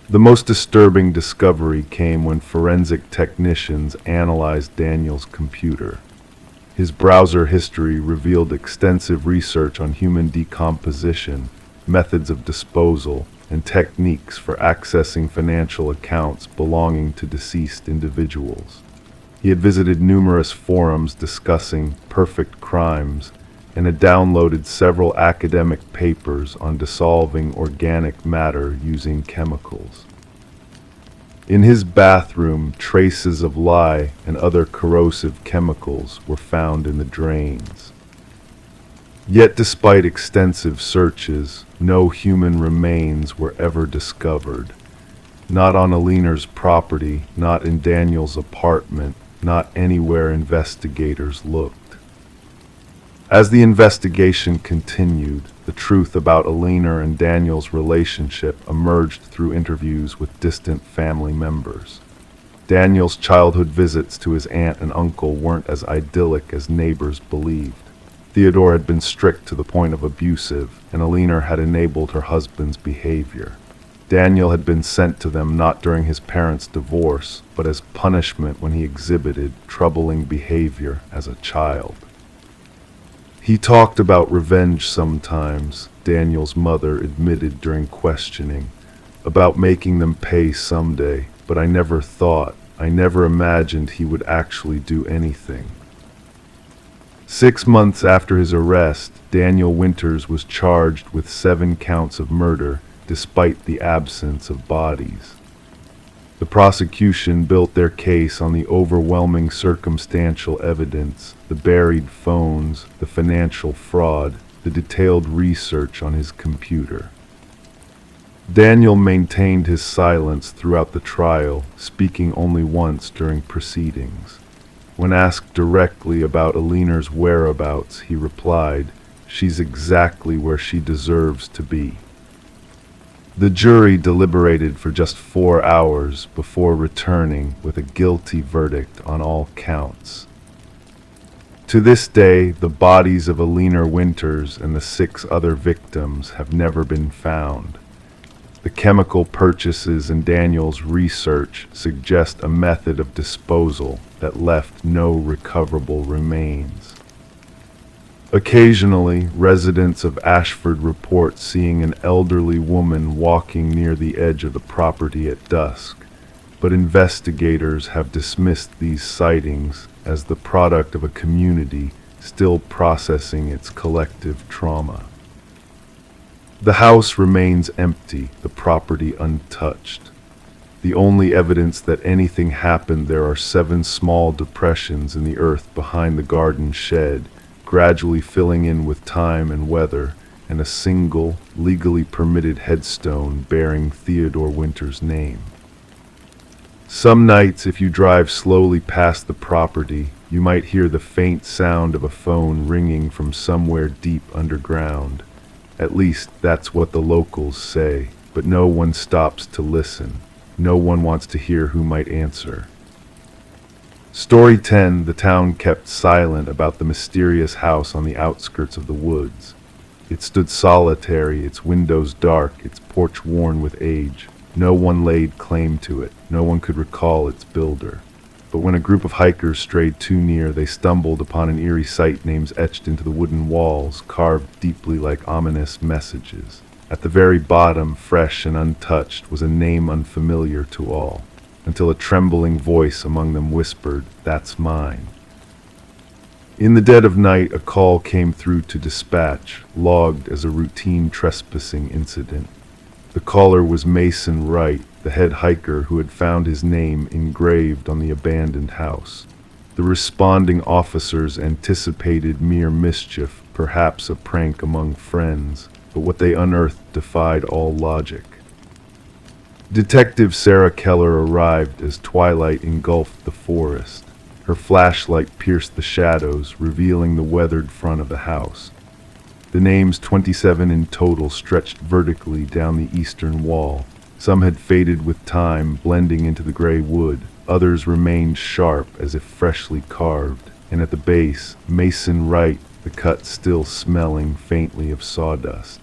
Speaker 1: The most disturbing discovery came when forensic technicians analyzed Daniel's computer. His browser history revealed extensive research on human decomposition, methods of disposal, and techniques for accessing financial accounts belonging to deceased individuals. He had visited numerous forums discussing perfect crimes and had downloaded several academic papers on dissolving organic matter using chemicals. In his bathroom, traces of lye and other corrosive chemicals were found in the drains. Yet despite extensive searches, no human remains were ever discovered. Not on Aliner's property, not in Daniel's apartment, not anywhere investigators looked. As the investigation continued, the truth about Aliner and Daniel's relationship emerged through interviews with distant family members. Daniel's childhood visits to his aunt and uncle weren't as idyllic as neighbors believed. Theodore had been strict to the point of abusive, and Aliner had enabled her husband's behavior. Daniel had been sent to them not during his parents' divorce, but as punishment when he exhibited troubling behavior as a child. He talked about revenge sometimes, Daniel's mother admitted during questioning, about making them pay someday, but I never imagined he would actually do anything. 6 months after his arrest, Daniel Winters was charged with 7 counts of murder, despite the absence of bodies. The prosecution built their case on the overwhelming circumstantial evidence, the buried phones, the financial fraud, the detailed research on his computer. Daniel maintained his silence throughout the trial, speaking only once during proceedings. When asked directly about Aliner's whereabouts, he replied, "She's exactly where she deserves to be." The jury deliberated for just 4 hours before returning with a guilty verdict on all counts. To this day, the bodies of Aliner Winters and the 6 other victims have never been found. The chemical purchases in Daniel's research suggest a method of disposal that left no recoverable remains. Occasionally, residents of Ashford report seeing an elderly woman walking near the edge of the property at dusk, but investigators have dismissed these sightings as the product of a community still processing its collective trauma. The house remains empty, the property untouched. The only evidence that anything happened there are 7 small depressions in the earth behind the garden shed, gradually filling in with time and weather, and a single, legally permitted headstone bearing Theodore Winters' name. Some nights, if you drive slowly past the property, you might hear the faint sound of a phone ringing from somewhere deep underground. At least that's what the locals say, but no one stops to listen. No one wants to hear who might answer. Story 10, the town kept silent about the mysterious house on the outskirts of the woods. It stood solitary, its windows dark, its porch worn with age. No one laid claim to it. No one could recall its builder. But when a group of hikers strayed too near, they stumbled upon an eerie sight, names etched into the wooden walls, carved deeply like ominous messages. At the very bottom, fresh and untouched, was a name unfamiliar to all, until a trembling voice among them whispered, "That's mine." In the dead of night, a call came through to dispatch, logged as a routine trespassing incident. The caller was Mason Wright, the head hiker who had found his name engraved on the abandoned house. The responding officers anticipated mere mischief, perhaps a prank among friends, but what they unearthed defied all logic. Detective Sarah Keller arrived as twilight engulfed the forest. Her flashlight pierced the shadows, revealing the weathered front of the house. The names 27 in total stretched vertically down the eastern wall. Some had faded with time, blending into the gray wood. Others remained sharp, as if freshly carved. And at the base, Mason Wright, the cut still smelling faintly of sawdust.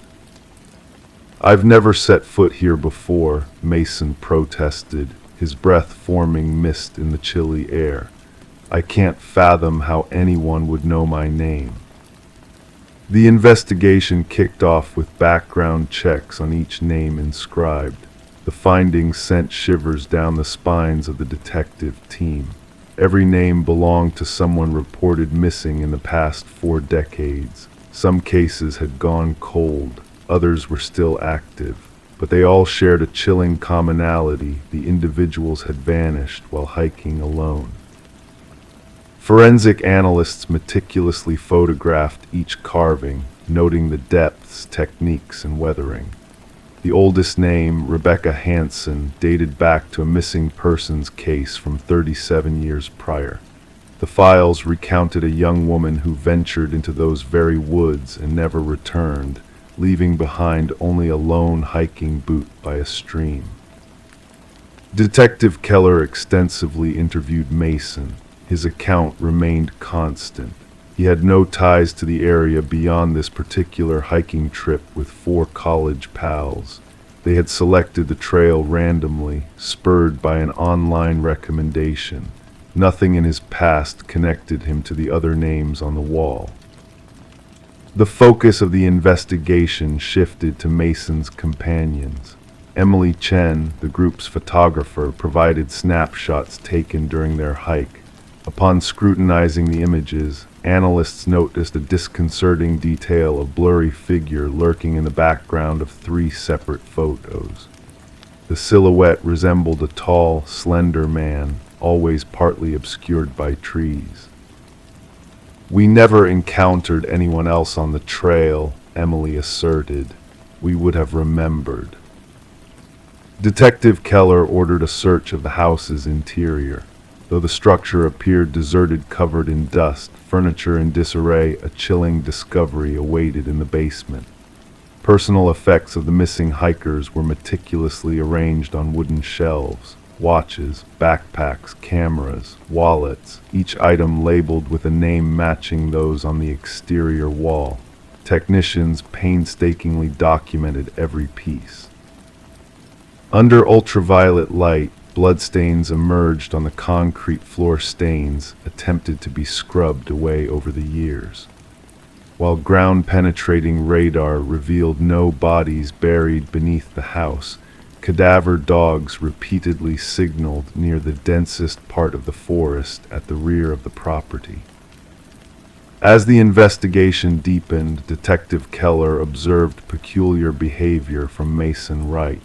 Speaker 1: "I've never set foot here before," Mason protested, his breath forming mist in the chilly air. "I can't fathom how anyone would know my name." The investigation kicked off with background checks on each name inscribed. The findings sent shivers down the spines of the detective team. Every name belonged to someone reported missing in the past 4 decades. Some cases had gone cold, others were still active, but they all shared a chilling commonality: the individuals had vanished while hiking alone. Forensic analysts meticulously photographed each carving, noting the depths, techniques, and weathering. The oldest name, Rebecca Hansen, dated back to a missing persons case from 37 years prior. The files recounted a young woman who ventured into those very woods and never returned, leaving behind only a lone hiking boot by a stream. Detective Keller extensively interviewed Mason. His account remained constant. He had no ties to the area beyond this particular hiking trip with 4 college pals. They had selected the trail randomly, spurred by an online recommendation. Nothing in his past connected him to the other names on the wall. The focus of the investigation shifted to Mason's companions. Emily Chen, the group's photographer, provided snapshots taken during their hike. Upon scrutinizing the images, analysts noticed a disconcerting detail: a blurry figure lurking in the background of 3 separate photos. The silhouette resembled a tall, slender man, always partly obscured by trees. "We never encountered anyone else on the trail," Emily asserted. "We would have remembered." Detective Keller ordered a search of the house's interior. Though the structure appeared deserted, covered in dust, furniture in disarray, a chilling discovery awaited in the basement. Personal effects of the missing hikers were meticulously arranged on wooden shelves: watches, backpacks, cameras, wallets, each item labeled with a name matching those on the exterior wall. Technicians painstakingly documented every piece. Under ultraviolet light, bloodstains emerged on the concrete floor, stains attempted to be scrubbed away over the years. While ground-penetrating radar revealed no bodies buried beneath the house, cadaver dogs repeatedly signaled near the densest part of the forest at the rear of the property. As the investigation deepened, Detective Keller observed peculiar behavior from Mason Wright.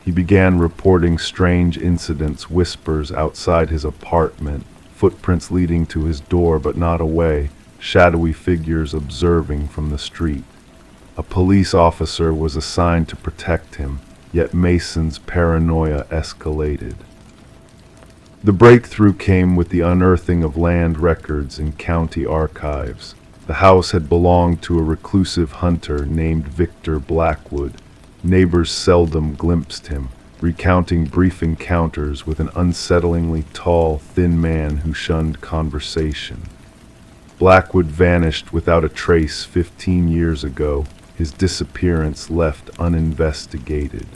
Speaker 1: He began reporting strange incidents: whispers outside his apartment, footprints leading to his door but not away, shadowy figures observing from the street. A police officer was assigned to protect him, yet Mason's paranoia escalated. The breakthrough came with the unearthing of land records in county archives. The house had belonged to a reclusive hunter named Victor Blackwood. Neighbors seldom glimpsed him, recounting brief encounters with an unsettlingly tall, thin man who shunned conversation. Blackwood vanished without a trace 15 years ago, his disappearance left uninvestigated.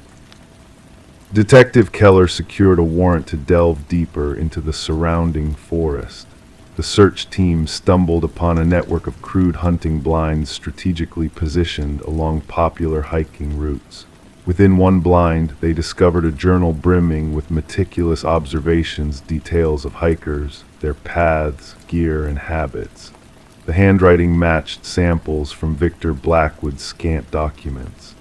Speaker 1: Detective Keller secured a warrant to delve deeper into the surrounding forest. The search team stumbled upon a network of crude hunting blinds strategically positioned along popular hiking routes. Within one blind, they discovered a journal brimming with meticulous observations, details of hikers, their paths, gear, and habits. The handwriting matched samples from Victor Blackwood's scant documents.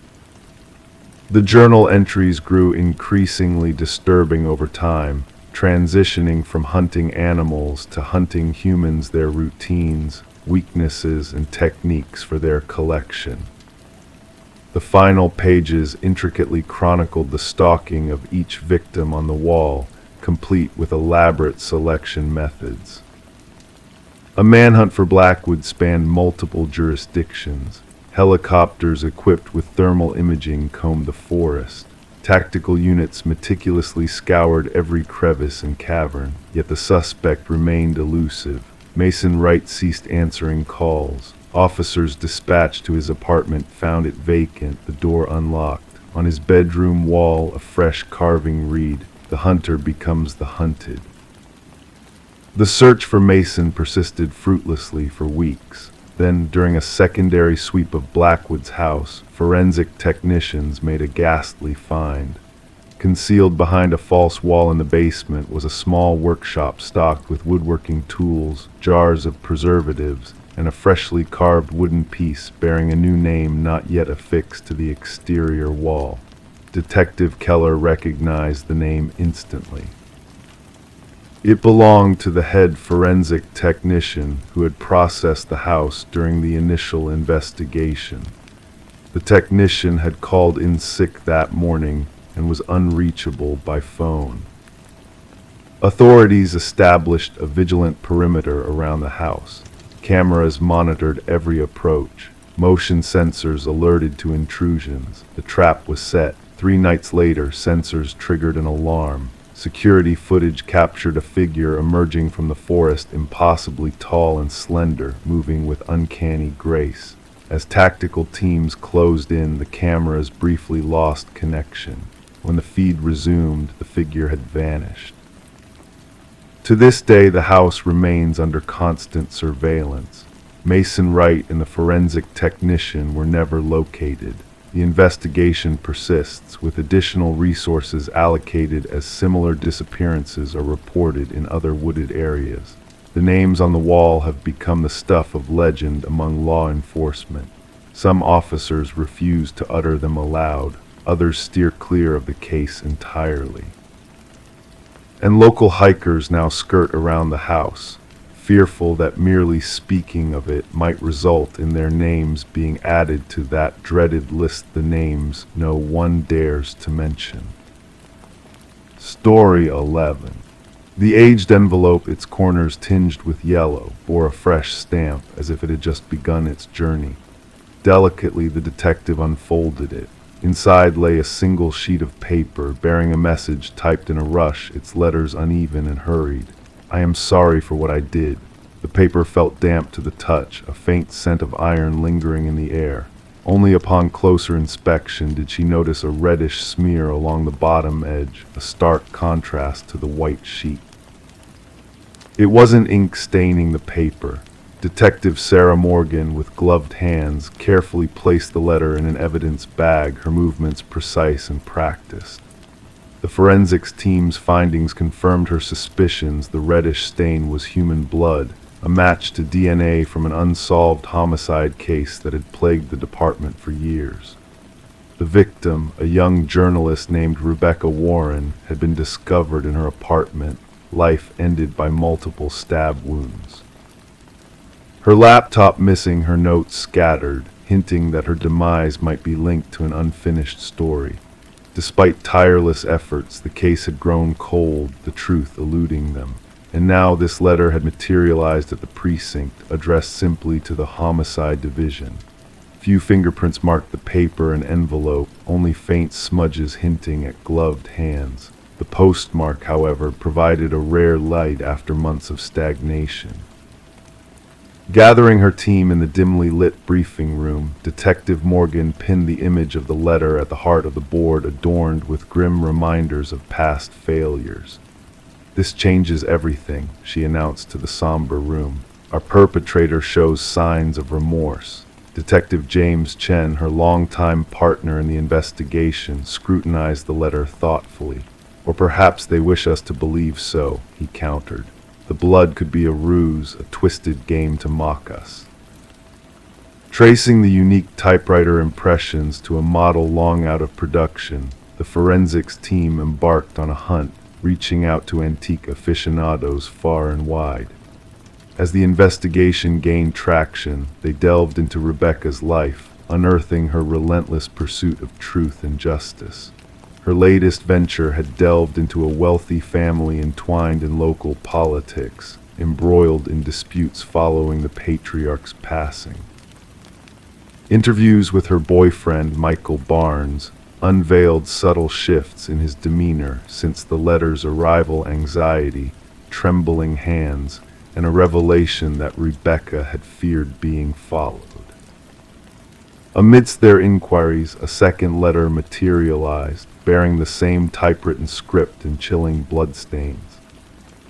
Speaker 1: The journal entries grew increasingly disturbing over time, transitioning from hunting animals to hunting humans, their routines, weaknesses, and techniques for their collection. The final pages intricately chronicled the stalking of each victim on the wall, complete with elaborate selection methods. A manhunt for Blackwood spanned multiple jurisdictions. Helicopters equipped with thermal imaging combed the forest. Tactical units meticulously scoured every crevice and cavern, yet the suspect remained elusive. Mason Wright ceased answering calls. Officers dispatched to his apartment found it vacant, the door unlocked. On his bedroom wall, a fresh carving read, "The hunter becomes the hunted." The search for Mason persisted fruitlessly for weeks. Then, during a secondary sweep of Blackwood's house, forensic technicians made a ghastly find. Concealed behind a false wall in the basement was a small workshop stocked with woodworking tools, jars of preservatives, and a freshly carved wooden piece bearing a new name not yet affixed to the exterior wall. Detective Keller recognized the name instantly. It belonged to the head forensic technician who had processed the house during the initial investigation. The technician had called in sick that morning and was unreachable by phone. Authorities established a vigilant perimeter around the house. Cameras monitored every approach. Motion sensors alerted to intrusions. The trap was set. 3 nights later, sensors triggered an alarm. Security footage captured a figure emerging from the forest, impossibly tall and slender, moving with uncanny grace. As tactical teams closed in, the cameras briefly lost connection. When the feed resumed, the figure had vanished. To this day, the house remains under constant surveillance. Mason Wright and the forensic technician were never located. The investigation persists, with additional resources allocated as similar disappearances are reported in other wooded areas. The names on the wall have become the stuff of legend among law enforcement. Some officers refuse to utter them aloud, others steer clear of the case entirely. And local hikers now skirt around the house, fearful that merely speaking of it might result in their names being added to that dreaded list, the names no one dares to mention. Story 11. The aged envelope, its corners tinged with yellow, bore a fresh stamp, as if it had just begun its journey. Delicately, the detective unfolded it. Inside lay a single sheet of paper, bearing a message typed in a rush, its letters uneven and hurried. "I am sorry for what I did." The paper felt damp to the touch, a faint scent of iron lingering in the air. Only upon closer inspection did she notice a reddish smear along the bottom edge, a stark contrast to the white sheet. It wasn't ink staining the paper. Detective Sarah Morgan, with gloved hands, carefully placed the letter in an evidence bag, her movements precise and practiced. The forensics team's findings confirmed her suspicions. The reddish stain was human blood, a match to DNA from an unsolved homicide case that had plagued the department for years. The victim, a young journalist named Rebecca Warren, had been discovered in her apartment, life ended by multiple stab wounds. Her laptop missing, her notes scattered, hinting that her demise might be linked to an unfinished story. Despite tireless efforts, the case had grown cold, the truth eluding them. And now this letter had materialized at the precinct, addressed simply to the homicide division. Few fingerprints marked the paper and envelope, only faint smudges hinting at gloved hands. The postmark, however, provided a rare light after months of stagnation. Gathering her team in the dimly lit briefing room, Detective Morgan pinned the image of the letter at the heart of the board, adorned with grim reminders of past failures. "This changes everything," she announced to the somber room. "Our perpetrator shows signs of remorse." Detective James Chen, her longtime partner in the investigation, scrutinized the letter thoughtfully. "Or perhaps they wish us to believe so," he countered. The blood could be a ruse, a twisted game to mock us. Tracing the unique typewriter impressions to a model long out of production, the forensics team embarked on a hunt, reaching out to antique aficionados far and wide. As the investigation gained traction, they delved into Rebecca's life, unearthing her relentless pursuit of truth and justice. Her latest venture had delved into a wealthy family entwined in local politics, embroiled in disputes following the patriarch's passing. Interviews with her boyfriend, Michael Barnes, unveiled subtle shifts in his demeanor since the letter's arrival: anxiety, trembling hands, and a revelation that Rebecca had feared being followed. Amidst their inquiries, a second letter materialized, bearing the same typewritten script and chilling bloodstains.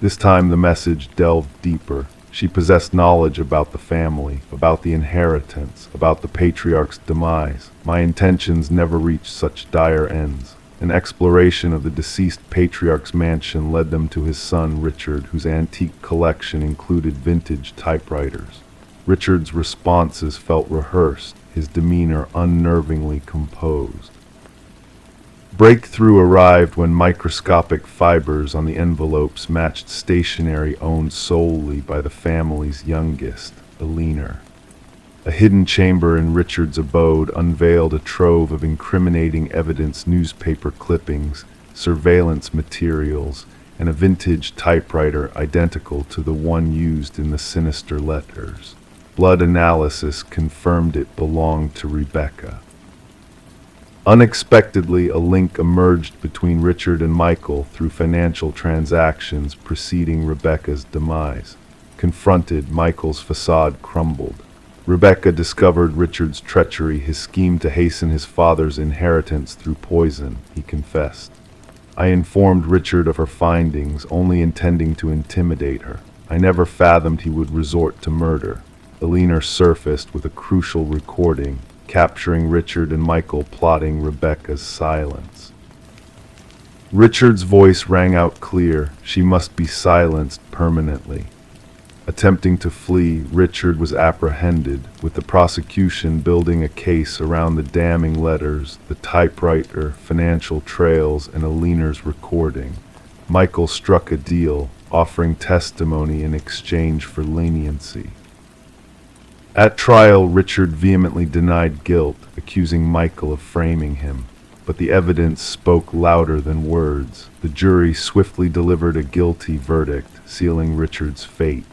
Speaker 1: This time the message delved deeper. She possessed knowledge about the family, about the inheritance, about the patriarch's demise. My intentions never reached such dire ends. An exploration of the deceased patriarch's mansion led them to his son Richard, whose antique collection included vintage typewriters. Richard's responses felt rehearsed, his demeanor unnervingly composed. Breakthrough arrived when microscopic fibers on the envelopes matched stationery owned solely by the family's youngest, Eleanor. A hidden chamber in Richard's abode unveiled a trove of incriminating evidence: newspaper clippings, surveillance materials, and a vintage typewriter identical to the one used in the sinister letters. Blood analysis confirmed it belonged to Rebecca. Unexpectedly, a link emerged between Richard and Michael through financial transactions preceding Rebecca's demise. Confronted, Michael's facade crumbled. Rebecca discovered Richard's treachery, his scheme to hasten his father's inheritance through poison, he confessed. I informed Richard of her findings, only intending to intimidate her. I never fathomed he would resort to murder. Eleanor surfaced with a crucial recording, capturing Richard and Michael plotting Rebecca's silence. Richard's voice rang out clear: she must be silenced permanently. Attempting to flee, Richard was apprehended, with the prosecution building a case around the damning letters, the typewriter, financial trails, and Eleanor's recording. Michael struck a deal, offering testimony in exchange for leniency. At trial, Richard vehemently denied guilt, accusing Michael of framing him. But the evidence spoke louder than words. The jury swiftly delivered a guilty verdict, sealing Richard's fate.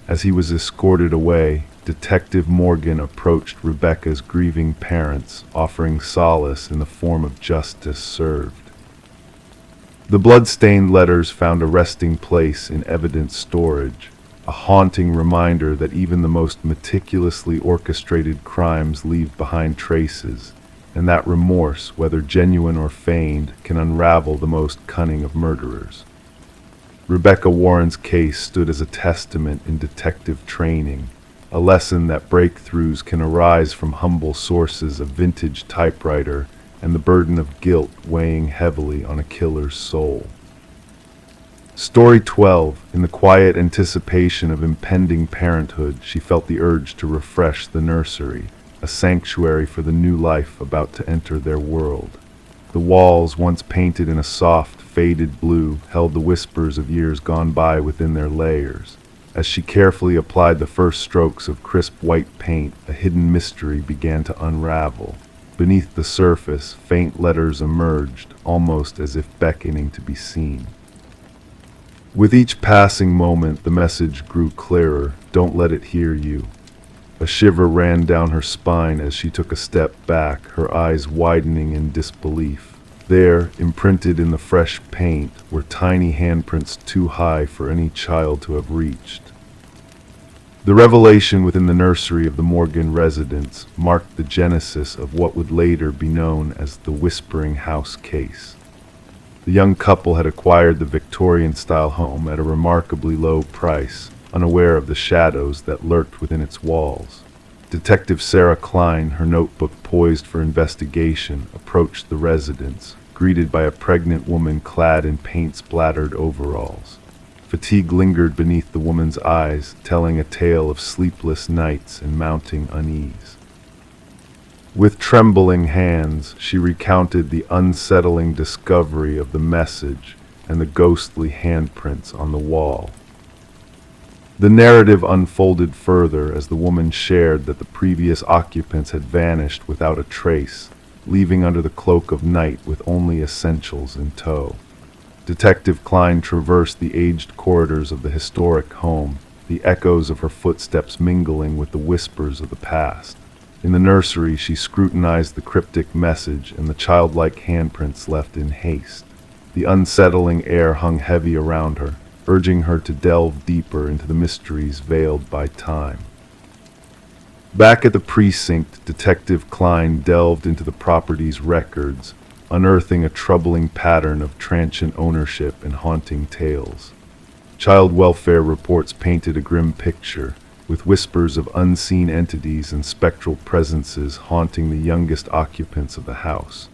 Speaker 1: As he was escorted away, Detective Morgan approached Rebecca's grieving parents, offering solace in the form of justice served. The blood-stained letters found a resting place in evidence storage, a haunting reminder that even the most meticulously orchestrated crimes leave behind traces, and that remorse, whether genuine or feigned, can unravel the most cunning of murderers. Rebecca Warren's case stood as a testament in detective training, a lesson that breakthroughs can arise from humble sources: a vintage typewriter and the burden of guilt weighing heavily on a killer's soul. Story 12. In the quiet anticipation of impending parenthood, she felt the urge to refresh the nursery, a sanctuary for the new life about to enter their world. The walls, once painted in a soft, faded blue, held the whispers of years gone by within their layers. As she carefully applied the first strokes of crisp white paint, a hidden mystery began to unravel. Beneath the surface, faint letters emerged, almost as if beckoning to be seen. With each passing moment, the message grew clearer: don't let it hear you. A shiver ran down her spine as she took a step back, her eyes widening in disbelief. There, imprinted in the fresh paint, were tiny handprints too high for any child to have reached. The revelation within the nursery of the Morgan residence marked the genesis of what would later be known as the Whispering House case. The young couple had acquired the Victorian-style home at a remarkably low price, unaware of the shadows that lurked within its walls. Detective Sarah Klein, her notebook poised for investigation, approached the residence, greeted by a pregnant woman clad in paint-splattered overalls. Fatigue lingered beneath the woman's eyes, telling a tale of sleepless nights and mounting unease. With trembling hands, she recounted the unsettling discovery of the message and the ghostly handprints on the wall. The narrative unfolded further as the woman shared that the previous occupants had vanished without a trace, leaving under the cloak of night with only essentials in tow. Detective Klein traversed the aged corridors of the historic home, the echoes of her footsteps mingling with the whispers of the past. In the nursery, she scrutinized the cryptic message and the childlike handprints left in haste. The unsettling air hung heavy around her, urging her to delve deeper into the mysteries veiled by time. Back at the precinct, Detective Klein delved into the property's records, unearthing a troubling pattern of transient ownership and haunting tales. Child welfare reports painted a grim picture, with whispers of unseen entities and spectral presences haunting the youngest occupants of the house.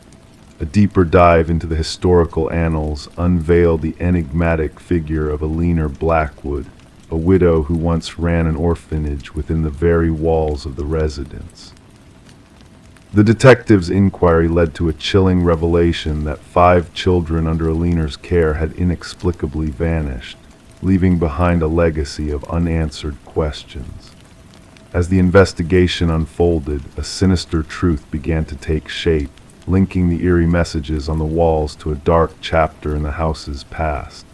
Speaker 1: A deeper dive into the historical annals unveiled the enigmatic figure of Alina Blackwood, a widow who once ran an orphanage within the very walls of the residence. The detective's inquiry led to a chilling revelation that 5 children under Alina's care had inexplicably vanished, leaving behind a legacy of unanswered questions. As the investigation unfolded, a sinister truth began to take shape, linking the eerie messages on the walls to a dark chapter in the house's past.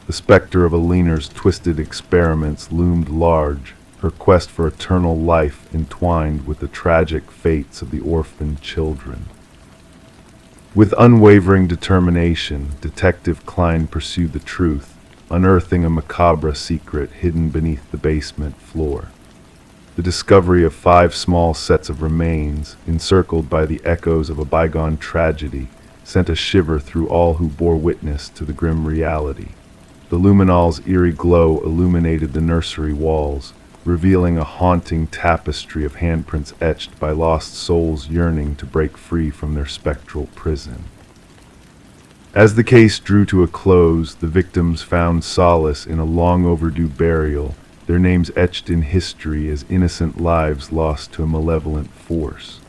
Speaker 1: The specter of Alina's twisted experiments loomed large, her quest for eternal life entwined with the tragic fates of the orphaned children. With unwavering determination, Detective Klein pursued the truth, unearthing a macabre secret hidden beneath the basement floor. The discovery of 5 small sets of remains, encircled by the echoes of a bygone tragedy, sent a shiver through all who bore witness to the grim reality. The luminol's eerie glow illuminated the nursery walls, revealing a haunting tapestry of handprints etched by lost souls yearning to break free from their spectral prison. As the case drew to a close, the victims found solace in a long overdue burial, their names etched in history as innocent lives lost to a malevolent force.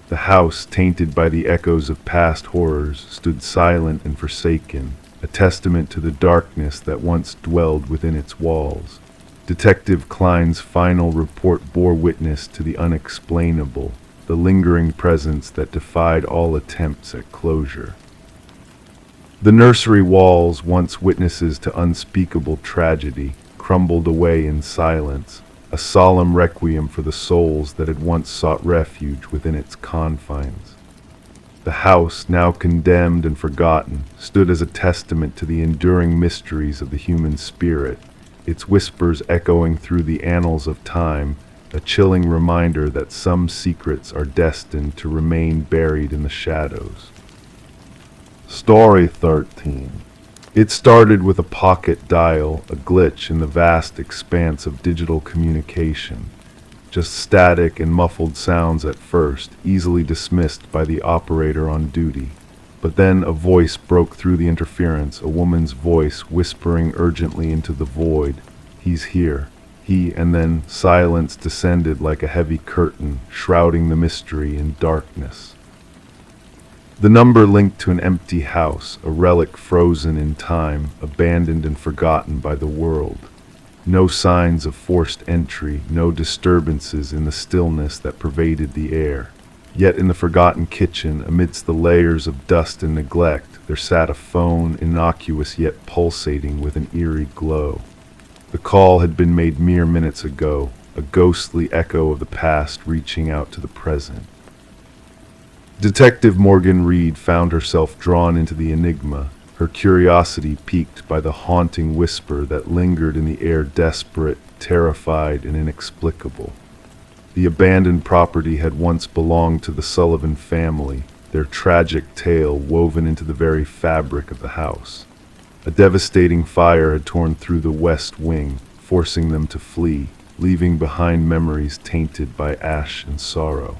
Speaker 1: The house, tainted by the echoes of past horrors, stood silent and forsaken, a testament to the darkness that once dwelled within its walls. Detective Klein's final report bore witness to the unexplainable, the lingering presence that defied all attempts at closure. The nursery walls, once witnesses to unspeakable tragedy, crumbled away in silence, a solemn requiem for the souls that had once sought refuge within its confines. The house, now condemned and forgotten, stood as a testament to the enduring mysteries of the human spirit, its whispers echoing through the annals of time, a chilling reminder that some secrets are destined to remain buried in the shadows. Story 13. It started with a pocket dial, a glitch in the vast expanse of digital communication. Just static and muffled sounds at first, easily dismissed by the operator on duty. But then a voice broke through the interference, a woman's voice whispering urgently into the void. "He's here." And then silence descended like a heavy curtain, shrouding the mystery in darkness. The number linked to an empty house, a relic frozen in time, abandoned and forgotten by the world. No signs of forced entry, no disturbances in the stillness that pervaded the air. Yet in the forgotten kitchen, amidst the layers of dust and neglect, there sat a phone, innocuous yet pulsating with an eerie glow. The call had been made mere minutes ago, a ghostly echo of the past reaching out to the present. Detective Morgan Reed found herself drawn into the enigma, her curiosity piqued by the haunting whisper that lingered in the air, desperate, terrified, and inexplicable. The abandoned property had once belonged to the Sullivan family, their tragic tale woven into the very fabric of the house. A devastating fire had torn through the west wing, forcing them to flee, leaving behind memories tainted by ash and sorrow.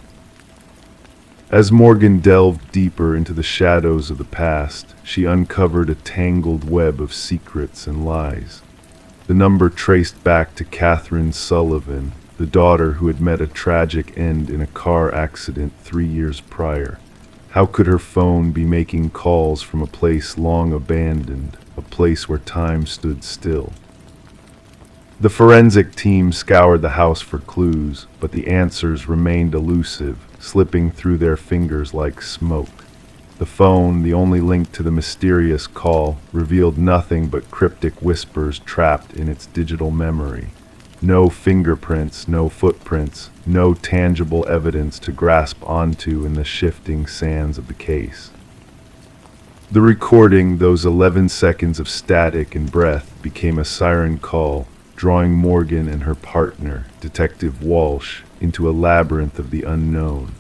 Speaker 1: As Morgan delved deeper into the shadows of the past, she uncovered a tangled web of secrets and lies. The number traced back to Catherine Sullivan, the daughter who had met a tragic end in a car accident 3 years prior. How could her phone be making calls from a place long abandoned, a place where time stood still? The forensic team scoured the house for clues, but the answers remained elusive, slipping through their fingers like smoke. The phone, the only link to the mysterious call, revealed nothing but cryptic whispers trapped in its digital memory. No fingerprints, no footprints, no tangible evidence to grasp onto in the shifting sands of the case. The recording, those 11 seconds of static and breath, became a siren call, drawing Morgan and her partner, Detective Walsh, into a labyrinth of the unknown.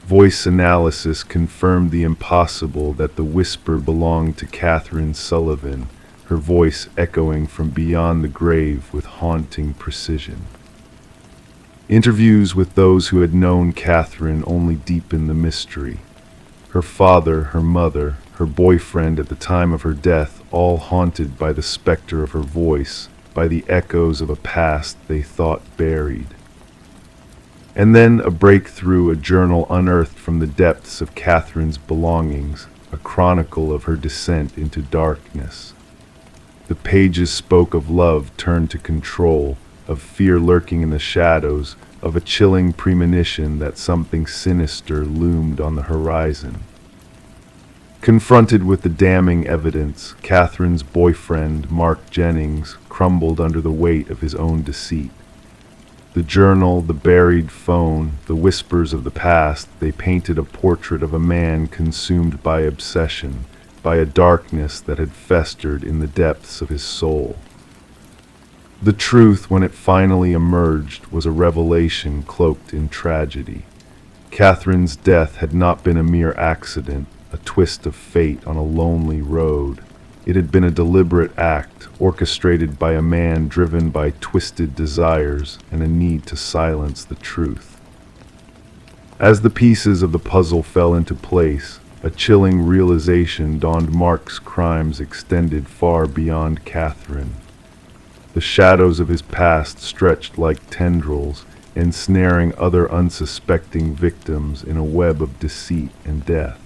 Speaker 1: Voice analysis confirmed the impossible, that the whisper belonged to Catherine Sullivan, her voice echoing from beyond the grave with haunting precision. Interviews with those who had known Catherine only deepened the mystery. Her father, her mother, her boyfriend at the time of her death, all haunted by the specter of her voice, by the echoes of a past they thought buried. And then a breakthrough, a journal unearthed from the depths of Catherine's belongings, a chronicle of her descent into darkness. The pages spoke of love turned to control, of fear lurking in the shadows, of a chilling premonition that something sinister loomed on the horizon. Confronted with the damning evidence, Catherine's boyfriend, Mark Jennings, crumbled under the weight of his own deceit. The journal, the buried phone, the whispers of the past, they painted a portrait of a man consumed by obsession, by a darkness that had festered in the depths of his soul. The truth, when it finally emerged, was a revelation cloaked in tragedy. Catherine's death had not been a mere accident, a twist of fate on a lonely road. It had been a deliberate act, orchestrated by a man driven by twisted desires and a need to silence the truth. As the pieces of the puzzle fell into place, a chilling realization dawned. Mark's crimes extended far beyond Catherine. The shadows of his past stretched like tendrils, ensnaring other unsuspecting victims in a web of deceit and death.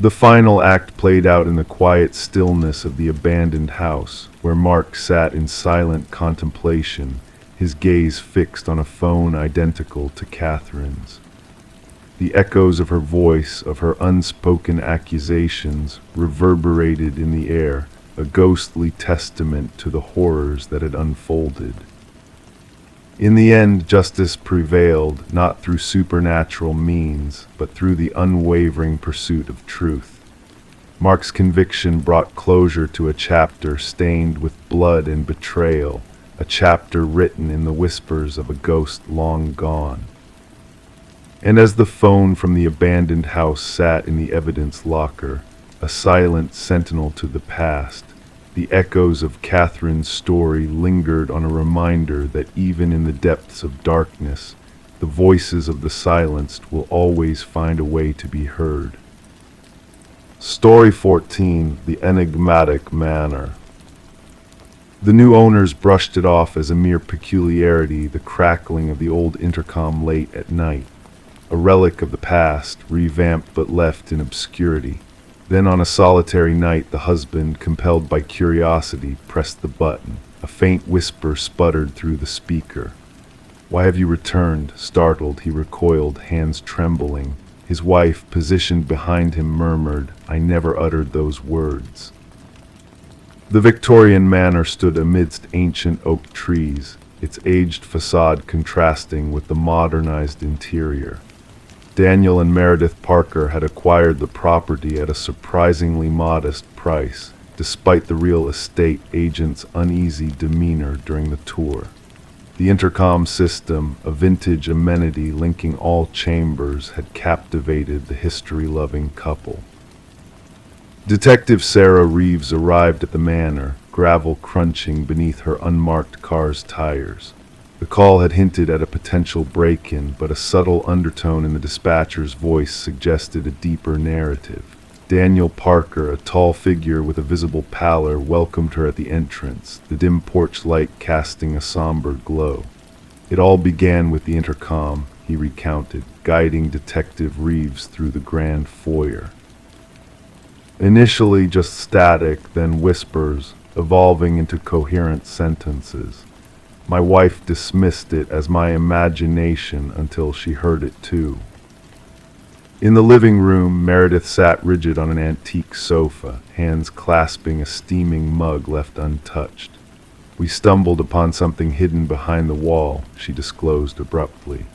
Speaker 1: The final act played out in the quiet stillness of the abandoned house, where Mark sat in silent contemplation, his gaze fixed on a phone identical to Catherine's. The echoes of her voice, of her unspoken accusations, reverberated in the air, a ghostly testament to the horrors that had unfolded. In the end, justice prevailed, not through supernatural means, but through the unwavering pursuit of truth. Mark's conviction brought closure to a chapter stained with blood and betrayal, a chapter written in the whispers of a ghost long gone. And as the phone from the abandoned house sat in the evidence locker, a silent sentinel to the past, the echoes of Catherine's story lingered on a reminder that even in the depths of darkness, the voices of the silenced will always find a way to be heard. Story 14, The Enigmatic Manor. The new owners brushed it off as a mere peculiarity, the crackling of the old intercom late at night, a relic of the past, revamped but left in obscurity. Then on a solitary night, the husband, compelled by curiosity, pressed the button. A faint whisper sputtered through the speaker. "Why have you returned?" Startled, he recoiled, hands trembling. His wife, positioned behind him, murmured, "I never uttered those words." The Victorian manor stood amidst ancient oak trees, its aged facade contrasting with the modernized interior. Daniel and Meredith Parker had acquired the property at a surprisingly modest price, despite the real estate agent's uneasy demeanor during the tour. The intercom system, a vintage amenity linking all chambers, had captivated the history-loving couple. Detective Sarah Reeves arrived at the manor, gravel crunching beneath her unmarked car's tires. The call had hinted at a potential break-in, but a subtle undertone in the dispatcher's voice suggested a deeper narrative. Daniel Parker, a tall figure with a visible pallor, welcomed her at the entrance, the dim porch light casting a somber glow. It all began with the intercom, he recounted, guiding Detective Reeves through the grand foyer. Initially just static, then whispers, evolving into coherent sentences. My wife dismissed it as my imagination until she heard it too. In the living room, Meredith sat rigid on an antique sofa, hands clasping a steaming mug left untouched. We stumbled upon something hidden behind the wall, she disclosed abruptly.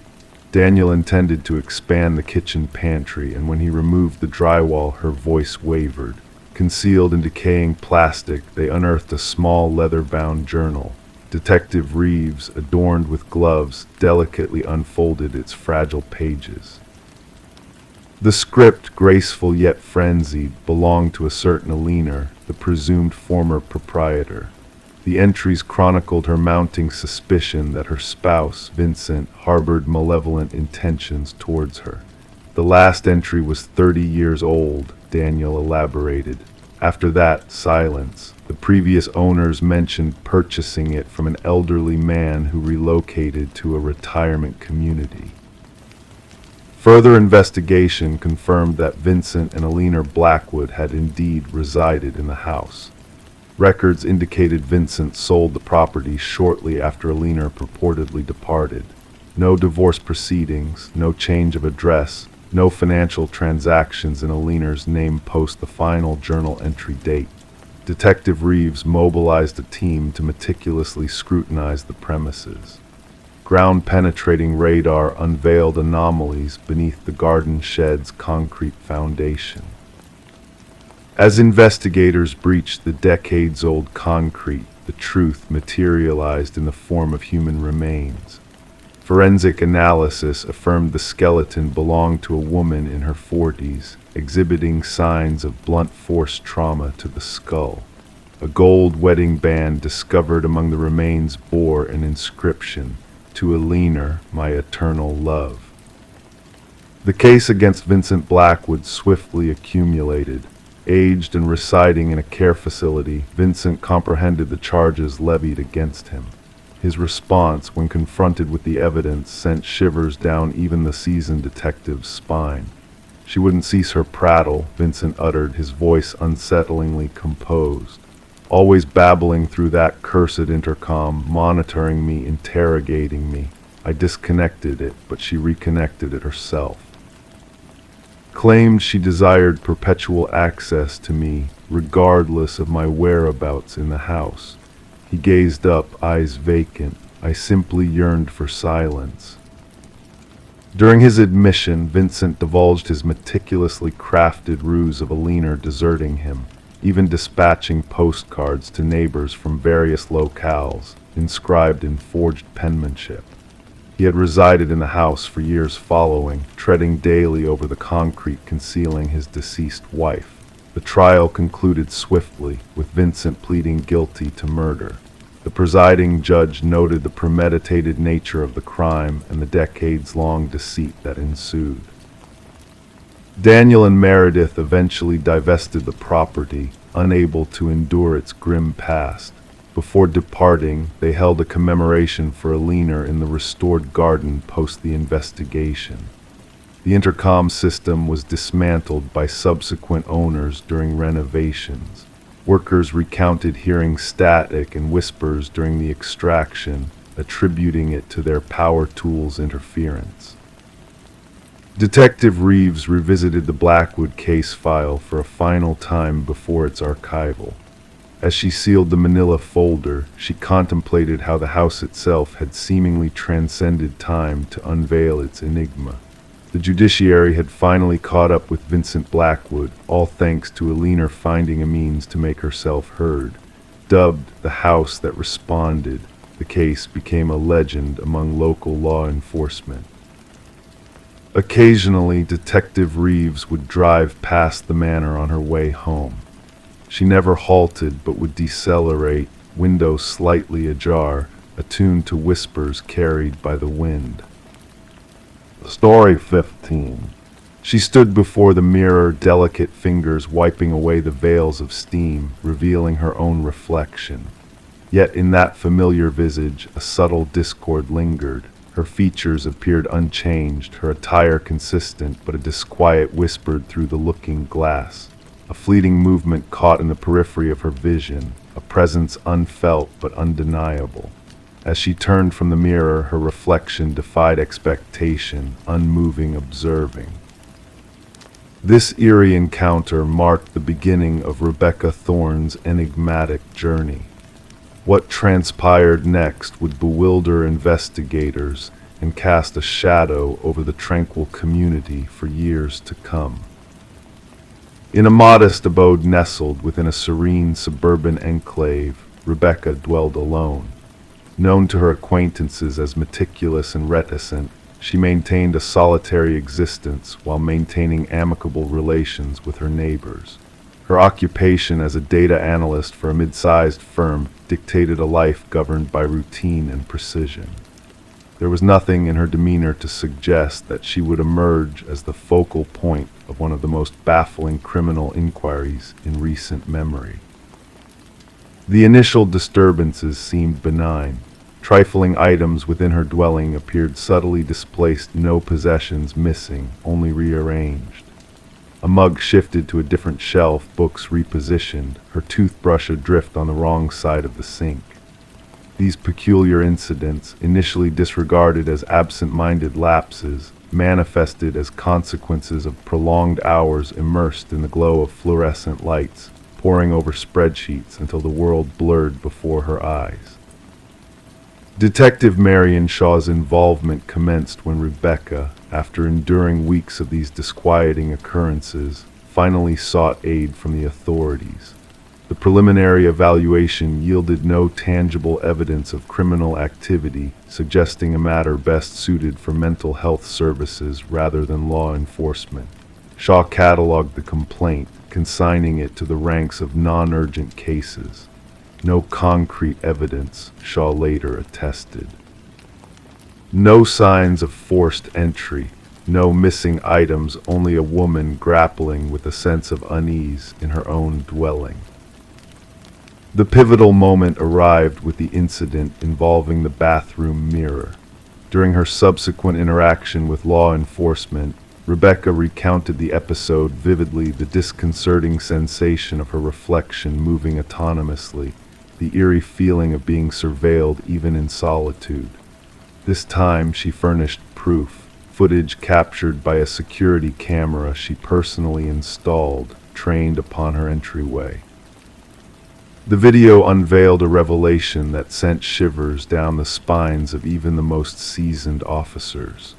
Speaker 1: Daniel intended to expand the kitchen pantry, and when he removed the drywall, her voice wavered. Concealed in decaying plastic, they unearthed a small leather-bound journal. Detective Reeves, adorned with gloves, delicately unfolded its fragile pages. The script, graceful yet frenzied, belonged to a certain Alina, the presumed former proprietor. The entries chronicled her mounting suspicion that her spouse, Vincent, harbored malevolent intentions towards her. The last entry was 30 years old, Daniel elaborated. After that, silence. The previous owners mentioned purchasing it from an elderly man who relocated to a retirement community. Further investigation confirmed that Vincent and Alina Blackwood had indeed resided in the house. Records indicated Vincent sold the property shortly after Alina purportedly departed. No divorce proceedings, no change of address, no financial transactions in Alina's name post the final journal entry date. Detective Reeves mobilized a team to meticulously scrutinize the premises. Ground-penetrating radar unveiled anomalies beneath the garden shed's concrete foundation. As investigators breached the decades-old concrete, the truth materialized in the form of human remains. Forensic analysis affirmed the skeleton belonged to a woman in her 40s, exhibiting signs of blunt force trauma to the skull. A gold wedding band discovered among the remains bore an inscription, "To Alina, my eternal love." The case against Vincent Blackwood swiftly accumulated. Aged and residing in a care facility, Vincent comprehended the charges levied against him. His response, when confronted with the evidence, sent shivers down even the seasoned detective's spine. "She wouldn't cease her prattle," Vincent uttered, his voice unsettlingly composed. "Always babbling through that cursed intercom, monitoring me, interrogating me. I disconnected it, but she reconnected it herself. Claimed she desired perpetual access to me, regardless of my whereabouts in the house." He gazed up, eyes vacant. I simply yearned for silence. During his admission, Vincent divulged his meticulously crafted ruse of Alina deserting him, even dispatching postcards to neighbors from various locales, inscribed in forged penmanship. He had resided in the house for years following, treading daily over the concrete concealing his deceased wife. The trial concluded swiftly, with Vincent pleading guilty to murder. The presiding judge noted the premeditated nature of the crime and the decades-long deceit that ensued. Daniel and Meredith eventually divested the property, unable to endure its grim past. Before departing, they held a commemoration for Alina in the restored garden post the investigation. The intercom system was dismantled by subsequent owners during renovations. Workers recounted hearing static and whispers during the extraction, attributing it to their power tools' interference. Detective Reeves revisited the Blackwood case file for a final time before its archival. As she sealed the manila folder, she contemplated how the house itself had seemingly transcended time to unveil its enigma. The judiciary had finally caught up with Vincent Blackwood, all thanks to Alina finding a means to make herself heard. Dubbed the house that responded, the case became a legend among local law enforcement. Occasionally, Detective Reeves would drive past the manor on her way home. She never halted but would decelerate, window slightly ajar, attuned to whispers carried by the wind. Story 15. She stood before the mirror, delicate fingers wiping away the veils of steam, revealing her own reflection. Yet in that familiar visage, a subtle discord lingered. Her features appeared unchanged, her attire consistent, but a disquiet whispered through the looking glass. A fleeting movement caught in the periphery of her vision, a presence unfelt but undeniable. As she turned from the mirror, her reflection defied expectation, unmoving, observing. This eerie encounter marked the beginning of Rebecca Thorne's enigmatic journey. What transpired next would bewilder investigators and cast a shadow over the tranquil community for years to come. In a modest abode nestled within a serene suburban enclave, Rebecca dwelled alone. Known to her acquaintances as meticulous and reticent, she maintained a solitary existence while maintaining amicable relations with her neighbors. Her occupation as a data analyst for a mid-sized firm dictated a life governed by routine and precision. There was nothing in her demeanor to suggest that she would emerge as the focal point of one of the most baffling criminal inquiries in recent memory. The initial disturbances seemed benign. Trifling items within her dwelling appeared subtly displaced, no possessions missing, only rearranged. A mug shifted to a different shelf, books repositioned, her toothbrush adrift on the wrong side of the sink. These peculiar incidents, initially disregarded as absent-minded lapses, manifested as consequences of prolonged hours immersed in the glow of fluorescent lights, poring over spreadsheets until the world blurred before her eyes. Detective Marion Shaw's involvement commenced when Rebecca, after enduring weeks of these disquieting occurrences, finally sought aid from the authorities. The preliminary evaluation yielded no tangible evidence of criminal activity, suggesting a matter best suited for mental health services rather than law enforcement. Shaw cataloged the complaint, consigning it to the ranks of non-urgent cases. No concrete evidence, Shaw later attested. No signs of forced entry, no missing items, only a woman grappling with a sense of unease in her own dwelling. The pivotal moment arrived with the incident involving the bathroom mirror. During her subsequent interaction with law enforcement, Rebecca recounted the episode vividly, the disconcerting sensation of her reflection moving autonomously, the eerie feeling of being surveilled even in solitude. This time she furnished proof, footage captured by a security camera she personally installed, trained upon her entryway. The video unveiled a revelation that sent shivers down the spines of even the most seasoned officers.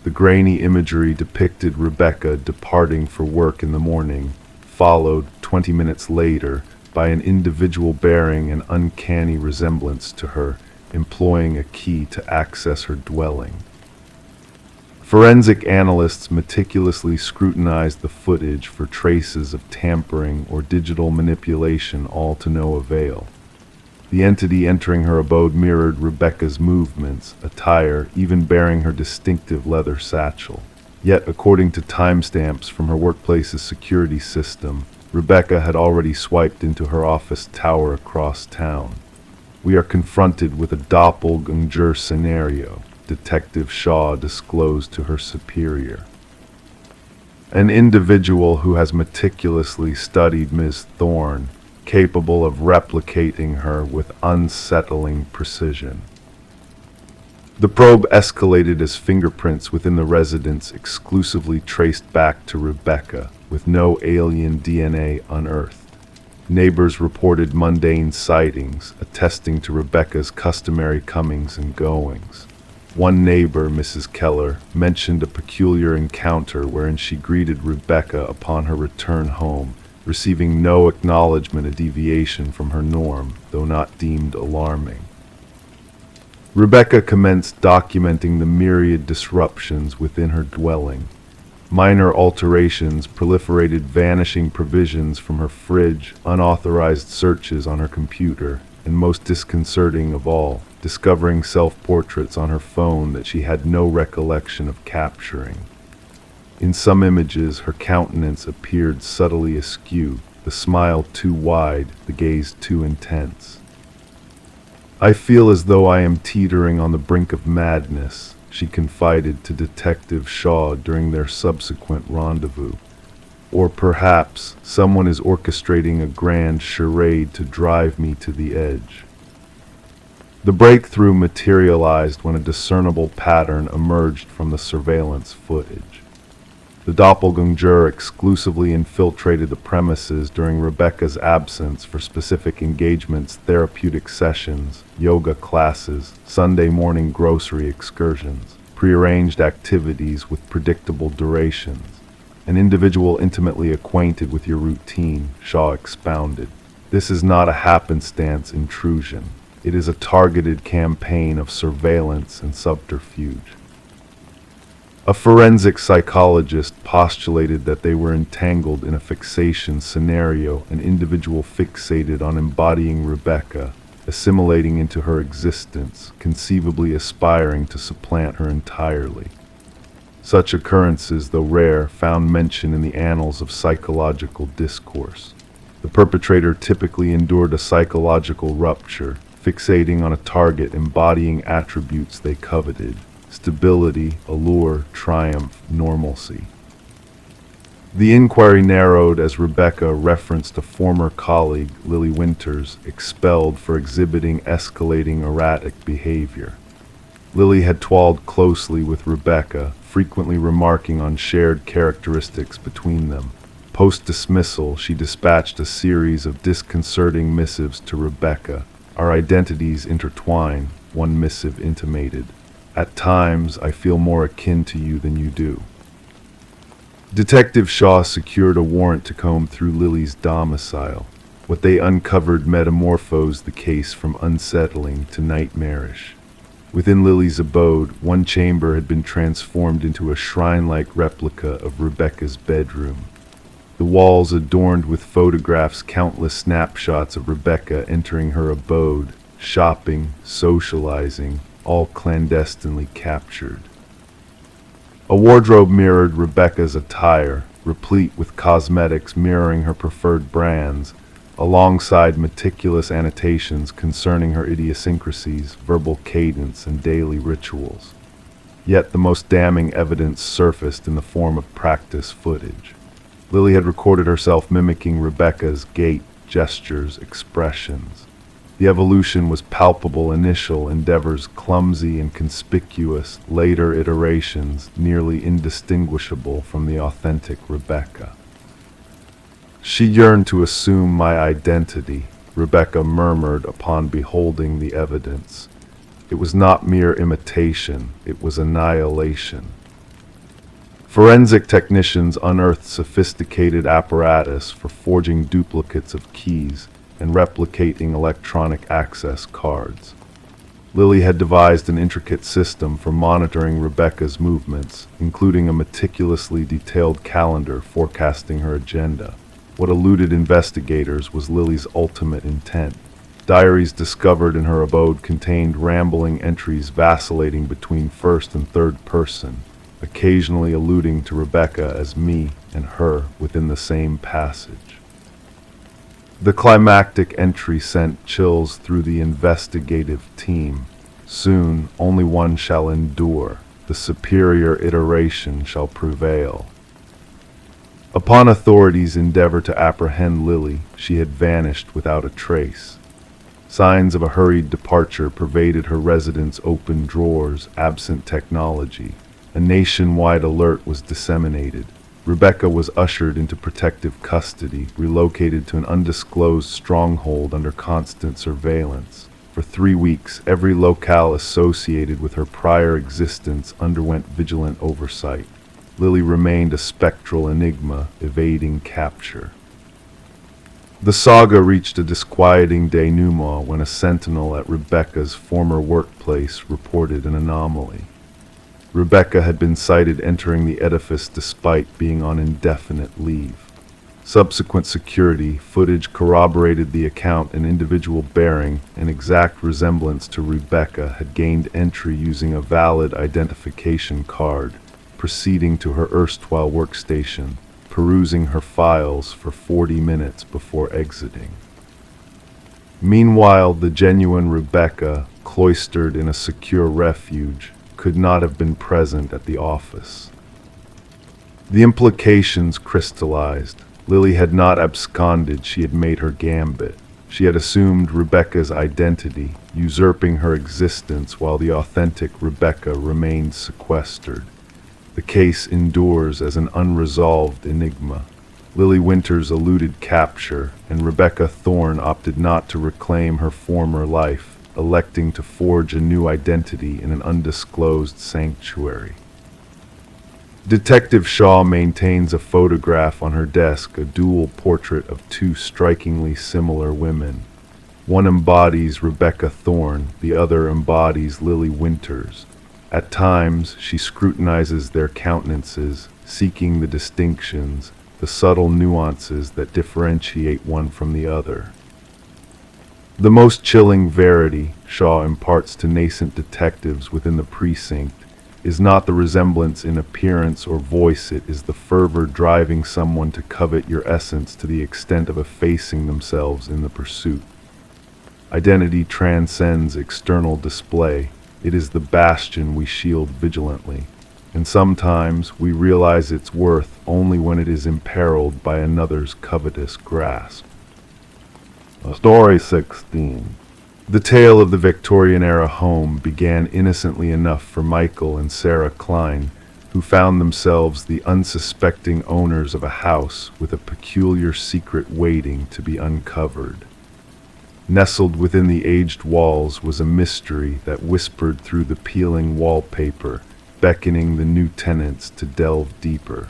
Speaker 1: The grainy imagery depicted Rebecca departing for work in the morning, followed 20 minutes later by an individual bearing an uncanny resemblance to her, employing a key to access her dwelling. Forensic analysts meticulously scrutinized the footage for traces of tampering or digital manipulation, all to no avail. The entity entering her abode mirrored Rebecca's movements, attire, even bearing her distinctive leather satchel. Yet, according to timestamps from her workplace's security system, Rebecca had already swiped into her office tower across town. We are confronted with a doppelganger scenario, Detective Shaw disclosed to her superior. An individual who has meticulously studied Ms. Thorne, capable of replicating her with unsettling precision. The probe escalated as fingerprints within the residence exclusively traced back to Rebecca, with no alien DNA unearthed. Neighbors reported mundane sightings, attesting to Rebecca's customary comings and goings. One neighbor, Mrs. Keller, mentioned a peculiar encounter wherein she greeted Rebecca upon her return home, receiving no acknowledgement of deviation from her norm, though not deemed alarming. Rebecca commenced documenting the myriad disruptions within her dwelling. Minor alterations proliferated, vanishing provisions from her fridge, unauthorized searches on her computer, and most disconcerting of all, discovering self-portraits on her phone that she had no recollection of capturing. In some images, her countenance appeared subtly askew, the smile too wide, the gaze too intense. "I feel as though I am teetering on the brink of madness," she confided to Detective Shaw during their subsequent rendezvous. "Or perhaps someone is orchestrating a grand charade to drive me to the edge." The breakthrough materialized when a discernible pattern emerged from the surveillance footage. The doppelganger exclusively infiltrated the premises during Rebecca's absence for specific engagements, therapeutic sessions, yoga classes, Sunday morning grocery excursions, prearranged activities with predictable durations. "An individual intimately acquainted with your routine," Shaw expounded. "This is not a happenstance intrusion. It is a targeted campaign of surveillance and subterfuge." A forensic psychologist postulated that they were entangled in a fixation scenario, an individual fixated on embodying Rebecca, assimilating into her existence, conceivably aspiring to supplant her entirely. Such occurrences, though rare, found mention in the annals of psychological discourse. The perpetrator typically endured a psychological rupture, fixating on a target embodying attributes they coveted: stability, allure, triumph, normalcy. The inquiry narrowed as Rebecca referenced a former colleague, Lily Winters, expelled for exhibiting escalating erratic behavior. Lily had toiled closely with Rebecca, frequently remarking on shared characteristics between them. Post-dismissal, she dispatched a series of disconcerting missives to Rebecca. "Our identities intertwine," one missive intimated. "At times, I feel more akin to you than you do." Detective Shaw secured a warrant to comb through Lily's domicile. What they uncovered metamorphosed the case from unsettling to nightmarish. Within Lily's abode, one chamber had been transformed into a shrine-like replica of Rebecca's bedroom. The walls adorned with photographs, countless snapshots of Rebecca entering her abode, shopping, socializing, all clandestinely captured. A wardrobe mirrored Rebecca's attire, replete with cosmetics mirroring her preferred brands, alongside meticulous annotations concerning her idiosyncrasies, verbal cadence, and daily rituals. Yet the most damning evidence surfaced in the form of practice footage. Lily had recorded herself mimicking Rebecca's gait, gestures, expressions. The evolution was palpable: initial endeavors clumsy and conspicuous, later iterations nearly indistinguishable from the authentic Rebecca. "She yearned to assume my identity," Rebecca murmured upon beholding the evidence. "It was not mere imitation, it was annihilation." Forensic technicians unearthed sophisticated apparatus for forging duplicates of keys and replicating electronic access cards. Lily had devised an intricate system for monitoring Rebecca's movements, including a meticulously detailed calendar forecasting her agenda. What eluded investigators was Lily's ultimate intent. Diaries discovered in her abode contained rambling entries vacillating between first and third person, occasionally alluding to Rebecca as me and her within the same passage. The climactic entry sent chills through the investigative team. "Soon, only one shall endure. The superior iteration shall prevail." Upon authorities' endeavor to apprehend Lily, she had vanished without a trace. Signs of a hurried departure pervaded her residence, open drawers, absent technology. A nationwide alert was disseminated. Rebecca was ushered into protective custody, relocated to an undisclosed stronghold under constant surveillance. For 3 weeks, every locale associated with her prior existence underwent vigilant oversight. Lily remained a spectral enigma, evading capture. The saga reached a disquieting denouement when a sentinel at Rebecca's former workplace reported an anomaly. Rebecca had been sighted entering the edifice despite being on indefinite leave. Subsequent security footage corroborated the account. An individual bearing an exact resemblance to Rebecca had gained entry using a valid identification card, proceeding to her erstwhile workstation, perusing her files for 40 minutes before exiting. Meanwhile, the genuine Rebecca, cloistered in a secure refuge, could not have been present at the office. The implications crystallized. Lily had not absconded, she had made her gambit. She had assumed Rebecca's identity, usurping her existence while the authentic Rebecca remained sequestered. The case endures as an unresolved enigma. Lily Winters eluded capture, and Rebecca Thorne opted not to reclaim her former life, electing to forge a new identity in an undisclosed sanctuary. Detective Shaw maintains a photograph on her desk, a dual portrait of two strikingly similar women. One embodies Rebecca Thorne, the other embodies Lily Winters. At times, she scrutinizes their countenances, seeking the distinctions, the subtle nuances that differentiate one from the other. The most chilling verity, Shaw imparts to nascent detectives within the precinct, is not the resemblance in appearance or voice, it is the fervor driving someone to covet your essence to the extent of effacing themselves in the pursuit. Identity transcends external display. It is the bastion we shield vigilantly, and sometimes we realize its worth only when it is imperiled by another's covetous grasp. Story 16. The tale of the Victorian-era home began innocently enough for Michael and Sarah Klein, who found themselves the unsuspecting owners of a house with a peculiar secret waiting to be uncovered. Nestled within the aged walls was a mystery that whispered through the peeling wallpaper, beckoning the new tenants to delve deeper.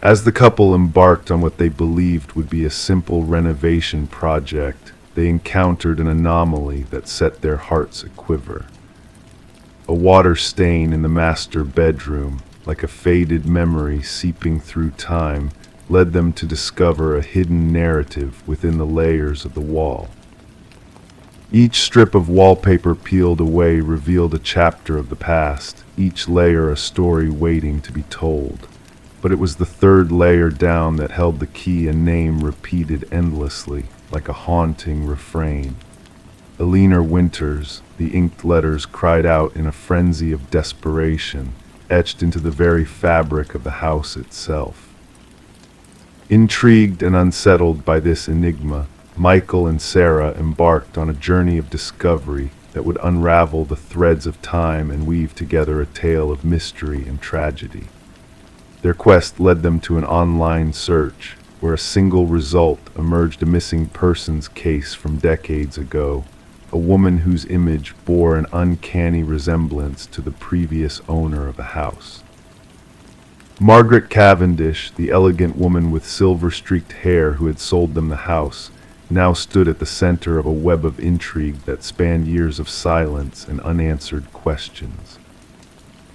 Speaker 1: As the couple embarked on what they believed would be a simple renovation project, they encountered an anomaly that set their hearts aquiver. A water stain in the master bedroom, like a faded memory seeping through time, led them to discover a hidden narrative within the layers of the wall. Each strip of wallpaper peeled away revealed a chapter of the past, each layer a story waiting to be told. But it was the third layer down that held the key, a name repeated endlessly, like a haunting refrain. Eleanor Winters, the inked letters cried out in a frenzy of desperation, etched into the very fabric of the house itself. Intrigued and unsettled by this enigma, Michael and Sarah embarked on a journey of discovery that would unravel the threads of time and weave together a tale of mystery and tragedy. Their quest led them to an online search, where a single result emerged: a missing persons case from decades ago, a woman whose image bore an uncanny resemblance to the previous owner of the house. Margaret Cavendish, the elegant woman with silver-streaked hair who had sold them the house, now stood at the center of a web of intrigue that spanned years of silence and unanswered questions.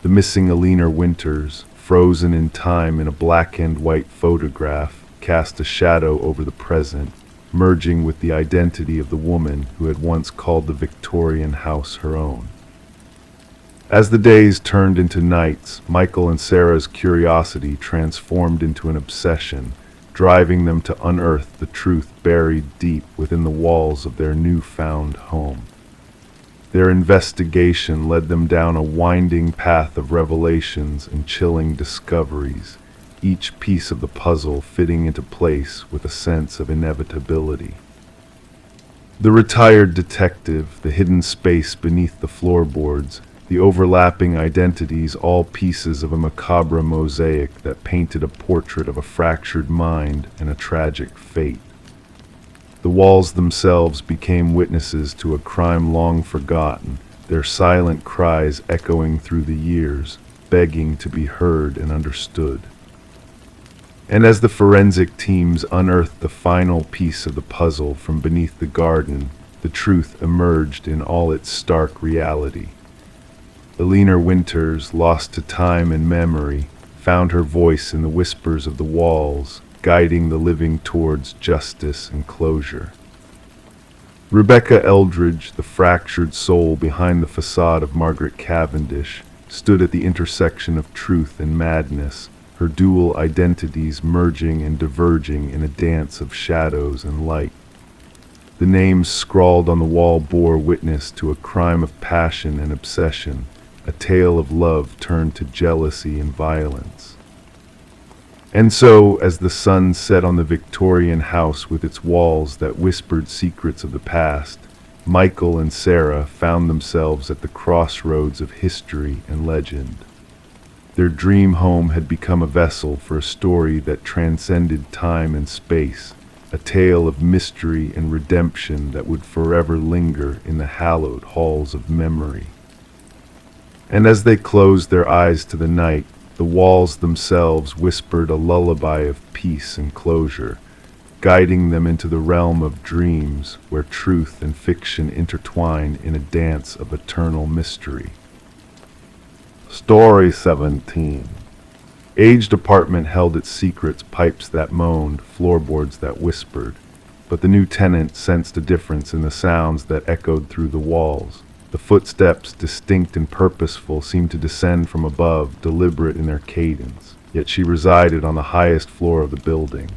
Speaker 1: The missing Eleanor Winters, frozen in time in a black and white photograph, cast a shadow over the present, merging with the identity of the woman who had once called the Victorian house her own. As the days turned into nights, Michael and Sarah's curiosity transformed into an obsession, driving them to unearth the truth buried deep within the walls of their newfound home. Their investigation led them down a winding path of revelations and chilling discoveries, each piece of the puzzle fitting into place with a sense of inevitability. The retired detective, the hidden space beneath the floorboards, the overlapping identities, all pieces of a macabre mosaic that painted a portrait of a fractured mind and a tragic fate. The walls themselves became witnesses to a crime long forgotten, their silent cries echoing through the years, begging to be heard and understood. And as the forensic teams unearthed the final piece of the puzzle from beneath the garden, the truth emerged in all its stark reality. Eleanor Winters, lost to time and memory, found her voice in the whispers of the walls, guiding the living towards justice and closure. Rebecca Eldridge, the fractured soul behind the facade of Margaret Cavendish, stood at the intersection of truth and madness, her dual identities merging and diverging in a dance of shadows and light. The names scrawled on the wall bore witness to a crime of passion and obsession, a tale of love turned to jealousy and violence. And so, as the sun set on the Victorian house with its walls that whispered secrets of the past, Michael and Sarah found themselves at the crossroads of history and legend. Their dream home had become a vessel for a story that transcended time and space, a tale of mystery and redemption that would forever linger in the hallowed halls of memory. And as they closed their eyes to the night, the walls themselves whispered a lullaby of peace and closure, guiding them into the realm of dreams where truth and fiction intertwine in a dance of eternal mystery. Story 17. Aged apartment held its secrets, pipes that moaned, floorboards that whispered, but the new tenant sensed a difference in the sounds that echoed through the walls. The footsteps, distinct and purposeful, seemed to descend from above, deliberate in their cadence, yet she resided on the highest floor of the building.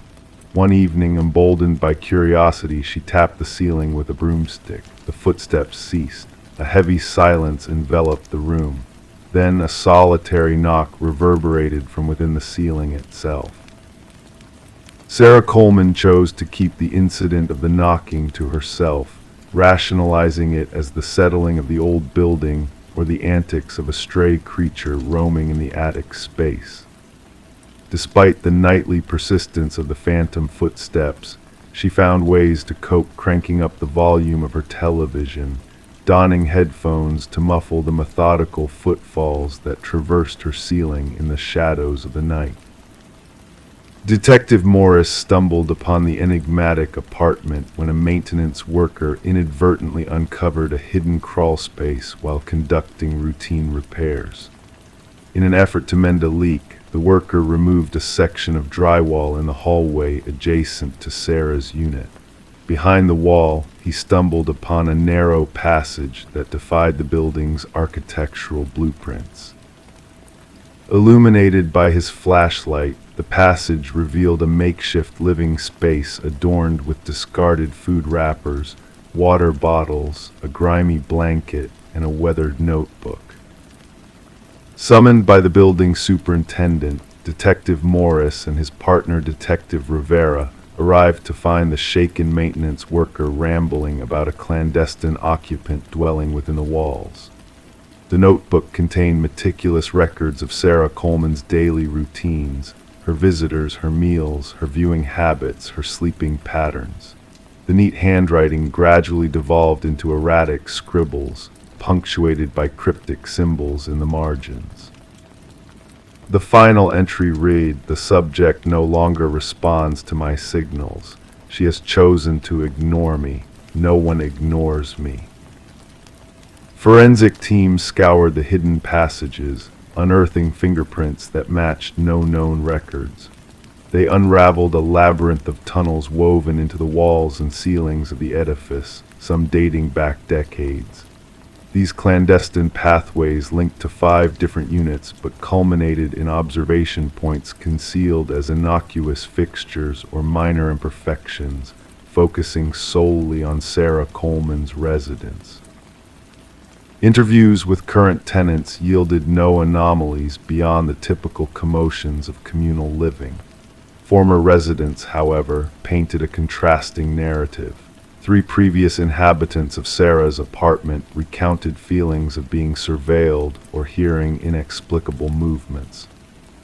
Speaker 1: One evening, emboldened by curiosity, she tapped the ceiling with a broomstick. The footsteps ceased. A heavy silence enveloped the room. Then a solitary knock reverberated from within the ceiling itself. Sarah Coleman chose to keep the incident of the knocking to herself, rationalizing it as the settling of the old building or the antics of a stray creature roaming in the attic space. Despite the nightly persistence of the phantom footsteps, she found ways to cope, cranking up the volume of her television, donning headphones to muffle the methodical footfalls that traversed her ceiling in the shadows of the night. Detective Morris stumbled upon the enigmatic apartment when a maintenance worker inadvertently uncovered a hidden crawl space while conducting routine repairs. In an effort to mend a leak, the worker removed a section of drywall in the hallway adjacent to Sarah's unit. Behind the wall, he stumbled upon a narrow passage that defied the building's architectural blueprints. Illuminated by his flashlight, the passage revealed a makeshift living space adorned with discarded food wrappers, water bottles, a grimy blanket, and a weathered notebook. Summoned by the building superintendent, Detective Morris and his partner Detective Rivera arrived to find the shaken maintenance worker rambling about a clandestine occupant dwelling within the walls. The notebook contained meticulous records of Sarah Coleman's daily routines, her visitors, her meals, her viewing habits, her sleeping patterns. The neat handwriting gradually devolved into erratic scribbles, punctuated by cryptic symbols in the margins. The final entry read, "The subject no longer responds to my signals. She has chosen to ignore me. No one ignores me." Forensic teams scoured the hidden passages, unearthing fingerprints that matched no known records. They unraveled a labyrinth of tunnels woven into the walls and ceilings of the edifice, some dating back decades. These clandestine pathways linked to 5 different units but culminated in observation points concealed as innocuous fixtures or minor imperfections, focusing solely on Sarah Coleman's residence. Interviews with current tenants yielded no anomalies beyond the typical commotions of communal living. Former residents, however, painted a contrasting narrative. 3 previous inhabitants of Sarah's apartment recounted feelings of being surveilled or hearing inexplicable movements.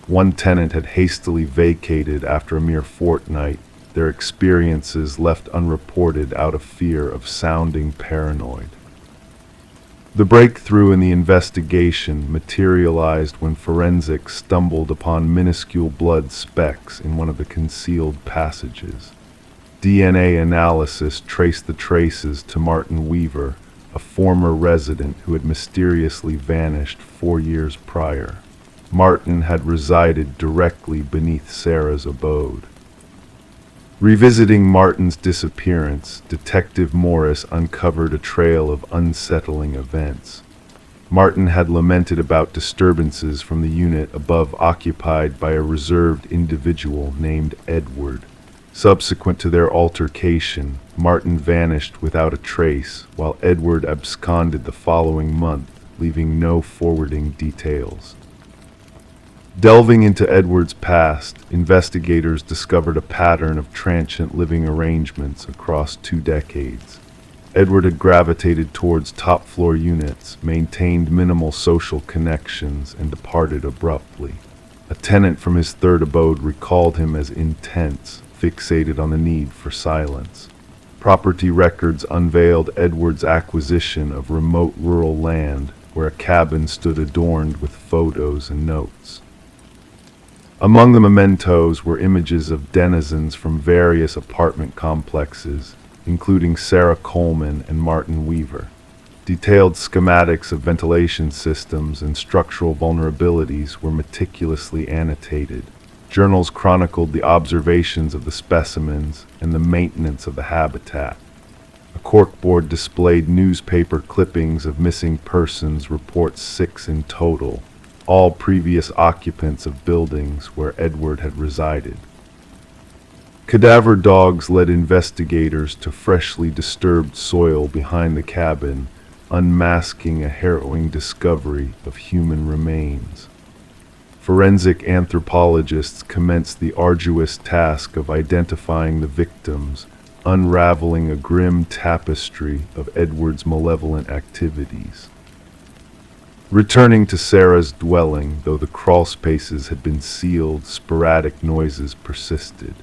Speaker 1: One tenant had hastily vacated after a mere fortnight, their experiences left unreported out of fear of sounding paranoid. The breakthrough in the investigation materialized when forensics stumbled upon minuscule blood specks in one of the concealed passages. DNA analysis traced the traces to Martin Weaver, a former resident who had mysteriously vanished 4 years prior. Martin had resided directly beneath Sarah's abode. Revisiting Martin's disappearance, Detective Morris uncovered a trail of unsettling events. Martin had lamented about disturbances from the unit above occupied by a reserved individual named Edward. Subsequent to their altercation, Martin vanished without a trace, while Edward absconded the following month, leaving no forwarding details. Delving into Edward's past, investigators discovered a pattern of transient living arrangements across 2 decades. Edward had gravitated towards top-floor units, maintained minimal social connections, and departed abruptly. A tenant from his third abode recalled him as intense, fixated on the need for silence. Property records unveiled Edward's acquisition of remote rural land, where a cabin stood adorned with photos and notes. Among the mementos were images of denizens from various apartment complexes, including Sarah Coleman and Martin Weaver. Detailed schematics of ventilation systems and structural vulnerabilities were meticulously annotated. Journals chronicled the observations of the specimens and the maintenance of the habitat. A corkboard displayed newspaper clippings of missing persons, reports 6 in total, all previous occupants of buildings where Edward had resided. Cadaver dogs led investigators to freshly disturbed soil behind the cabin, unmasking a harrowing discovery of human remains. Forensic anthropologists commenced the arduous task of identifying the victims, unraveling a grim tapestry of Edward's malevolent activities. Returning to Sarah's dwelling, though the crawl spaces had been sealed, sporadic noises persisted.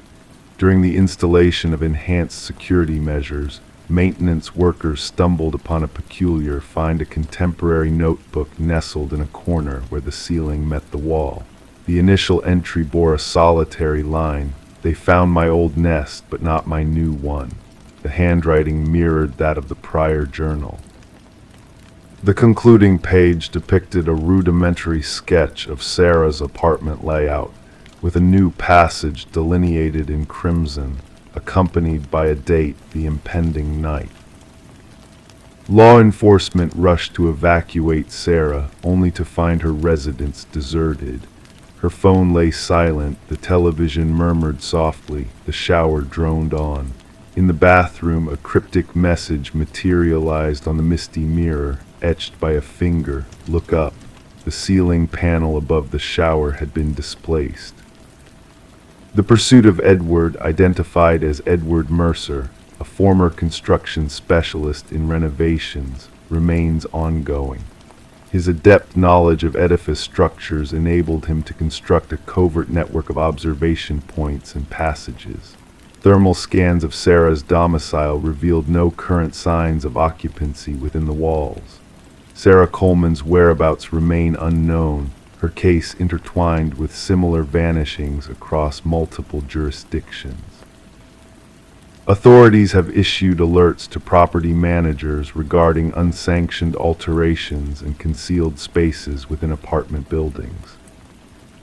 Speaker 1: During the installation of enhanced security measures, maintenance workers stumbled upon a peculiar find a contemporary notebook nestled in a corner where the ceiling met the wall. The initial entry bore a solitary line, "They found my old nest, but not my new one." The handwriting mirrored that of the prior journal. The concluding page depicted a rudimentary sketch of Sarah's apartment layout, with a new passage delineated in crimson, accompanied by a date, the impending night. Law enforcement rushed to evacuate Sarah, only to find her residence deserted. Her phone lay silent, the television murmured softly, the shower droned on. In the bathroom, a cryptic message materialized on the misty mirror, etched by a finger, "Look up." The ceiling panel above the shower had been displaced. The pursuit of Edward, identified as Edward Mercer, a former construction specialist in renovations, remains ongoing. His adept knowledge of edifice structures enabled him to construct a covert network of observation points and passages. Thermal scans of Sarah's domicile revealed no current signs of occupancy within the walls. Sarah Coleman's whereabouts remain unknown, her case intertwined with similar vanishings across multiple jurisdictions. Authorities have issued alerts to property managers regarding unsanctioned alterations and concealed spaces within apartment buildings.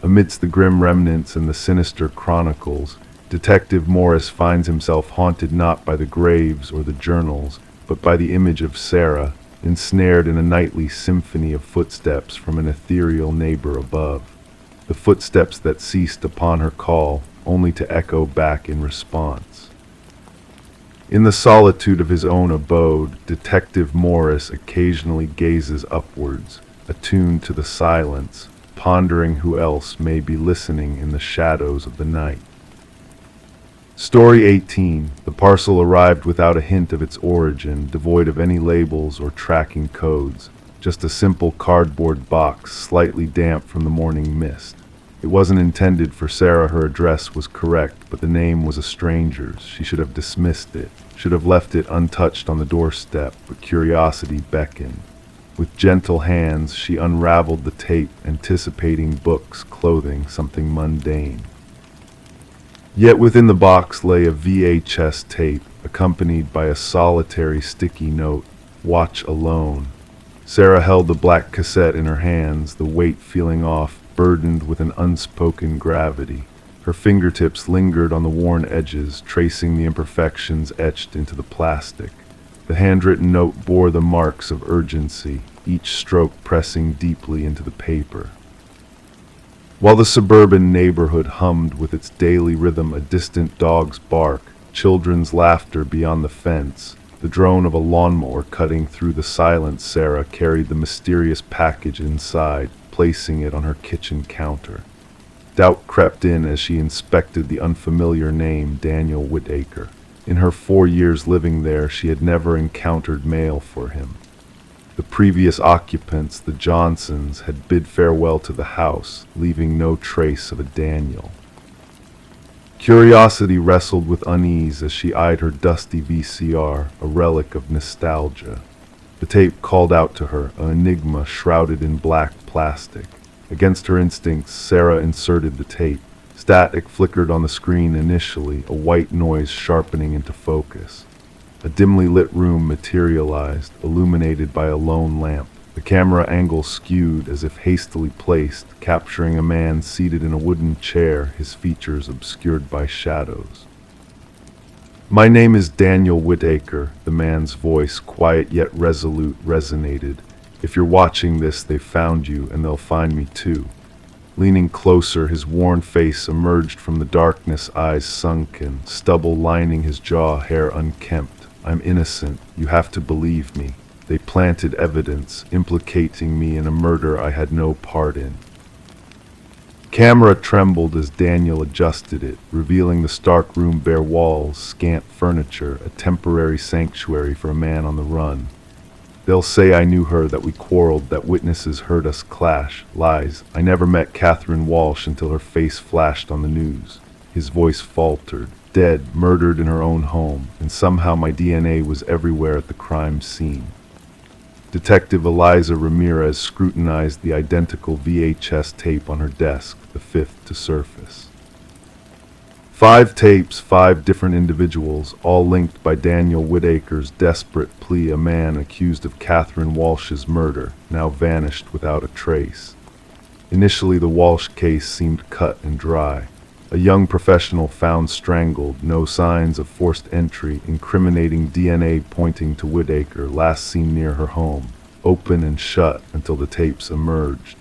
Speaker 1: Amidst the grim remnants and the sinister chronicles, Detective Morris finds himself haunted not by the graves or the journals, but by the image of Sarah, ensnared in a nightly symphony of footsteps from an ethereal neighbor above. The footsteps that ceased upon her call, only to echo back in response. In the solitude of his own abode, Detective Morris occasionally gazes upwards, attuned to the silence, pondering who else may be listening in the shadows of the night. Story 18. The parcel arrived without a hint of its origin, devoid of any labels or tracking codes, just a simple cardboard box, slightly damp from the morning mist. It wasn't intended for Sarah. Her address was correct, but the name was a stranger's. She should have dismissed it, should have left it untouched on the doorstep, but curiosity beckoned. With gentle hands, she unraveled the tape, anticipating books, clothing, something mundane. Yet within the box lay a VHS tape, accompanied by a solitary sticky note, "Watch alone." Sarah held the black cassette in her hands, the weight feeling off, burdened with an unspoken gravity. Her fingertips lingered on the worn edges, tracing the imperfections etched into the plastic. The handwritten note bore the marks of urgency, each stroke pressing deeply into the paper. While the suburban neighborhood hummed with its daily rhythm, a distant dog's bark, children's laughter beyond the fence, the drone of a lawnmower cutting through the silence, Sarah carried the mysterious package inside, placing it on her kitchen counter. Doubt crept in as she inspected the unfamiliar name, Daniel Whitaker. In her 4 years living there, she had never encountered mail for him. The previous occupants, the Johnsons, had bid farewell to the house, leaving no trace of a Daniel. Curiosity wrestled with unease as she eyed her dusty VCR, a relic of nostalgia. The tape called out to her, an enigma shrouded in black plastic. Against her instincts, Sarah inserted the tape. Static flickered on the screen initially, a white noise sharpening into focus. A dimly lit room materialized, illuminated by a lone lamp. The camera angle skewed as if hastily placed, capturing a man seated in a wooden chair, his features obscured by shadows. "My name is Daniel Whitaker," the man's voice, quiet yet resolute, resonated. "If you're watching this, they found you, and they'll find me too." Leaning closer, his worn face emerged from the darkness, eyes sunken, stubble lining his jaw, hair unkempt. "I'm innocent. You have to believe me. They planted evidence, implicating me in a murder I had no part in." Camera trembled as Daniel adjusted it, revealing the stark room, bare walls, scant furniture, a temporary sanctuary for a man on the run. "They'll say I knew her, that we quarreled, that witnesses heard us clash. Lies. I never met Catherine Walsh until her face flashed on the news." His voice faltered. "Dead, murdered in her own home, and somehow my DNA was everywhere at the crime scene." Detective Eliza Ramirez scrutinized the identical VHS tape on her desk, the fifth to surface. 5 tapes, 5 different individuals, all linked by Daniel Whitaker's desperate plea, a man accused of Catherine Walsh's murder, now vanished without a trace. Initially, the Walsh case seemed cut and dry. A young professional found strangled, no signs of forced entry, incriminating DNA pointing to Whitaker, last seen near her home, open and shut until the tapes emerged.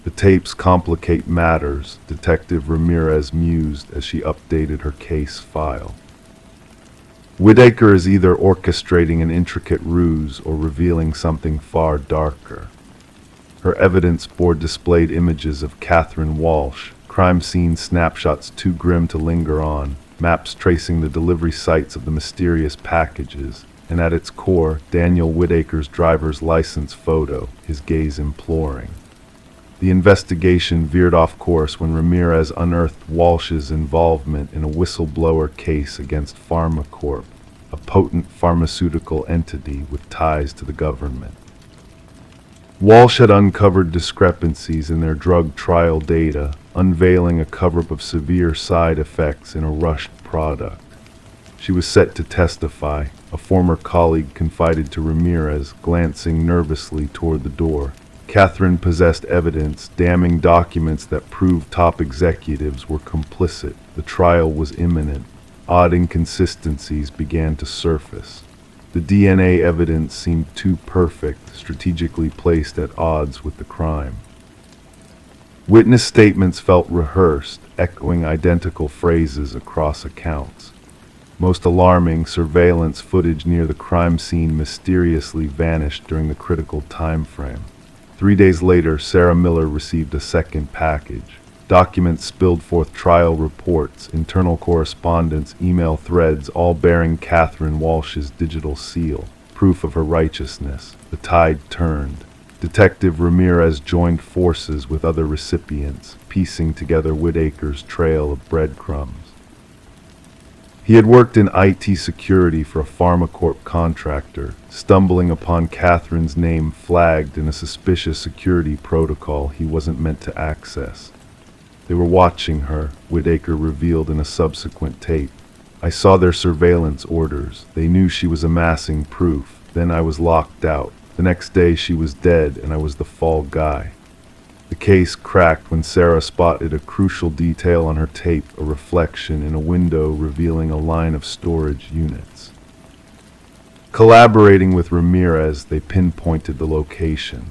Speaker 1: "The tapes complicate matters," Detective Ramirez mused as she updated her case file. "Whitaker is either orchestrating an intricate ruse or revealing something far darker." Her evidence board displayed images of Catherine Walsh, crime scene snapshots too grim to linger on, maps tracing the delivery sites of the mysterious packages, and at its core, Daniel Whitaker's driver's license photo, his gaze imploring. The investigation veered off course when Ramirez unearthed Walsh's involvement in a whistleblower case against PharmaCorp, a potent pharmaceutical entity with ties to the government. Walsh had uncovered discrepancies in their drug trial data, unveiling a cover-up of severe side effects in a rushed product. She was set to testify, a former colleague confided to Ramirez, glancing nervously toward the door. Catherine possessed evidence, damning documents that proved top executives were complicit. The trial was imminent. Odd inconsistencies began to surface. The DNA evidence seemed too perfect, strategically placed at odds with the crime. Witness statements felt rehearsed, echoing identical phrases across accounts. Most alarming, surveillance footage near the crime scene mysteriously vanished during the critical time frame. 3 days later, Sarah Miller received a second package. Documents spilled forth, trial reports, internal correspondence, email threads, all bearing Catherine Walsh's digital seal, proof of her righteousness. The tide turned. Detective Ramirez joined forces with other recipients, piecing together Whitaker's trail of breadcrumbs. He had worked in IT security for a PharmaCorp contractor, stumbling upon Catherine's name flagged in a suspicious security protocol he wasn't meant to access. They were watching her, Whitaker revealed in a subsequent tape. "I saw their surveillance orders. They knew she was amassing proof. Then I was locked out. The next day she was dead and I was the fall guy." The case cracked when Sarah spotted a crucial detail on her tape, a reflection in a window revealing a line of storage units. Collaborating with Ramirez, they pinpointed the location.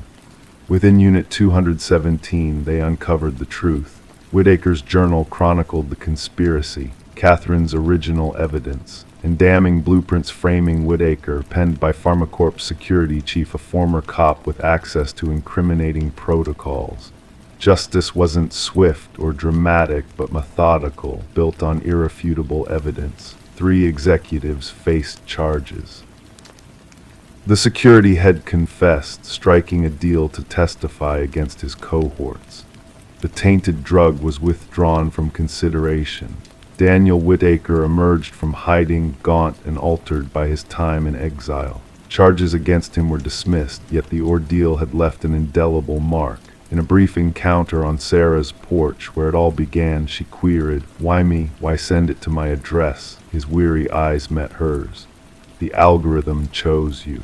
Speaker 1: Within Unit 217, they uncovered the truth. Whitaker's journal chronicled the conspiracy, Catherine's original evidence, and damning blueprints framing Whitaker, penned by PharmaCorp's security chief, a former cop with access to incriminating protocols. Justice wasn't swift or dramatic, but methodical, built on irrefutable evidence. 3 executives faced charges. The security head confessed, striking a deal to testify against his cohorts. The tainted drug was withdrawn from consideration. Daniel Whitaker emerged from hiding, gaunt and altered by his time in exile. Charges against him were dismissed, yet the ordeal had left an indelible mark. In a brief encounter on Sarah's porch, where it all began, she queried, "Why me? Why send it to my address?" His weary eyes met hers. "The algorithm chose you."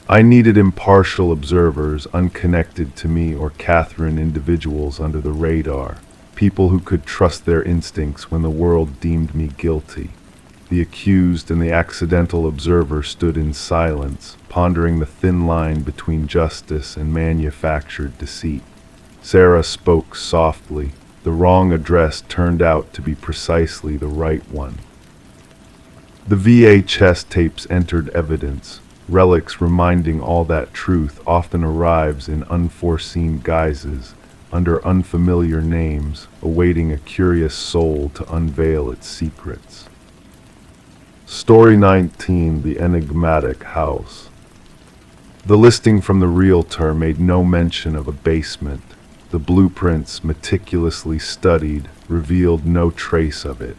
Speaker 1: I needed impartial observers, unconnected to me or Catherine, individuals under the radar, people who could trust their instincts when the world deemed me guilty. The accused and the accidental observer stood in silence, pondering the thin line between justice and manufactured deceit. Sarah spoke softly. The wrong address turned out to be precisely the right one. The VHS tapes entered evidence. Relics reminding all that truth often arrives in unforeseen guises, under unfamiliar names, awaiting a curious soul to unveil its secrets. Story 19: The Enigmatic House. The listing from the realtor made no mention of a basement. The blueprints, meticulously studied, revealed no trace of it.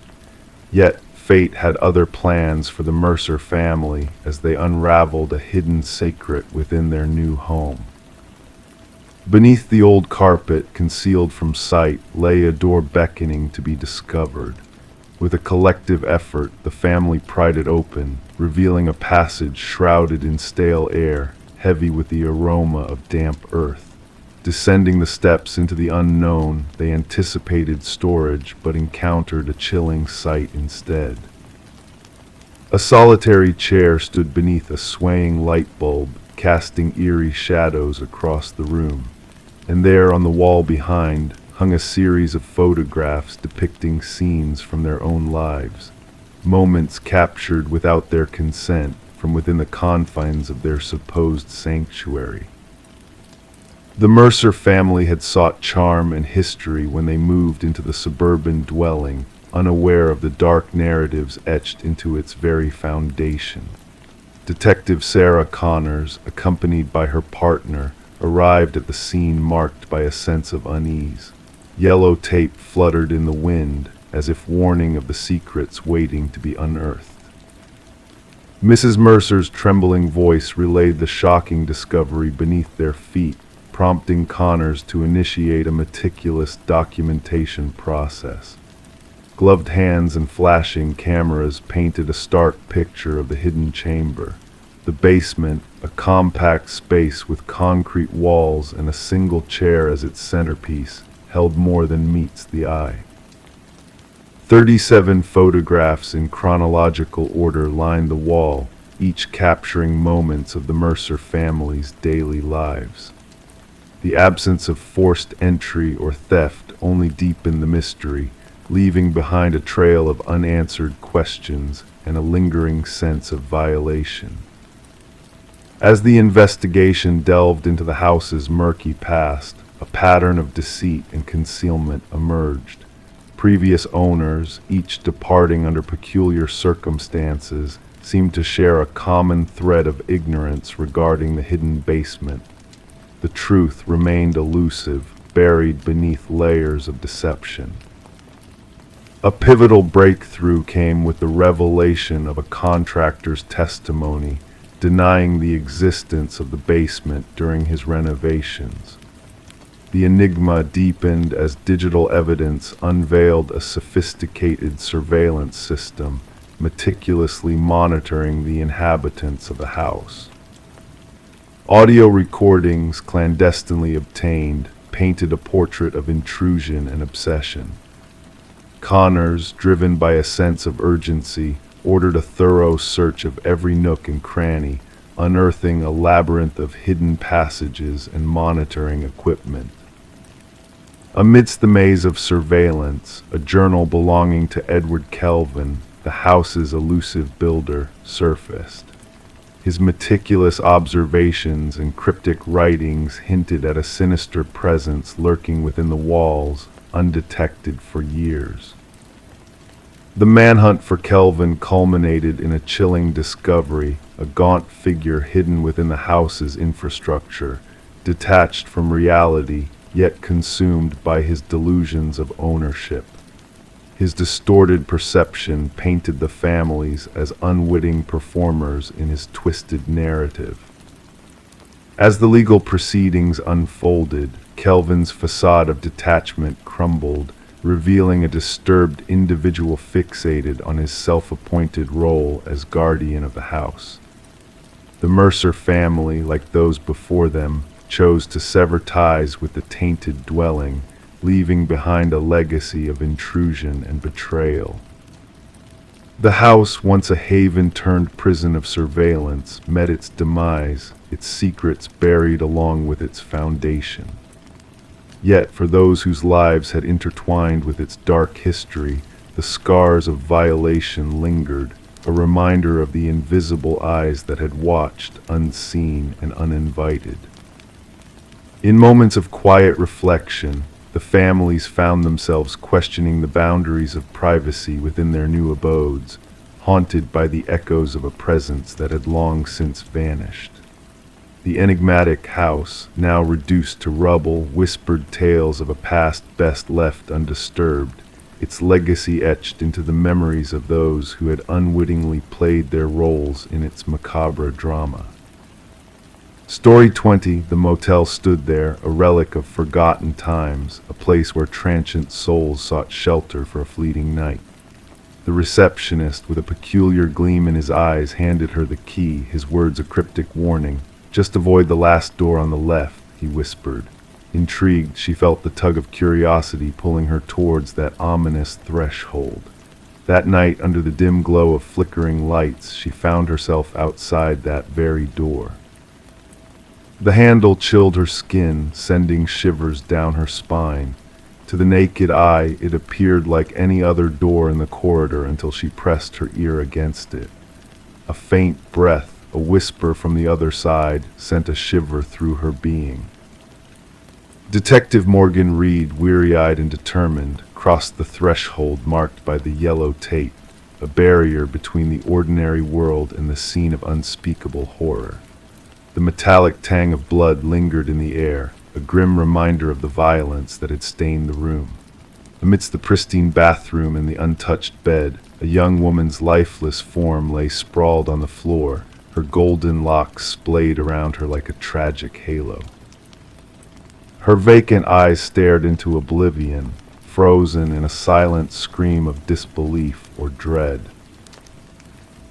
Speaker 1: Yet fate had other plans for the Mercer family as they unraveled a hidden secret within their new home. Beneath the old carpet, concealed from sight, lay a door beckoning to be discovered. With a collective effort, the family pried it open, revealing a passage shrouded in stale air, heavy with the aroma of damp earth. Descending the steps into the unknown, they anticipated storage but encountered a chilling sight instead. A solitary chair stood beneath a swaying light bulb, casting eerie shadows across the room. And there, on the wall behind, hung a series of photographs depicting scenes from their own lives, moments captured without their consent from within the confines of their supposed sanctuary. The Mercer family had sought charm and history when they moved into the suburban dwelling, unaware of the dark narratives etched into its very foundation. Detective Sarah Connors, accompanied by her partner, arrived at the scene marked by a sense of unease. Yellow tape fluttered in the wind, as if warning of the secrets waiting to be unearthed. Mrs. Mercer's trembling voice relayed the shocking discovery beneath their feet, prompting Connors to initiate a meticulous documentation process. Gloved hands and flashing cameras painted a stark picture of the hidden chamber. The basement, a compact space with concrete walls and a single chair as its centerpiece, held more than meets the eye. 37 photographs in chronological order lined the wall, each capturing moments of the Mercer family's daily lives. The absence of forced entry or theft only deepened the mystery, leaving behind a trail of unanswered questions and a lingering sense of violation. As the investigation delved into the house's murky past, a pattern of deceit and concealment emerged. Previous owners, each departing under peculiar circumstances, seemed to share a common thread of ignorance regarding the hidden basement. The truth remained elusive, buried beneath layers of deception. A pivotal breakthrough came with the revelation of a contractor's testimony denying the existence of the basement during his renovations. The enigma deepened as digital evidence unveiled a sophisticated surveillance system meticulously monitoring the inhabitants of the house. Audio recordings, clandestinely obtained, painted a portrait of intrusion and obsession. Connors, driven by a sense of urgency, ordered a thorough search of every nook and cranny, unearthing a labyrinth of hidden passages and monitoring equipment. Amidst the maze of surveillance, a journal belonging to Edward Kelvin, the house's elusive builder, surfaced. His meticulous observations and cryptic writings hinted at a sinister presence lurking within the walls, undetected for years. The manhunt for Kelvin culminated in a chilling discovery, a gaunt figure hidden within the house's infrastructure, detached from reality, yet consumed by his delusions of ownership. His distorted perception painted the families as unwitting performers in his twisted narrative. As the legal proceedings unfolded, Kelvin's facade of detachment crumbled, revealing a disturbed individual fixated on his self-appointed role as guardian of the house. The Mercer family, like those before them, chose to sever ties with the tainted dwelling, leaving behind a legacy of intrusion and betrayal. The house, once a haven turned prison of surveillance, met its demise, its secrets buried along with its foundation. Yet, for those whose lives had intertwined with its dark history, the scars of violation lingered, a reminder of the invisible eyes that had watched, unseen and uninvited. In moments of quiet reflection, the families found themselves questioning the boundaries of privacy within their new abodes, haunted by the echoes of a presence that had long since vanished. The enigmatic house, now reduced to rubble, whispered tales of a past best left undisturbed, its legacy etched into the memories of those who had unwittingly played their roles in its macabre drama. Story 20, the motel stood there, a relic of forgotten times, a place where transient souls sought shelter for a fleeting night. The receptionist, with a peculiar gleam in his eyes, handed her the key, his words a cryptic warning. "Just avoid the last door on the left," he whispered. Intrigued, she felt the tug of curiosity pulling her towards that ominous threshold. That night, under the dim glow of flickering lights, she found herself outside that very door. The handle chilled her skin, sending shivers down her spine. To the naked eye, it appeared like any other door in the corridor until she pressed her ear against it. A faint breath, a whisper from the other side, sent a shiver through her being. Detective Morgan Reed, weary-eyed and determined, crossed the threshold marked by the yellow tape, a barrier between the ordinary world and the scene of unspeakable horror. The metallic tang of blood lingered in the air, a grim reminder of the violence that had stained the room. Amidst the pristine bathroom and the untouched bed, a young woman's lifeless form lay sprawled on the floor, her golden locks splayed around her like a tragic halo. Her vacant eyes stared into oblivion, frozen in a silent scream of disbelief or dread.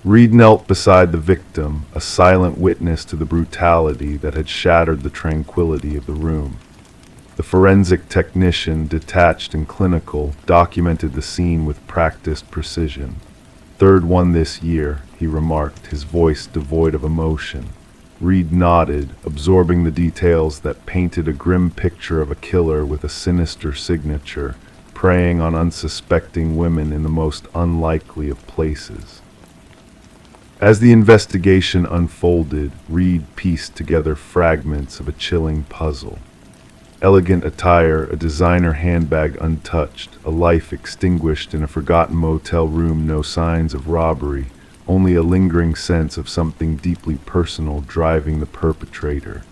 Speaker 1: Reed knelt beside the victim, a silent witness to the brutality that had shattered the tranquility of the room. The forensic technician, detached and clinical, documented the scene with practiced precision. "Third one this year," he remarked, his voice devoid of emotion. Reed nodded, absorbing the details that painted a grim picture of a killer with a sinister signature, preying on unsuspecting women in the most unlikely of places. As the investigation unfolded, Reed pieced together fragments of a chilling puzzle. Elegant attire, a designer handbag untouched, a life extinguished in a forgotten motel room, no signs of robbery, only a lingering sense of something deeply personal driving the perpetrator.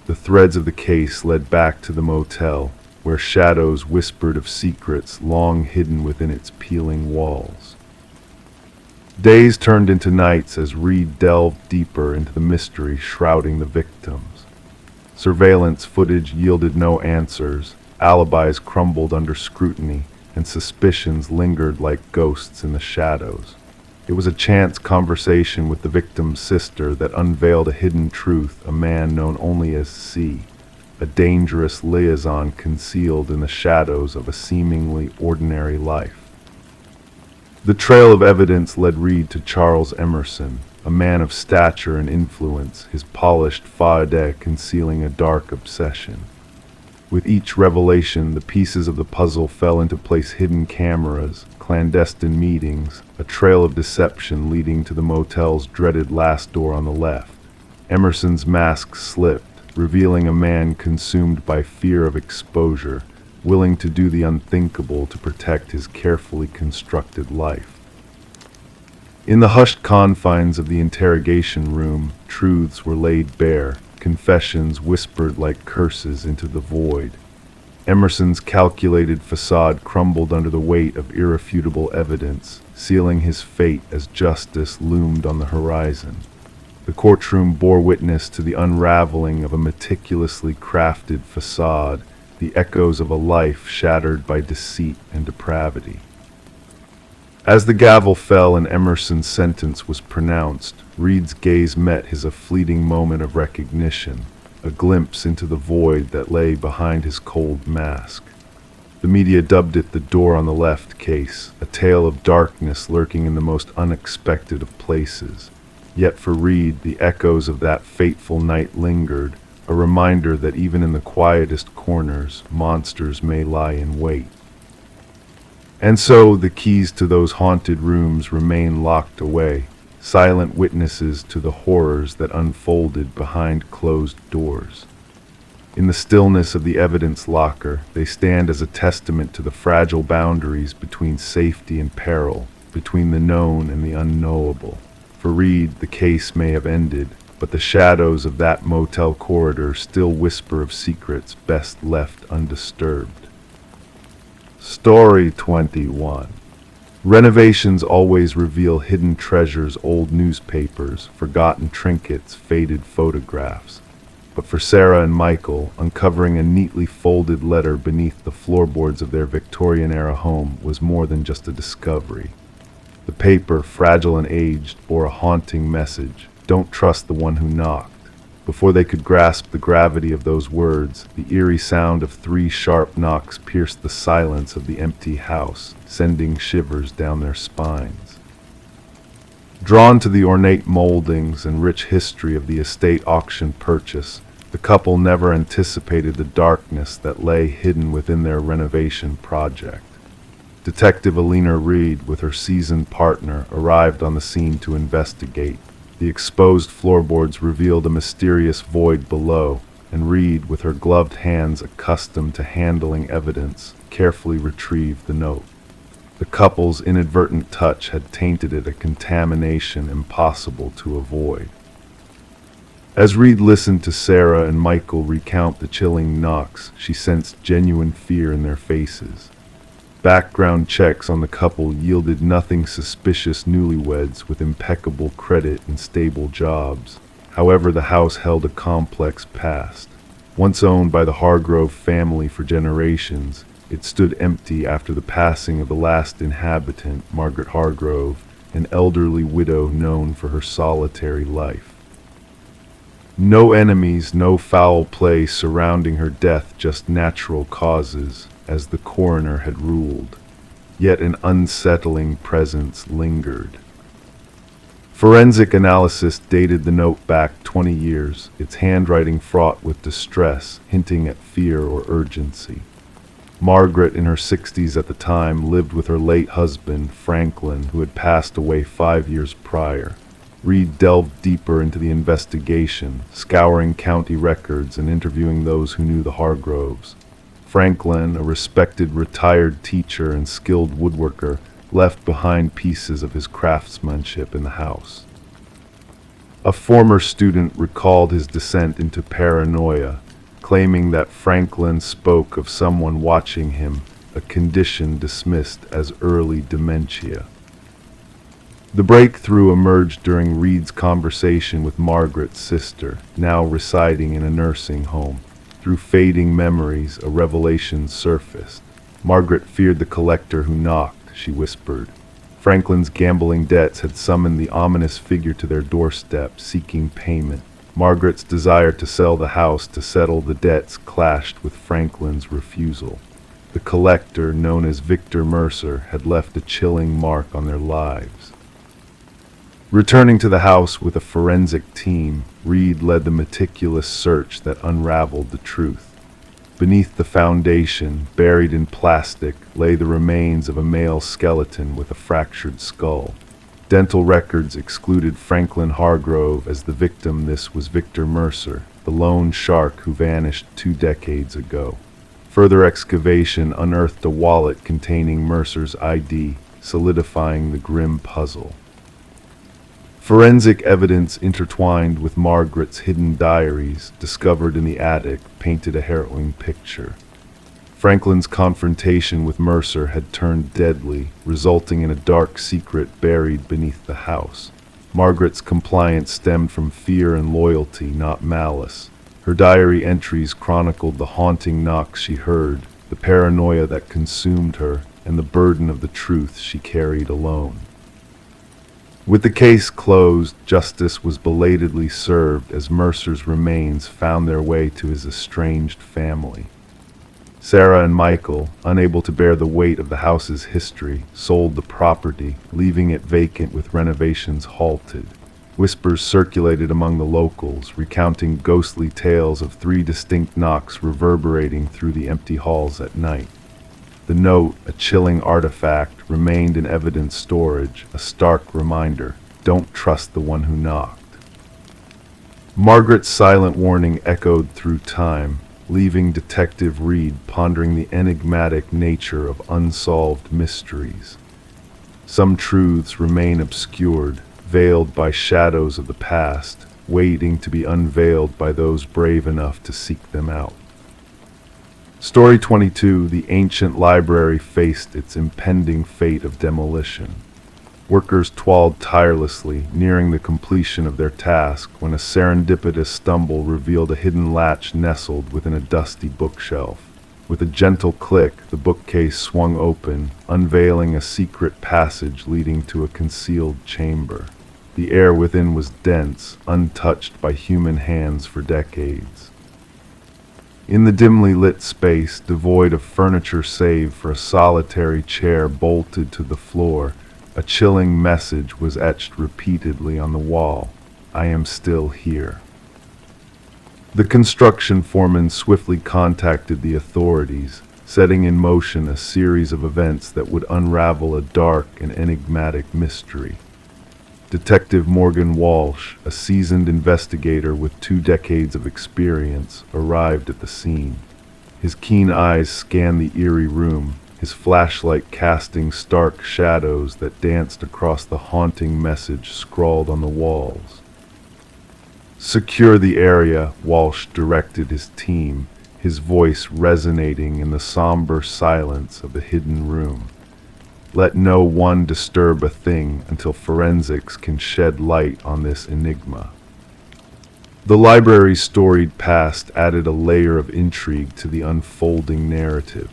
Speaker 1: The threads of the case led back to the motel, where shadows whispered of secrets long hidden within its peeling walls. Days turned into nights as Reed delved deeper into the mystery shrouding the victims. Surveillance footage yielded no answers, alibis crumbled under scrutiny, and suspicions lingered like ghosts in the shadows. It was a chance conversation with the victim's sister that unveiled a hidden truth, a man known only as C, a dangerous liaison concealed in the shadows of a seemingly ordinary life. The trail of evidence led Reed to Charles Emerson, a man of stature and influence, his polished faade concealing a dark obsession. With each revelation, the pieces of the puzzle fell into place: hidden cameras, clandestine meetings, a trail of deception leading to the motel's dreaded last door on the left. Emerson's mask slipped, revealing a man consumed by fear of exposure, willing to do the unthinkable to protect his carefully constructed life. In the hushed confines of the interrogation room, truths were laid bare, confessions whispered like curses into the void. Emerson's calculated facade crumbled under the weight of irrefutable evidence, sealing his fate as justice loomed on the horizon. The courtroom bore witness to the unraveling of a meticulously crafted facade, the echoes of a life shattered by deceit and depravity. As the gavel fell and Emerson's sentence was pronounced, Reed's gaze met his a fleeting moment of recognition, a glimpse into the void that lay behind his cold mask. The media dubbed it the door on the left case, a tale of darkness lurking in the most unexpected of places. Yet for Reed, the echoes of that fateful night lingered, a reminder that even in the quietest corners, monsters may lie in wait. And so the keys to those haunted rooms remain locked away, silent witnesses to the horrors that unfolded behind closed doors. In the stillness of the evidence locker, they stand as a testament to the fragile boundaries between safety and peril, between the known and the unknowable. For Reed, the case may have ended, but the shadows of that motel corridor still whisper of secrets best left undisturbed. Story 21. Renovations always reveal hidden treasures: old newspapers, forgotten trinkets, faded photographs. But for Sarah and Michael, uncovering a neatly folded letter beneath the floorboards of their Victorian-era home was more than just a discovery. The paper, fragile and aged, bore a haunting message: "Don't trust the one who knocked." Before they could grasp the gravity of those words, the eerie sound of 3 sharp knocks pierced the silence of the empty house, sending shivers down their spines. Drawn to the ornate moldings and rich history of the estate auction purchase, the couple never anticipated the darkness that lay hidden within their renovation project. Detective Alina Reed, with her seasoned partner, arrived on the scene to investigate. The exposed floorboards revealed a mysterious void below, and Reed, with her gloved hands accustomed to handling evidence, carefully retrieved the note. The couple's inadvertent touch had tainted it, a contamination impossible to avoid. As Reed listened to Sarah and Michael recount the chilling knocks, she sensed genuine fear in their faces. Background checks on the couple yielded nothing suspicious: newlyweds with impeccable credit and stable jobs. However, the house held a complex past. Once owned by the Hargrove family for generations, it stood empty after the passing of the last inhabitant, Margaret Hargrove, an elderly widow known for her solitary life. No enemies, no foul play surrounding her death, just natural causes, as the coroner had ruled. Yet an unsettling presence lingered. Forensic analysis dated the note back 20 years, its handwriting fraught with distress, hinting at fear or urgency. Margaret, in her 60s at the time, lived with her late husband, Franklin, who had passed away 5 years prior. Reed delved deeper into the investigation, scouring county records and interviewing those who knew the Hargroves. Franklin, a respected retired teacher and skilled woodworker, left behind pieces of his craftsmanship in the house. A former student recalled his descent into paranoia, claiming that Franklin spoke of someone watching him, a condition dismissed as early dementia. The breakthrough emerged during Reed's conversation with Margaret's sister, now residing in a nursing home. Through fading memories, a revelation surfaced. Margaret feared the collector who knocked, she whispered. Franklin's gambling debts had summoned the ominous figure to their doorstep, seeking payment. Margaret's desire to sell the house to settle the debts clashed with Franklin's refusal. The collector, known as Victor Mercer, had left a chilling mark on their lives. Returning to the house with a forensic team, Reed led the meticulous search that unraveled the truth. Beneath the foundation, buried in plastic, lay the remains of a male skeleton with a fractured skull. Dental records excluded Franklin Hargrove as the victim. This was Victor Mercer, the lone shark who vanished 2 decades ago. Further excavation unearthed a wallet containing Mercer's ID, solidifying the grim puzzle. Forensic evidence intertwined with Margaret's hidden diaries, discovered in the attic, painted a harrowing picture. Franklin's confrontation with Mercer had turned deadly, resulting in a dark secret buried beneath the house. Margaret's compliance stemmed from fear and loyalty, not malice. Her diary entries chronicled the haunting knocks she heard, the paranoia that consumed her, and the burden of the truth she carried alone. With the case closed, justice was belatedly served as Mercer's remains found their way to his estranged family. Sarah and Michael, unable to bear the weight of the house's history, sold the property, leaving it vacant with renovations halted. Whispers circulated among the locals, recounting ghostly tales of 3 distinct knocks reverberating through the empty halls at night. The note, a chilling artifact, remained in evidence storage, a stark reminder: don't trust the one who knocked. Margaret's silent warning echoed through time, leaving Detective Reed pondering the enigmatic nature of unsolved mysteries. Some truths remain obscured, veiled by shadows of the past, waiting to be unveiled by those brave enough to seek them out. Story 22, the ancient library faced its impending fate of demolition. Workers toiled tirelessly, nearing the completion of their task, when a serendipitous stumble revealed a hidden latch nestled within a dusty bookshelf. With a gentle click, the bookcase swung open, unveiling a secret passage leading to a concealed chamber. The air within was dense, untouched by human hands for decades. In the dimly lit space, devoid of furniture save for a solitary chair bolted to the floor, a chilling message was etched repeatedly on the wall: "I am still here." The construction foreman swiftly contacted the authorities, setting in motion a series of events that would unravel a dark and enigmatic mystery. Detective Morgan Walsh, a seasoned investigator with 2 decades of experience, arrived at the scene. His keen eyes scanned the eerie room, his flashlight casting stark shadows that danced across the haunting message scrawled on the walls. "Secure the area," Walsh directed his team, his voice resonating in the somber silence of the hidden room. "Let no one disturb a thing until forensics can shed light on this enigma." The library's storied past added a layer of intrigue to the unfolding narrative.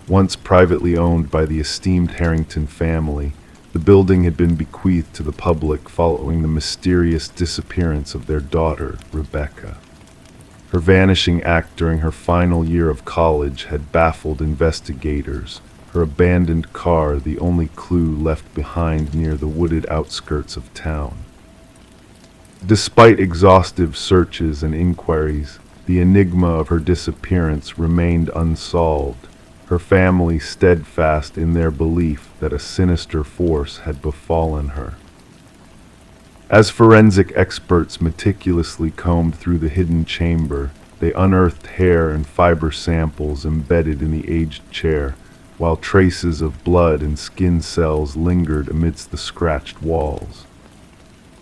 Speaker 1: Once privately owned by the esteemed Harrington family, the building had been bequeathed to the public following the mysterious disappearance of their daughter, Rebecca. Her vanishing act during her final year of college had baffled investigators, her abandoned car the only clue left behind near the wooded outskirts of town. Despite exhaustive searches and inquiries, the enigma of her disappearance remained unsolved, her family steadfast in their belief that a sinister force had befallen her. As forensic experts meticulously combed through the hidden chamber, they unearthed hair and fiber samples embedded in the aged chair, while traces of blood and skin cells lingered amidst the scratched walls.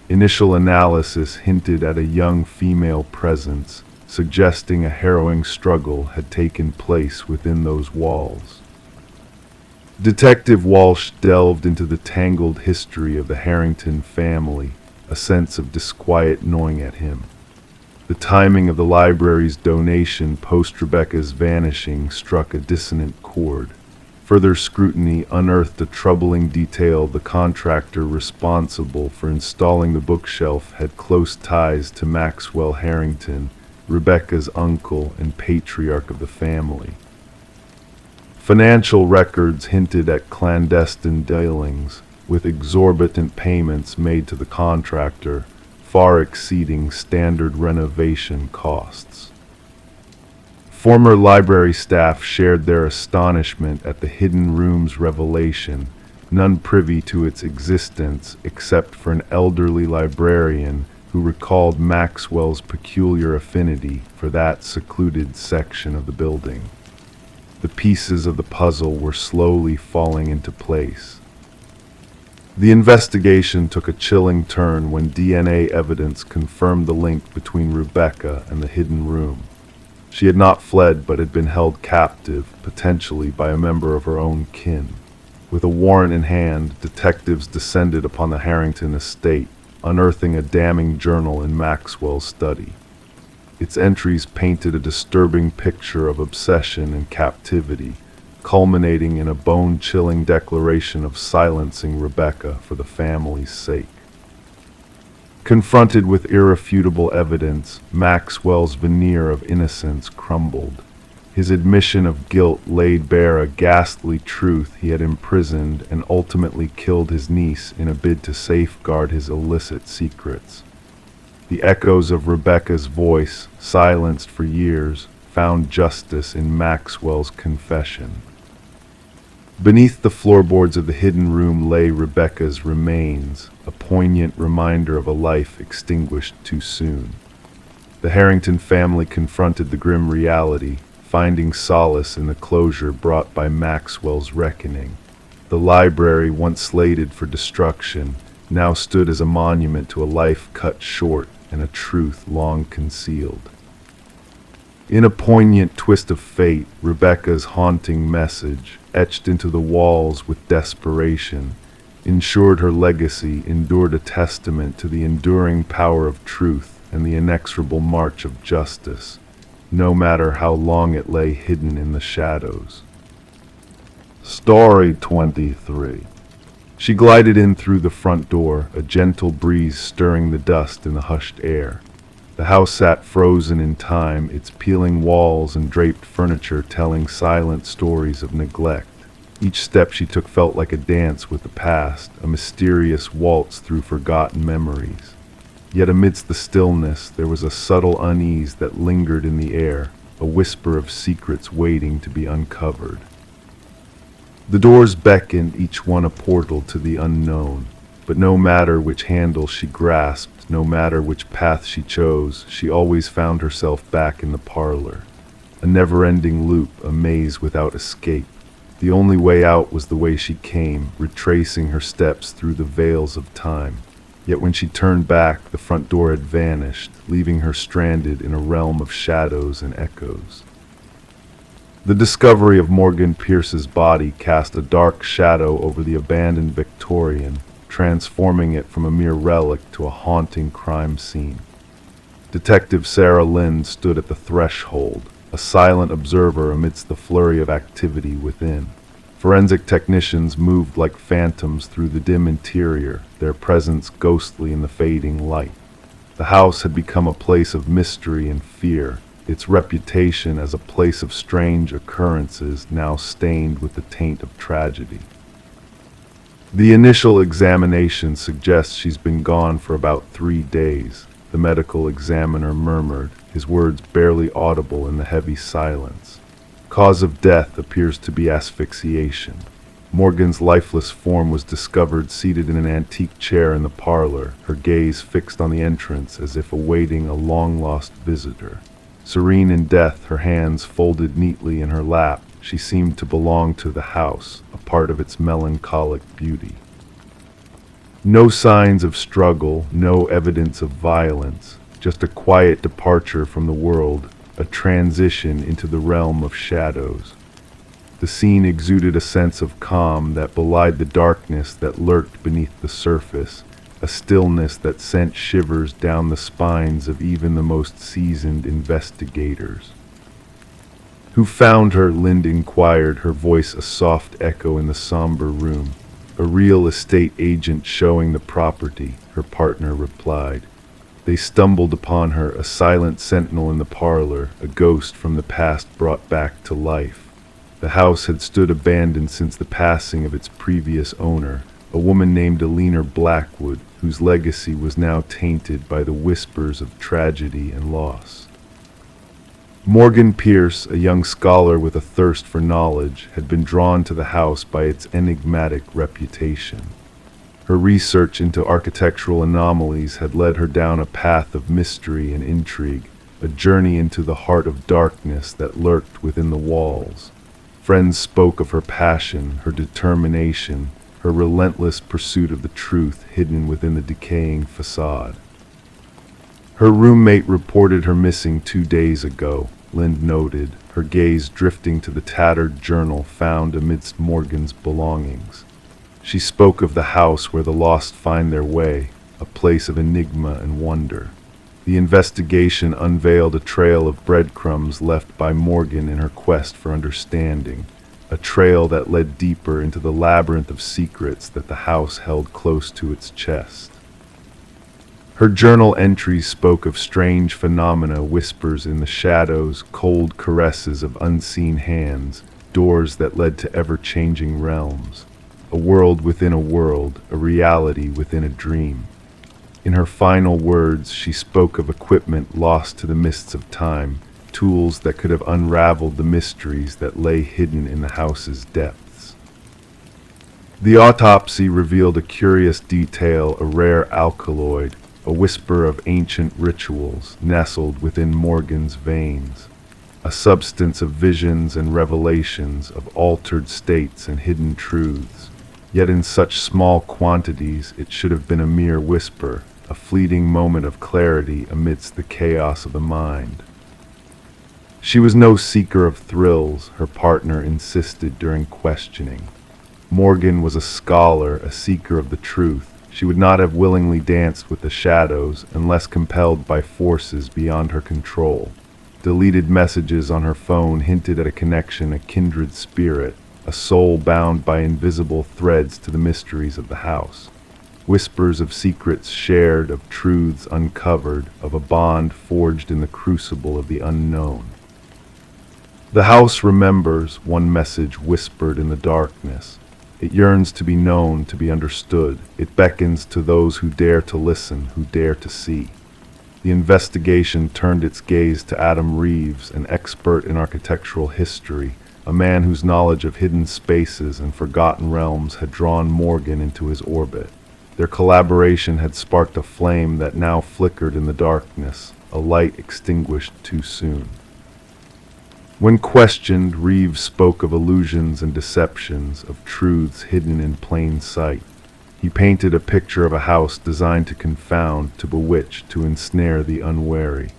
Speaker 1: Initial analysis hinted at a young female presence, suggesting a harrowing struggle had taken place within those walls. Detective Walsh delved into the tangled history of the Harrington family, a sense of disquiet gnawing at him. The timing of the library's donation post Rebecca's vanishing struck a dissonant chord. Further scrutiny unearthed a troubling detail: the contractor responsible for installing the bookshelf had close ties to Maxwell Harrington, Rebecca's uncle and patriarch of the family. Financial records hinted at clandestine dealings, with exorbitant payments made to the contractor, far exceeding standard renovation costs. Former library staff shared their astonishment at the hidden room's revelation, none privy to its existence except for an elderly librarian who recalled Maxwell's peculiar affinity for that secluded section of the building. The pieces of the puzzle were slowly falling into place. The investigation took a chilling turn when DNA evidence confirmed the link between Rebecca and the hidden room. She had not fled but had been held captive, potentially by a member of her own kin. With a warrant in hand, detectives descended upon the Harrington estate, unearthing a damning journal in Maxwell's study. Its entries painted a disturbing picture of obsession and captivity, culminating in a bone-chilling declaration of silencing Rebecca for the family's sake. Confronted with irrefutable evidence, Maxwell's veneer of innocence crumbled. His admission of guilt laid bare a ghastly truth: he had imprisoned and ultimately killed his niece in a bid to safeguard his illicit secrets. The echoes of Rebecca's voice, silenced for years, found justice in Maxwell's confession. Beneath the floorboards of the hidden room lay Rebecca's remains, a poignant reminder of a life extinguished too soon. The Harrington family confronted the grim reality, finding solace in the closure brought by Maxwell's reckoning. The library, once slated for destruction, now stood as a monument to a life cut short and a truth long concealed. In a poignant twist of fate, Rebecca's haunting message, etched into the walls with desperation, ensured her legacy endured a testament to the enduring power of truth and the inexorable march of justice, no matter how long it lay hidden in the shadows. Story 23. She glided in through the front door, a gentle breeze stirring the dust in the hushed air. The house sat frozen in time, its peeling walls and draped furniture telling silent stories of neglect. Each step she took felt like a dance with the past, a mysterious waltz through forgotten memories. Yet amidst the stillness, there was a subtle unease that lingered in the air, a whisper of secrets waiting to be uncovered. The doors beckoned, each one a portal to the unknown, but no matter which handle she grasped, no matter which path she chose, she always found herself back in the parlor. A never-ending loop, a maze without escape. The only way out was the way she came, retracing her steps through the veils of time. Yet when she turned back, the front door had vanished, leaving her stranded in a realm of shadows and echoes. The discovery of Morgan Pierce's body cast a dark shadow over the abandoned Victorian, transforming it from a mere relic to a haunting crime scene. Detective Sarah Lynn stood at the threshold, a silent observer amidst the flurry of activity within. Forensic technicians moved like phantoms through the dim interior, their presence ghostly in the fading light. The house had become a place of mystery and fear, its reputation as a place of strange occurrences now stained with the taint of tragedy. The initial examination suggests she's been gone for about 3 days, the medical examiner murmured, his words barely audible in the heavy silence. Cause of death appears to be asphyxiation. Morgan's lifeless form was discovered seated in an antique chair in the parlor, her gaze fixed on the entrance as if awaiting a long-lost visitor. Serene in death, her hands folded neatly in her lap, she seemed to belong to the house, a part of its melancholic beauty. No signs of struggle, no evidence of violence, just a quiet departure from the world, a transition into the realm of shadows. The scene exuded a sense of calm that belied the darkness that lurked beneath the surface, a stillness that sent shivers down the spines of even the most seasoned investigators. "Who found her?" Lind inquired, her voice a soft echo in the somber room. "A real estate agent showing the property," her partner replied. They stumbled upon her, a silent sentinel in the parlor, a ghost from the past brought back to life. The house had stood abandoned since the passing of its previous owner, a woman named Eleanor Blackwood, whose legacy was now tainted by the whispers of tragedy and loss. Morgan Pierce, a young scholar with a thirst for knowledge, had been drawn to the house by its enigmatic reputation. Her research into architectural anomalies had led her down a path of mystery and intrigue, a journey into the heart of darkness that lurked within the walls. Friends spoke of her passion, her determination, her relentless pursuit of the truth hidden within the decaying facade. Her roommate reported her missing 2 days ago, Lind noted, her gaze drifting to the tattered journal found amidst Morgan's belongings. She spoke of the house where the lost find their way, a place of enigma and wonder. The investigation unveiled a trail of breadcrumbs left by Morgan in her quest for understanding, a trail that led deeper into the labyrinth of secrets that the house held close to its chest. Her journal entries spoke of strange phenomena, whispers in the shadows, cold caresses of unseen hands, doors that led to ever-changing realms, a world within a world, a reality within a dream. In her final words, she spoke of equipment lost to the mists of time, tools that could have unraveled the mysteries that lay hidden in the house's depths. The autopsy revealed a curious detail, a rare alkaloid, a whisper of ancient rituals nestled within Morgan's veins, a substance of visions and revelations, of altered states and hidden truths. Yet in such small quantities it should have been a mere whisper, a fleeting moment of clarity amidst the chaos of the mind. She was no seeker of thrills, her partner insisted during questioning. Morgan was a scholar, a seeker of the truth. She would not have willingly danced with the shadows unless compelled by forces beyond her control. Deleted messages on her phone hinted at a connection, a kindred spirit, a soul bound by invisible threads to the mysteries of the house. Whispers of secrets shared, of truths uncovered, of a bond forged in the crucible of the unknown. The house remembers, one message whispered in the darkness. It yearns to be known, to be understood. It beckons to those who dare to listen, who dare to see. The investigation turned its gaze to Adam Reeves, an expert in architectural history, a man whose knowledge of hidden spaces and forgotten realms had drawn Morgan into his orbit. Their collaboration had sparked a flame that now flickered in the darkness, a light extinguished too soon. When questioned, Reeves spoke of illusions and deceptions, of truths hidden in plain sight. He painted a picture of a house designed to confound, to bewitch, to ensnare the unwary.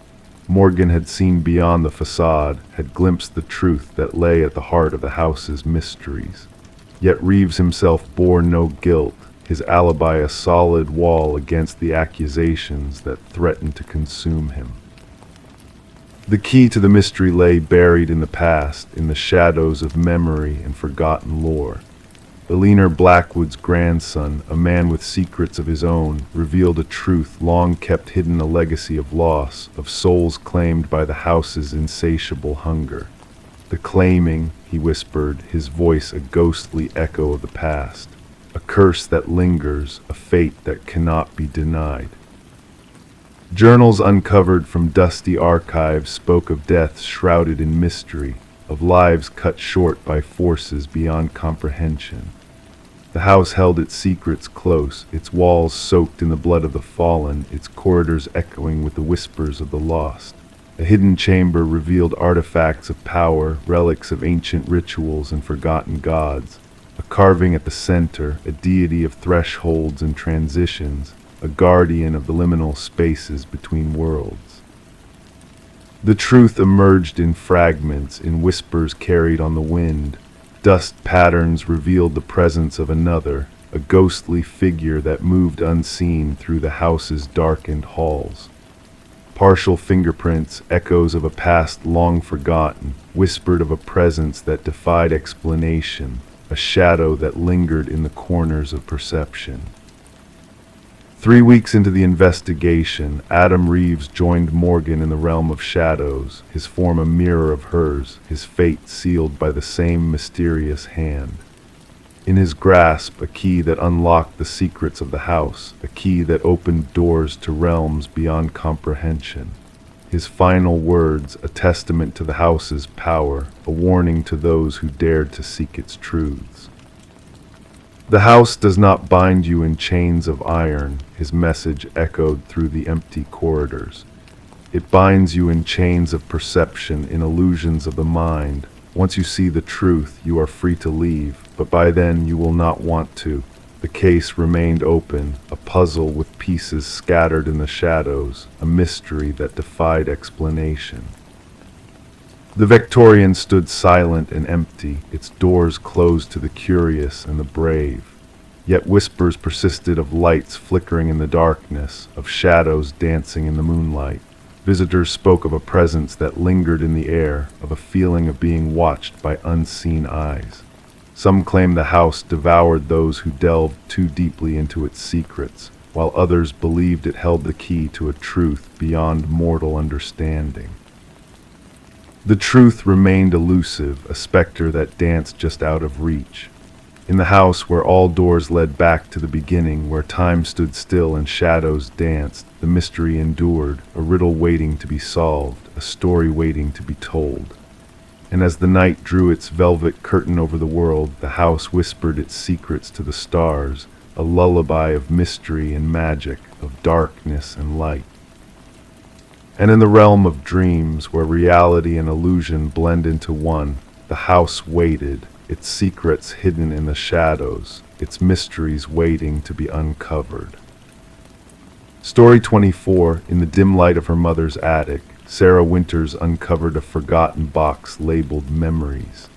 Speaker 1: Morgan had seen beyond the facade, had glimpsed the truth that lay at the heart of the house's mysteries. Yet Reeves himself bore no guilt, his alibi a solid wall against the accusations that threatened to consume him. The key to the mystery lay buried in the past, in the shadows of memory and forgotten lore. Eleanor Blackwood's grandson, a man with secrets of his own, revealed a truth long kept hidden, a legacy of loss, of souls claimed by the house's insatiable hunger. The claiming, he whispered, his voice a ghostly echo of the past, a curse that lingers, a fate that cannot be denied. Journals uncovered from dusty archives spoke of deaths shrouded in mystery, of lives cut short by forces beyond comprehension. The house held its secrets close, its walls soaked in the blood of the fallen, its corridors echoing with the whispers of the lost. A hidden chamber revealed artifacts of power, relics of ancient rituals and forgotten gods. A carving at the center, a deity of thresholds and transitions, a guardian of the liminal spaces between worlds. The truth emerged in fragments, in whispers carried on the wind. Dust patterns revealed the presence of another, a ghostly figure that moved unseen through the house's darkened halls. Partial fingerprints, echoes of a past long forgotten, whispered of a presence that defied explanation, a shadow that lingered in the corners of perception. 3 weeks into the investigation, Adam Reeves joined Morgan in the realm of shadows, his form a mirror of hers, his fate sealed by the same mysterious hand. In his grasp, a key that unlocked the secrets of the house, a key that opened doors to realms beyond comprehension. His final words, a testament to the house's power, a warning to those who dared to seek its truths. The house does not bind you in chains of iron, his message echoed through the empty corridors. It binds you in chains of perception, in illusions of the mind. Once you see the truth, you are free to leave, but by then you will not want to. The case remained open, a puzzle with pieces scattered in the shadows, a mystery that defied explanation. The Victorian stood silent and empty, its doors closed to the curious and the brave. Yet whispers persisted of lights flickering in the darkness, of shadows dancing in the moonlight. Visitors spoke of a presence that lingered in the air, of a feeling of being watched by unseen eyes. Some claimed the house devoured those who delved too deeply into its secrets, while others believed it held the key to a truth beyond mortal understanding. The truth remained elusive, a specter that danced just out of reach. In the house where all doors led back to the beginning, where time stood still and shadows danced, the mystery endured, a riddle waiting to be solved, a story waiting to be told. And as the night drew its velvet curtain over the world, the house whispered its secrets to the stars, a lullaby of mystery and magic, of darkness and light. And in the realm of dreams, where reality and illusion blend into one, the house waited, its secrets hidden in the shadows, its mysteries waiting to be uncovered. Story 24. In the dim light of her mother's attic, Sarah Winters uncovered a forgotten box labeled Memories.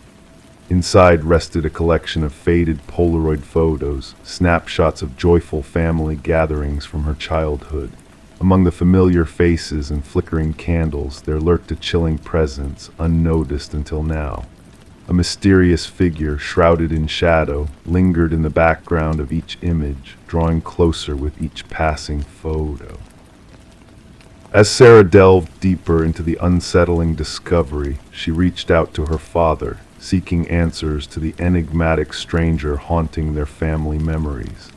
Speaker 1: Inside rested a collection of faded Polaroid photos, snapshots of joyful family gatherings from her childhood. Among the familiar faces and flickering candles, there lurked a chilling presence, unnoticed until now. A mysterious figure, shrouded in shadow, lingered in the background of each image, drawing closer with each passing photo. As Sarah delved deeper into the unsettling discovery, she reached out to her father, seeking answers to the enigmatic stranger haunting their family memories.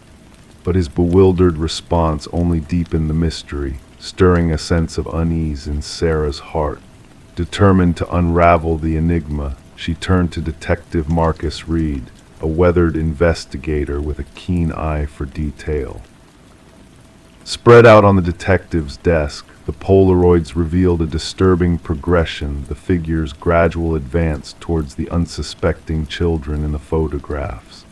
Speaker 1: But his bewildered response only deepened the mystery, stirring a sense of unease in Sarah's heart. Determined to unravel the enigma, she turned to Detective Marcus Reed, a weathered investigator with a keen eye for detail. Spread out on the detective's desk, the Polaroids revealed a disturbing progression, the figure's gradual advance towards the unsuspecting children in the photographs.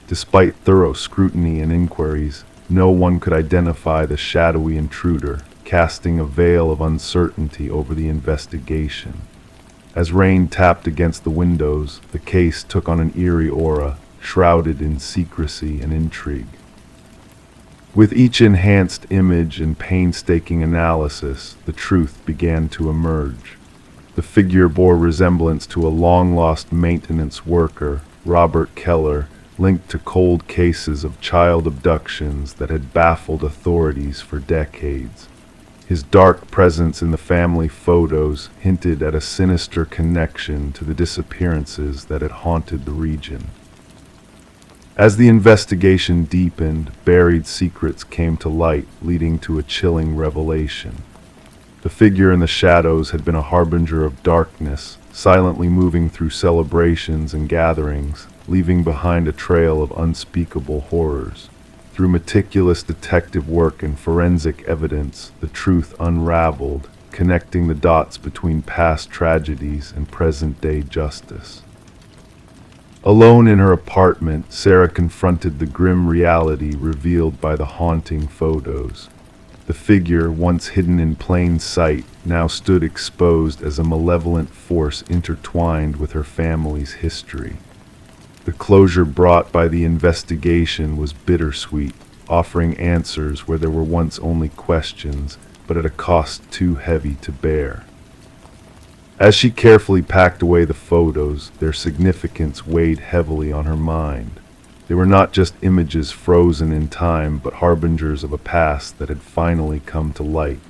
Speaker 1: Despite thorough scrutiny and inquiries, no one could identify the shadowy intruder, casting a veil of uncertainty over the investigation. As rain tapped against the windows, the case took on an eerie aura, shrouded in secrecy and intrigue. With each enhanced image and painstaking analysis, the truth began to emerge. The figure bore resemblance to a long-lost maintenance worker, Robert Keller, linked to cold cases of child abductions that had baffled authorities for decades. His dark presence in the family photos hinted at a sinister connection to the disappearances that had haunted the region. As the investigation deepened, buried secrets came to light, leading to a chilling revelation. The figure in the shadows had been a harbinger of darkness, silently moving through celebrations and gatherings, leaving behind a trail of unspeakable horrors. Through meticulous detective work and forensic evidence, the truth unraveled, connecting the dots between past tragedies and present-day justice. Alone in her apartment, Sarah confronted the grim reality revealed by the haunting photos. The figure, once hidden in plain sight, now stood exposed as a malevolent force intertwined with her family's history. The closure brought by the investigation was bittersweet, offering answers where there were once only questions, but at a cost too heavy to bear. As she carefully packed away the photos, their significance weighed heavily on her mind. They were not just images frozen in time, but harbingers of a past that had finally come to light.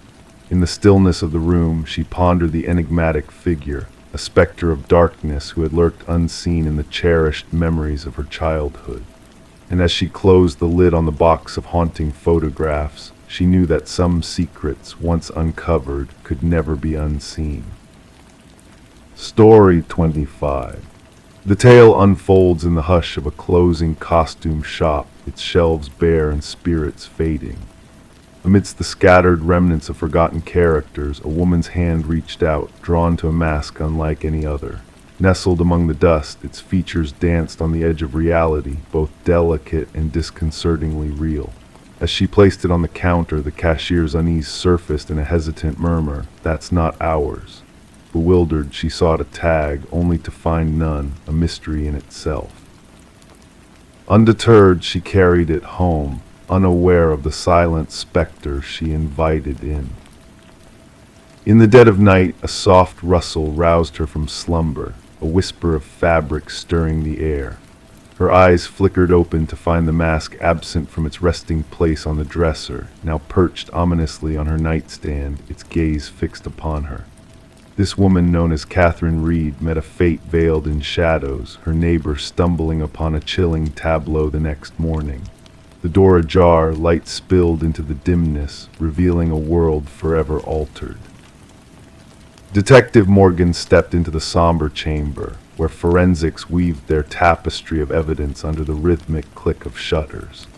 Speaker 1: In the stillness of the room, she pondered the enigmatic figure, a specter of darkness who had lurked unseen in the cherished memories of her childhood. And as she closed the lid on the box of haunting photographs, she knew that some secrets, once uncovered, could never be unseen. Story 25. The tale unfolds in the hush of a closing costume shop, its shelves bare and spirits fading. Amidst the scattered remnants of forgotten characters, a woman's hand reached out, drawn to a mask unlike any other. Nestled among the dust, its features danced on the edge of reality, both delicate and disconcertingly real. As she placed it on the counter, the cashier's unease surfaced in a hesitant murmur, "That's not ours." Bewildered, she sought a tag, only to find none, a mystery in itself. Undeterred, she carried it home, unaware of the silent specter she invited in. In the dead of night, a soft rustle roused her from slumber, a whisper of fabric stirring the air. Her eyes flickered open to find the mask absent from its resting place on the dresser, now perched ominously on her nightstand, its gaze fixed upon her. This woman, known as Catherine Reed, met a fate veiled in shadows, her neighbor stumbling upon a chilling tableau the next morning. The door ajar, light spilled into the dimness, revealing a world forever altered. Detective Morgan stepped into the somber chamber, where forensics weaved their tapestry of evidence under the rhythmic click of shutters.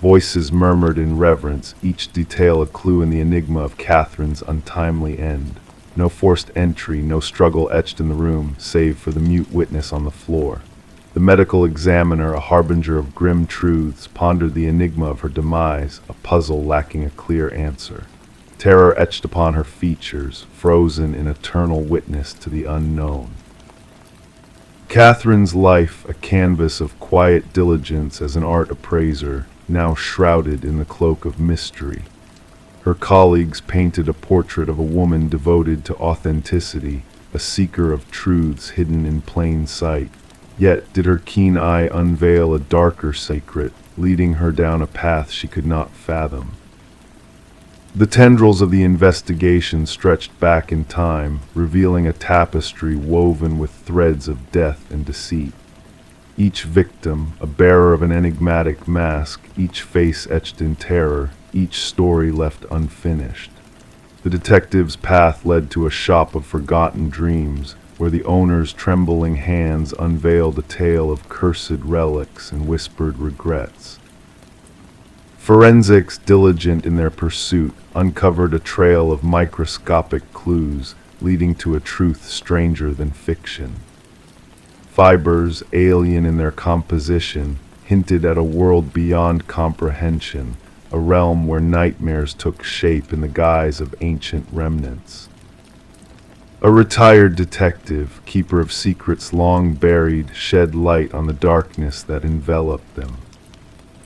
Speaker 1: Voices murmured in reverence, each detail a clue in the enigma of Catherine's untimely end. No forced entry, no struggle etched in the room, save for the mute witness on the floor. The medical examiner, a harbinger of grim truths, pondered the enigma of her demise, a puzzle lacking a clear answer. Terror etched upon her features, frozen in eternal witness to the unknown. Catherine's life, a canvas of quiet diligence as an art appraiser, now shrouded in the cloak of mystery. Her colleagues painted a portrait of a woman devoted to authenticity, a seeker of truths hidden in plain sight. Yet did her keen eye unveil a darker secret, leading her down a path she could not fathom. The tendrils of the investigation stretched back in time, revealing a tapestry woven with threads of death and deceit. Each victim, a bearer of an enigmatic mask, each face etched in terror, each story left unfinished. The detective's path led to a shop of forgotten dreams, where the owner's trembling hands unveiled a tale of cursed relics and whispered regrets. Forensics, diligent in their pursuit, uncovered a trail of microscopic clues, leading to a truth stranger than fiction. Fibers, alien in their composition, hinted at a world beyond comprehension, a realm where nightmares took shape in the guise of ancient remnants. A retired detective, keeper of secrets long buried, shed light on the darkness that enveloped them.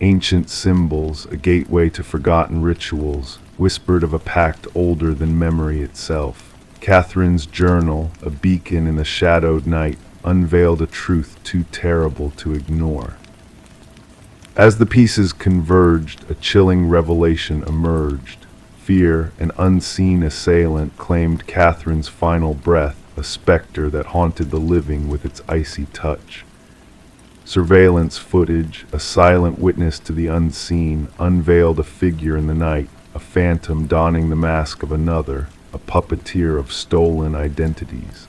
Speaker 1: Ancient symbols, a gateway to forgotten rituals, whispered of a pact older than memory itself. Catherine's journal, a beacon in the shadowed night, unveiled a truth too terrible to ignore. As the pieces converged, a chilling revelation emerged. Fear, an unseen assailant, claimed Catherine's final breath, a specter that haunted the living with its icy touch. Surveillance footage, a silent witness to the unseen, unveiled a figure in the night, a phantom donning the mask of another, a puppeteer of stolen identities.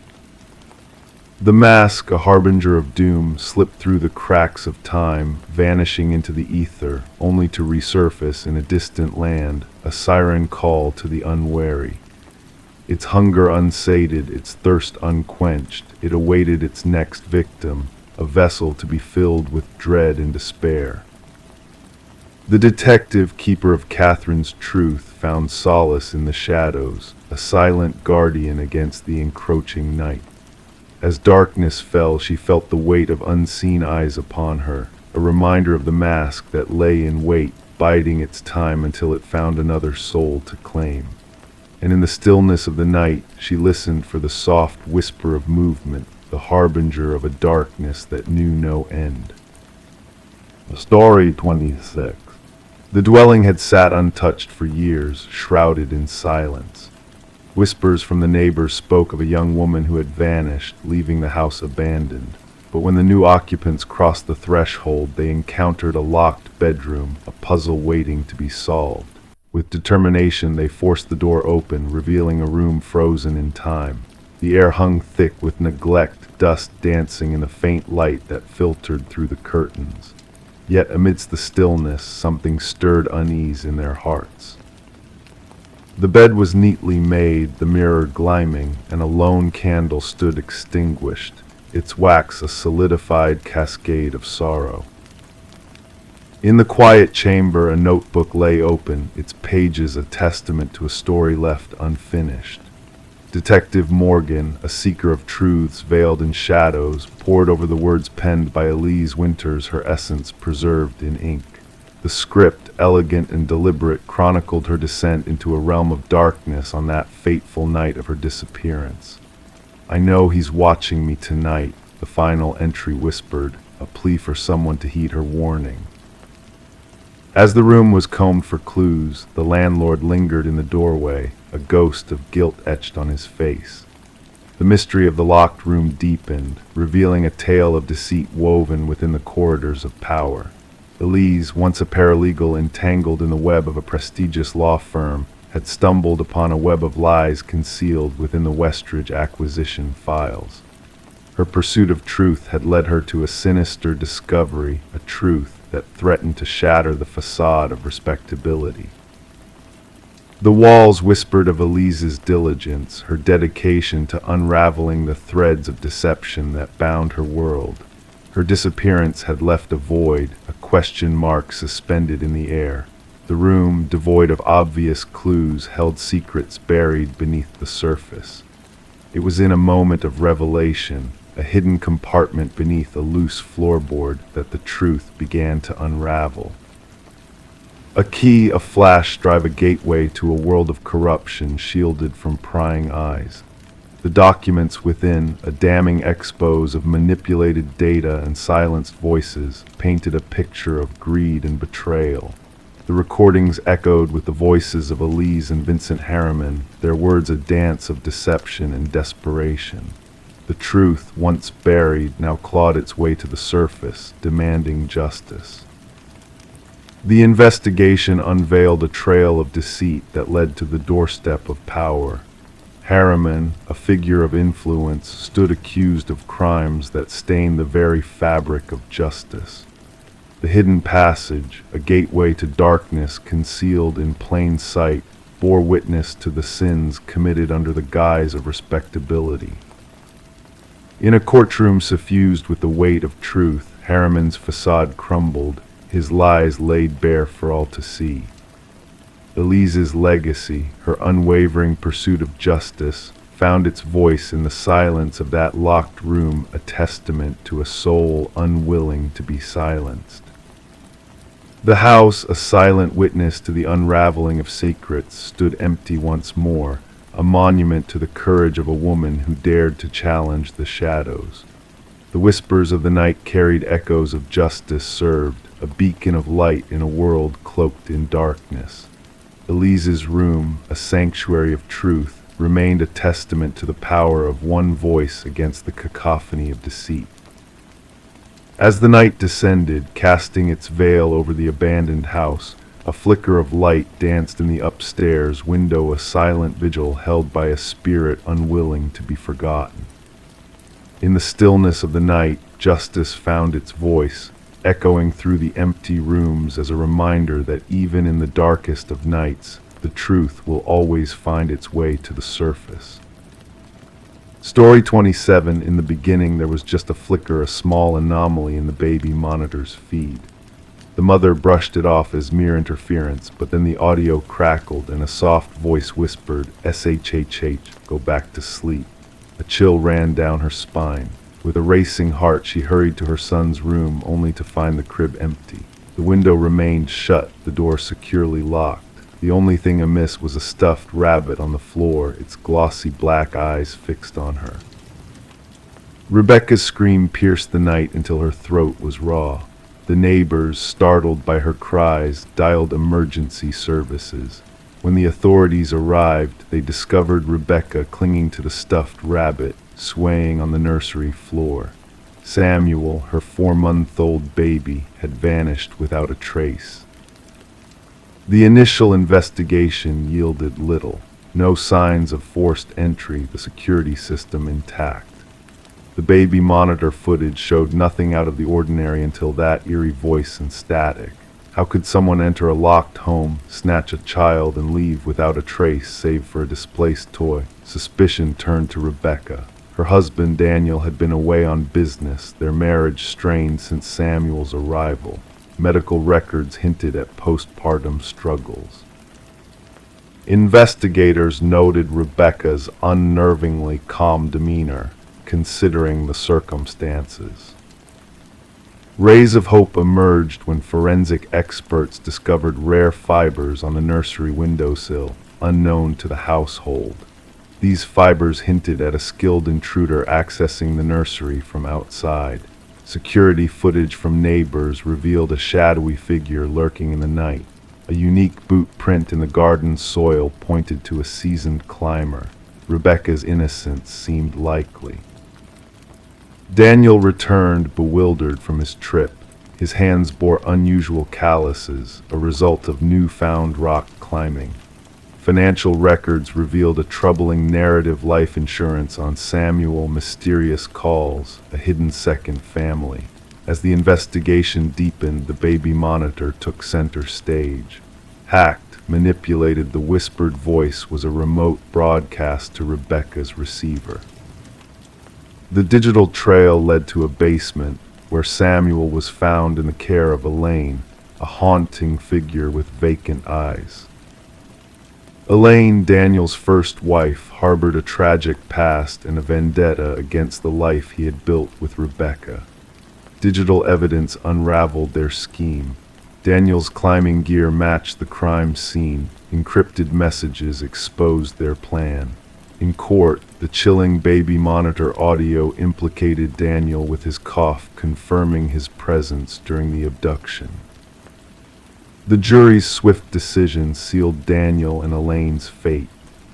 Speaker 1: The mask, a harbinger of doom, slipped through the cracks of time, vanishing into the ether, only to resurface in a distant land, a siren call to the unwary. Its hunger unsated, its thirst unquenched, it awaited its next victim, a vessel to be filled with dread and despair. The detective, keeper of Catherine's truth, found solace in the shadows, a silent guardian against the encroaching night. As darkness fell, she felt the weight of unseen eyes upon her, a reminder of the mask that lay in wait, biding its time until it found another soul to claim. And in the stillness of the night, she listened for the soft whisper of movement, the harbinger of a darkness that knew no end. Story 26. The dwelling had sat untouched for years, shrouded in silence. Whispers from the neighbors spoke of a young woman who had vanished, leaving the house abandoned. But when the new occupants crossed the threshold, they encountered a locked bedroom, a puzzle waiting to be solved. With determination, they forced the door open, revealing a room frozen in time. The air hung thick with neglect, dust dancing in the faint light that filtered through the curtains. Yet amidst the stillness, something stirred unease in their hearts. The bed was neatly made, the mirror gleaming, and a lone candle stood extinguished, its wax a solidified cascade of sorrow. In the quiet chamber, a notebook lay open, its pages a testament to a story left unfinished. Detective Morgan, a seeker of truths veiled in shadows, pored over the words penned by Elise Winters, her essence preserved in ink. The script, elegant and deliberate, chronicled her descent into a realm of darkness on that fateful night of her disappearance. "I know he's watching me tonight," the final entry whispered, a plea for someone to heed her warning. As the room was combed for clues, the landlord lingered in the doorway, a ghost of guilt etched on his face. The mystery of the locked room deepened, revealing a tale of deceit woven within the corridors of power. Elise, once a paralegal entangled in the web of a prestigious law firm, had stumbled upon a web of lies concealed within the Westridge acquisition files. Her pursuit of truth had led her to a sinister discovery, a truth that threatened to shatter the facade of respectability. The walls whispered of Elise's diligence, her dedication to unraveling the threads of deception that bound her world. Her disappearance had left a void, a question mark suspended in the air. The room, devoid of obvious clues, held secrets buried beneath the surface. It was in a moment of revelation, a hidden compartment beneath a loose floorboard, that the truth began to unravel. A key, a flash drive a gateway to a world of corruption shielded from prying eyes. The documents within, a damning expose of manipulated data and silenced voices, painted a picture of greed and betrayal. The recordings echoed with the voices of Elise and Vincent Harriman, their words a dance of deception and desperation. The truth, once buried, now clawed its way to the surface, demanding justice. The investigation unveiled a trail of deceit that led to the doorstep of power. Harriman, a figure of influence, stood accused of crimes that stained the very fabric of justice. The hidden passage, a gateway to darkness concealed in plain sight, bore witness to the sins committed under the guise of respectability. In a courtroom suffused with the weight of truth, Harriman's facade crumbled, his lies laid bare for all to see. Elise's legacy, her unwavering pursuit of justice, found its voice in the silence of that locked room, a testament to a soul unwilling to be silenced. The house, a silent witness to the unraveling of secrets, stood empty once more, a monument to the courage of a woman who dared to challenge the shadows. The whispers of the night carried echoes of justice served, a beacon of light in a world cloaked in darkness. Elise's room, a sanctuary of truth, remained a testament to the power of one voice against the cacophony of deceit. As the night descended, casting its veil over the abandoned house, a flicker of light danced in the upstairs window, a silent vigil held by a spirit unwilling to be forgotten. In the stillness of the night, justice found its voice, echoing through the empty rooms as a reminder that even in the darkest of nights, the truth will always find its way to the surface. Story 27. In the beginning, there was just a flicker, a small anomaly in the baby monitor's feed. The mother brushed it off as mere interference, but then the audio crackled and a soft voice whispered, "SHHH, go back to sleep." A chill ran down her spine. With a racing heart, she hurried to her son's room, only to find the crib empty. The window remained shut, the door securely locked. The only thing amiss was a stuffed rabbit on the floor, its glossy black eyes fixed on her. Rebecca's scream pierced the night until her throat was raw. The neighbors, startled by her cries, dialed emergency services. When the authorities arrived, they discovered Rebecca clinging to the stuffed rabbit, swaying on the nursery floor. Samuel, her 4-month-old baby, had vanished without a trace. The initial investigation yielded little. No signs of forced entry, the security system intact. The baby monitor footage showed nothing out of the ordinary until that eerie voice and static. How could someone enter a locked home, snatch a child, and leave without a trace save for a displaced toy? Suspicion turned to Rebecca. Her husband, Daniel, had been away on business, their marriage strained since Samuel's arrival. Medical records hinted at postpartum struggles. Investigators noted Rebecca's unnervingly calm demeanor, considering the circumstances. Rays of hope emerged when forensic experts discovered rare fibers on the nursery windowsill, unknown to the household. These fibers hinted at a skilled intruder accessing the nursery from outside. Security footage from neighbors revealed a shadowy figure lurking in the night. A unique boot print in the garden soil pointed to a seasoned climber. Rebecca's innocence seemed likely. Daniel returned bewildered from his trip. His hands bore unusual calluses, a result of newfound rock climbing. Financial records revealed a troubling narrative life insurance on Samuel mysterious calls, a hidden second family. As the investigation deepened, the baby monitor took center stage. Hacked, manipulated, the whispered voice was a remote broadcast to Rebecca's receiver. The digital trail led to a basement where Samuel was found in the care of Elaine, a haunting figure with vacant eyes. Elaine, Daniel's first wife, harbored a tragic past and a vendetta against the life he had built with Rebecca. Digital evidence unraveled their scheme. Daniel's climbing gear matched the crime scene. Encrypted messages exposed their plan. In court, the chilling baby monitor audio implicated Daniel with his cough confirming his presence during the abduction. The jury's swift decision sealed Daniel and Elaine's fate.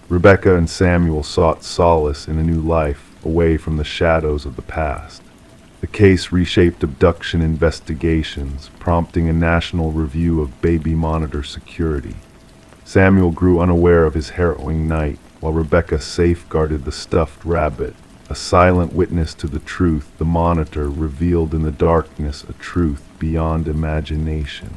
Speaker 1: Rebecca and Samuel sought solace in a new life, away from the shadows of the past. The case reshaped abduction investigations, prompting a national review of baby monitor security. Samuel grew unaware of his harrowing night, while Rebecca safeguarded the stuffed rabbit. A silent witness to the truth, the monitor revealed in the darkness a truth beyond imagination.